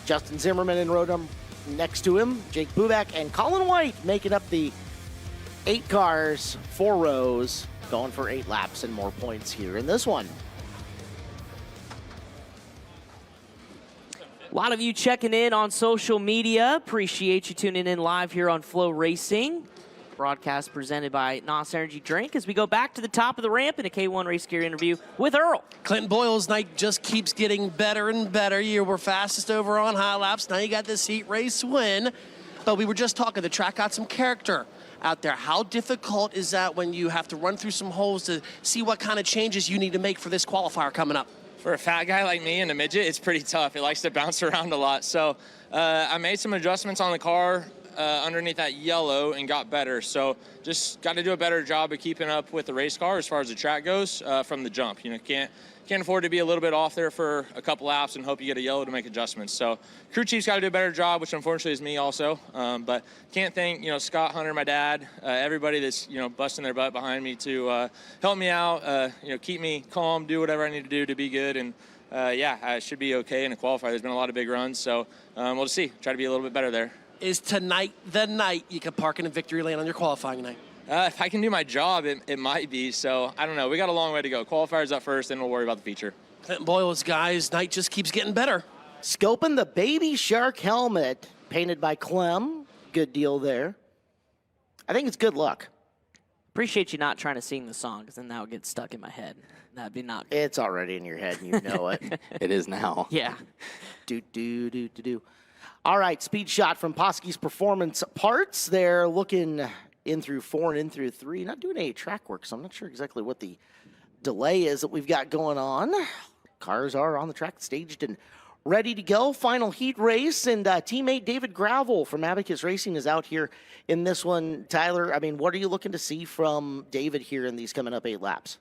Justin Zimmerman in row number next to him. Jake Bubak and Colin White making up the 8 cars, 4 rows, going for 8 laps and more points here in this one. a lot of you checking in on social media. Appreciate you tuning in live here on FloRacing. Broadcast presented by NOS Energy Drink as we go back to the top of the ramp in a K1 Race Gear interview with Earl. Clinton Boyles' night just keeps getting better and better. You were fastest over on high laps. Now you got this heat race win. But we were just talking, the track got some character out there. How difficult is that when you have to run through some holes to see what kind of changes you need to make for this qualifier coming up? For a fat guy like me and a midget, it's pretty tough. It likes to bounce around a lot. So I made some adjustments on the car underneath that yellow and got better. So just got to do a better job of keeping up with the race car as far as the track goes from the jump. You know, can't afford to be a little bit off there for a couple laps and hope you get a yellow to make adjustments. So crew chief's got to do a better job, which unfortunately is me also. But can't thank, Scott, Hunter, my dad, everybody that's, busting their butt behind me to help me out, keep me calm, do whatever I need to do to be good. And yeah, I should be okay in a qualifier. There's been a lot of big runs. So we'll just see, try to be a little bit better there. Is tonight the night you can park in a victory lane on your qualifying night? If I can do my job, it might be. So I don't know. We got a long way to go. Qualifier's up first, then we'll worry about the feature. Clinton Boyles, guys, night just keeps getting better. Scoping the Baby Shark helmet painted by Clem. Good deal there. I think it's good luck. Appreciate you not trying to sing the song, because then that would get stuck in my head. That'd be not good. It's already in your head, and you know it. It is now. Yeah. Do. All right, speed shot from Poske's Performance Parts. They're looking in through 4 and in through 3. Not doing any track work, so I'm not sure exactly what the delay is that we've got going on. Cars are on the track, staged and ready to go. Final heat race, and teammate David Gravel from Abacus Racing is out here in this one. Tyler, I mean, what are you looking to see from David here in these coming up 8 laps?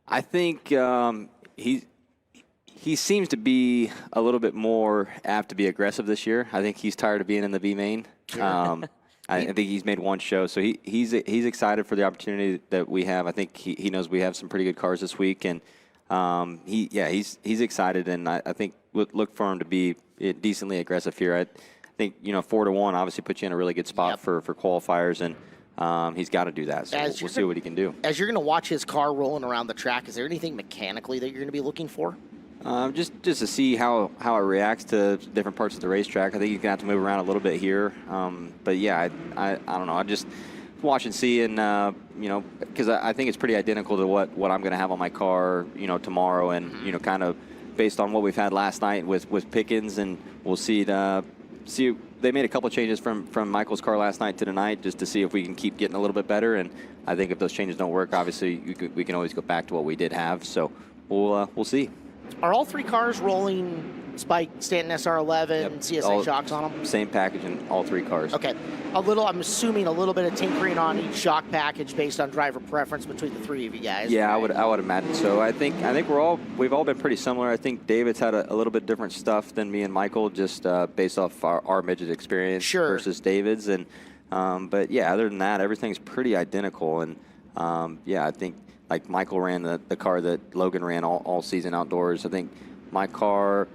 I think he seems to be a little bit more apt to be aggressive this year. I think he's tired of being in the B main. I think he's made one show, so he's excited for the opportunity that we have. I think he knows we have some pretty good cars this week, and he's excited, and I think look for him to be decently aggressive here. I think 4-1 obviously puts you in a really good spot for qualifiers, and he's got to do that. So we'll see what he can do. As you're going to watch his car rolling around the track, is there anything mechanically that you're going to be looking for? Just to see how it reacts to different parts of the racetrack. I think he's going to have to move around a little bit here. But yeah, I don't know. I just watch and see, and because I think it's pretty identical to what I'm going to have on my car, tomorrow, and kind of based on what we've had last night with Pickens, and we'll see. They made a couple changes from Michael's car last night to tonight, just to see if we can keep getting a little bit better. And I think if those changes don't work, obviously we can always go back to what we did have. So we'll see. Are all 3 cars rolling Spike, Stanton SR11, CSA shocks on them? Same package in all 3 cars. Okay. I'm assuming a little bit of tinkering on each shock package based on driver preference between the 3 of you guys. Yeah, right? I would imagine so. I think we've all been pretty similar. I think David's had a little bit different stuff than me and Michael, just based off our midget experience versus David's. And but yeah, other than that, everything's pretty identical. And Yeah, I think like Michael ran the car that Logan ran all season outdoors. I think my car,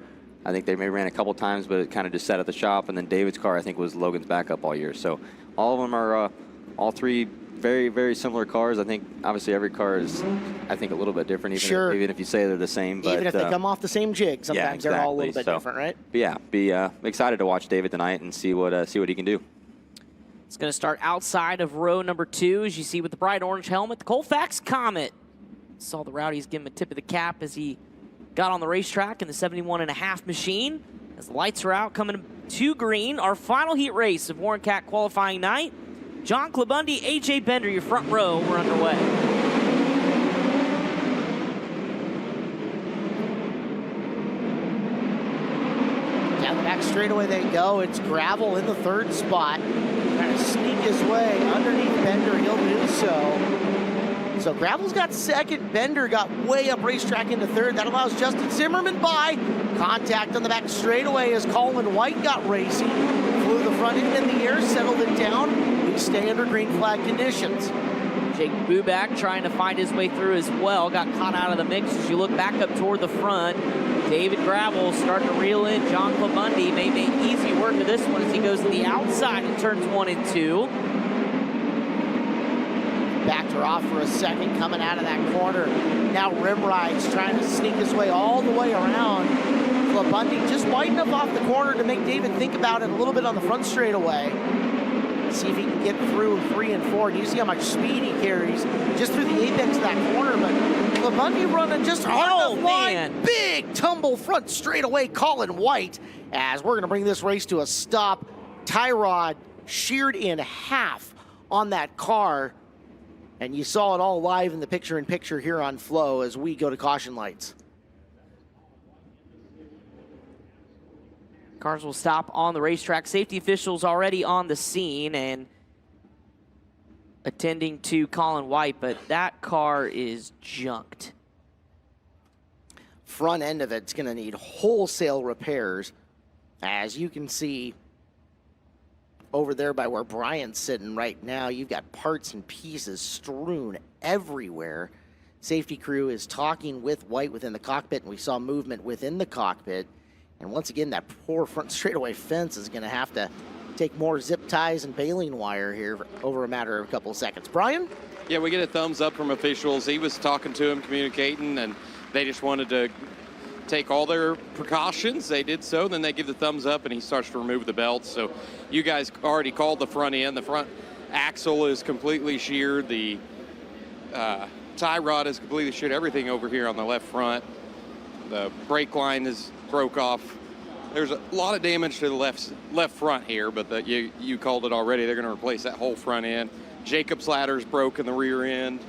I think they may ran a couple times, but it kind of just sat at the shop. And then David's car, I think, was Logan's backup all year. So all of them are all three very, very similar cars. I think obviously every car is, I think, a little bit different, even if you say they're the same. But even if they come off the same jig, sometimes they're all a little bit different, right? But yeah, be excited to watch David tonight and see what he can do. It's going to start outside of row number 2, as you see with the bright orange helmet, the Colfax Comet. Saw the Rowdies give him a tip of the cap as he got on the racetrack in the 71.5 machine. As the lights are out, coming to green, our final heat race of Warren Cat qualifying night. John Clabundi, AJ Bender, your front row, we're underway. Down the back straightaway they go. It's Gravel in the 3rd spot. Trying to sneak his way underneath Bender. He'll do so. So Gravel's got 2nd. Bender got way up racetrack into 3rd. That allows Justin Zimmerman by. Contact on the back straightaway as Colin White got racing. Flew the front end in the air, settled it down. We stay under green flag conditions. Jake Bubak trying to find his way through as well. Got caught out of the mix as you look back up toward the front. David Gravel starting to reel in. John Clabundi may make easy work of this one as he goes to the outside in turns 1 and 2. Backed her off for a second coming out of that corner. Now Rimride's trying to sneak his way all the way around. Clabundi just wide enough off the corner to make David think about it a little bit on the front straightaway. See if he can get through 3 and 4. You see how much speed he carries just through the apex of that corner, but Clabundi running just hard enough line. Big tumble front straightaway, Colin White, as we're going to bring this race to a stop. Tie rod sheared in half on that car, and you saw it all live in the picture-in-picture here on Flow as we go to caution lights. Cars will stop on the racetrack. Safety officials already on the scene and attending to Colin White, but that car is junked. Front end of it's going to need wholesale repairs. As you can see over there by where Brian's sitting right now, you've got parts and pieces strewn everywhere. Safety crew is talking with White within the cockpit, and we saw movement within the cockpit. And once again, that poor front straightaway fence is going to have to take more zip ties and baling wire here over a matter of a couple of seconds. Brian? Yeah, we get a thumbs up from officials. He was talking to him, communicating, and they just wanted to take all their precautions. They did so. Then they give the thumbs up, and he starts to remove the belts. So you guys already called the front end. The front axle is completely sheared. The tie rod is completely sheared. Everything over here on the left front. The brake line is broke off. There's a lot of damage to the left front here, but you called it already. They're going to replace that whole front end. Jacob's ladder's broke in the rear end.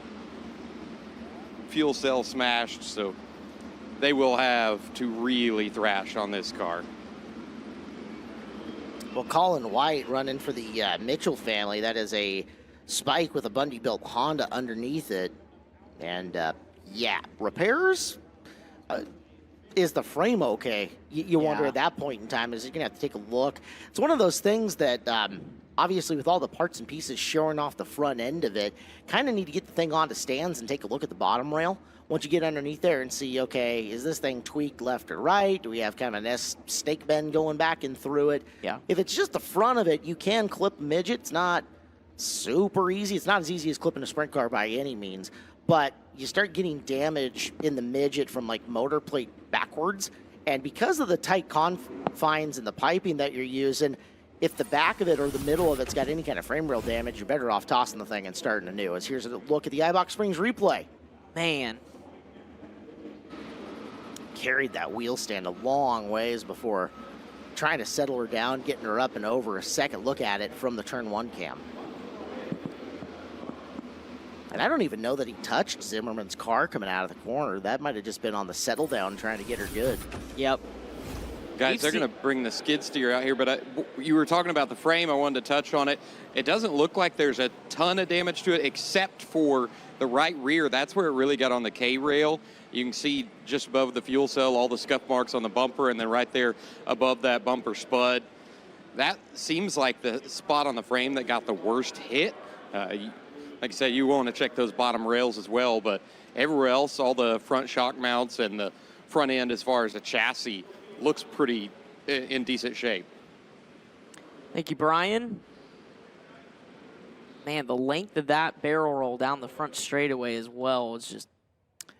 Fuel cell smashed, so they will have to really thrash on this car. Well, Colin White running for the Mitchell family. That is a Spike with a Bundy-built Honda underneath it. And, yeah, repairs? Is the frame okay? You wonder at that point in time, is you're going to have to take a look. It's one of those things that obviously with all the parts and pieces showing off the front end of it, kind of need to get the thing onto stands and take a look at the bottom rail. Once you get underneath there and see, okay, is this thing tweaked left or right? Do we have kind of an S stake bend going back and through it? Yeah. If it's just the front of it, you can clip midget. It's not super easy. It's not as easy as clipping a sprint car by any means. But you start getting damage in the midget from like motor plate backwards. And because of the tight confines and the piping that you're using, if the back of it or the middle of it's got any kind of frame rail damage, you're better off tossing the thing and starting anew. As here's a look at the iBox Springs replay. Man. Carried that wheel stand a long ways before trying to settle her down, getting her up and over. A second look at it from the turn 1 cam. And I don't even know that he touched Zimmerman's car coming out of the corner. That might have just been on the settle down trying to get her good. Yep. Guys, they're going to bring the skid steer out here, but you were talking about the frame. I wanted to touch on it. It doesn't look like there's a ton of damage to it except for the right rear. That's where it really got on the K-rail. You can see just above the fuel cell all the scuff marks on the bumper, and then right there above that bumper spud. That seems like the spot on the frame that got the worst hit. like I said, you want to check those bottom rails as well, but everywhere else, all the front shock mounts and the front end as far as the chassis looks pretty in decent shape. Thank you, Brian. Man, the length of that barrel roll down the front straightaway as well is just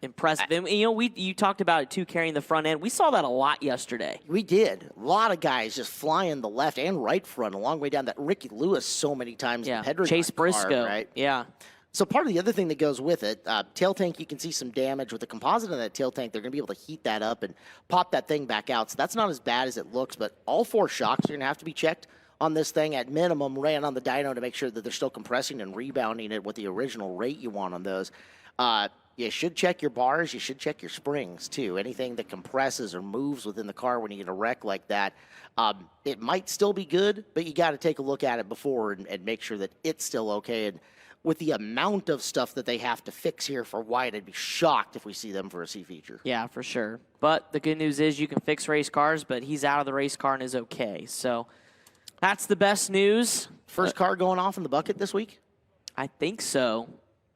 impressive. And, you know, you talked about it too, carrying the front end. We saw that a lot yesterday. We did. A lot of guys just flying the left and right front a long way down. That Ricky Lewis so many times. Yeah, in the Chase Briscoe. Car, right? Yeah. So part of the other thing that goes with it, tail tank, you can see some damage with the composite on that tail tank. They're going to be able to heat that up and pop that thing back out. So that's not as bad as it looks, but all 4 shocks are going to have to be checked on this thing. At minimum, ran on the dyno to make sure that they're still compressing and rebounding it with the original rate you want on those. You should check your bars. You should check your springs, too. Anything that compresses or moves within the car when you get a wreck like that, it might still be good, but you got to take a look at it before and make sure that it's still okay. And with the amount of stuff that they have to fix here for Wyatt, I'd be shocked if we see them for a C feature. Yeah, for sure. But the good news is you can fix race cars, but he's out of the race car and is okay. So that's the best news. First car going off in the bucket this week? I think so.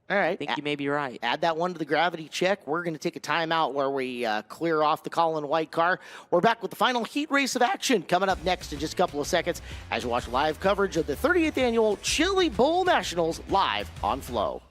All right. I think you may be right. Add that one to the gravity check. We're going to take a timeout where we clear off the Colin White car. We're back with the final heat race of action coming up next in just a couple of seconds as you watch live coverage of the 38th Annual Chili Bowl Nationals live on Flow.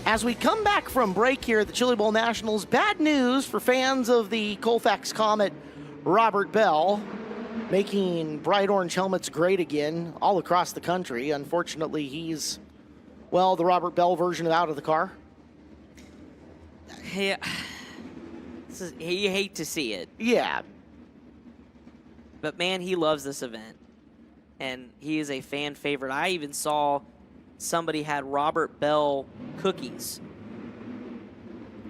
As we come back from break here at the Chili Bowl Nationals, bad news for fans of the Colfax Comet, Robert Bell, making bright orange helmets great again all across the country. Unfortunately, he's, well, the Robert Bell version of out of the car. Yeah. You hate to see it. Yeah. But, man, he loves this event. And he is a fan favorite. I even saw somebody had Robert Bell cookies.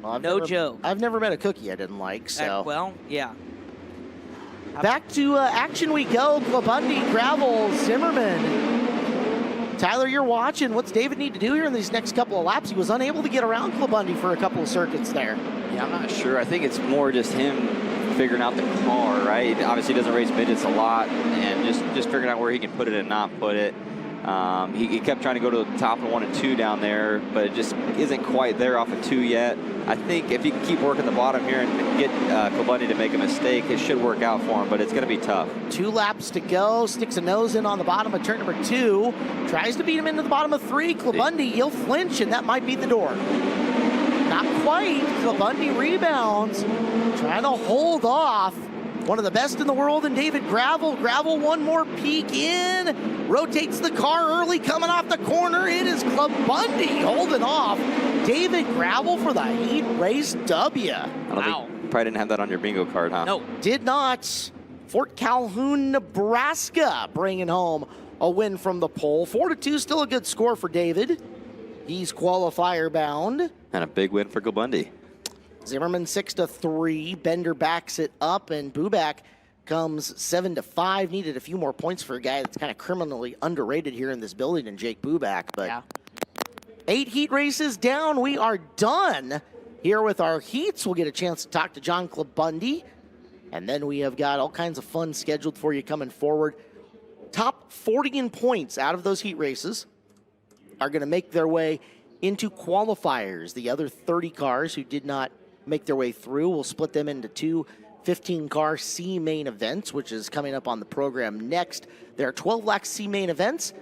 Well, no joke. I've never met a cookie I didn't like, so. Well, yeah. Back to action we go. Clabundi, Gravel, Zimmerman. Tyler, you're watching. What's David need to do here in these next couple of laps? He was unable to get around Clabundi for a couple of circuits there. Yeah, I'm not sure. I think it's more just him figuring out the car, right? Obviously, he doesn't race midgets a lot, and just figuring out where he can put it and not put it. He kept trying to go to the top of 1 and 2 down there, but it just isn't quite there off of 2 yet. I think if he can keep working the bottom here and get Klobundy to make a mistake, it should work out for him, but it's going to be tough. 2 laps to go. Sticks a nose in on the bottom of turn number 2. Tries to beat him into the bottom of 3. Klobundy, he'll flinch, and that might be the door. Not quite. Klobundy rebounds. Trying to hold off one of the best in the world in David Gravel. Gravel, one more peek in. Rotates the car early, coming off the corner. It is Klobundy holding off David Gravel for the heat race W. I don't think, you probably didn't have that on your bingo card, huh? No, did not. Fort Calhoun, Nebraska, bringing home a win from the pole. 4-2, still a good score for David. He's qualifier bound. And a big win for Klobundy. Zimmerman 6-3. Bender backs it up, and Bubak comes 7-5. Needed a few more points for a guy that's kind of criminally underrated here in this building, and Jake Bubak. But yeah. 8 heat races down. We are done here with our heats. We'll get a chance to talk to John Klobundy, and then we have got all kinds of fun scheduled for you coming forward. Top 40 in points out of those heat races are going to make their way into qualifiers. The other 30 cars who did not make their way through, we'll split them into 2 15-car C main events, which is coming up on the program next. There are 12 lakh C main events.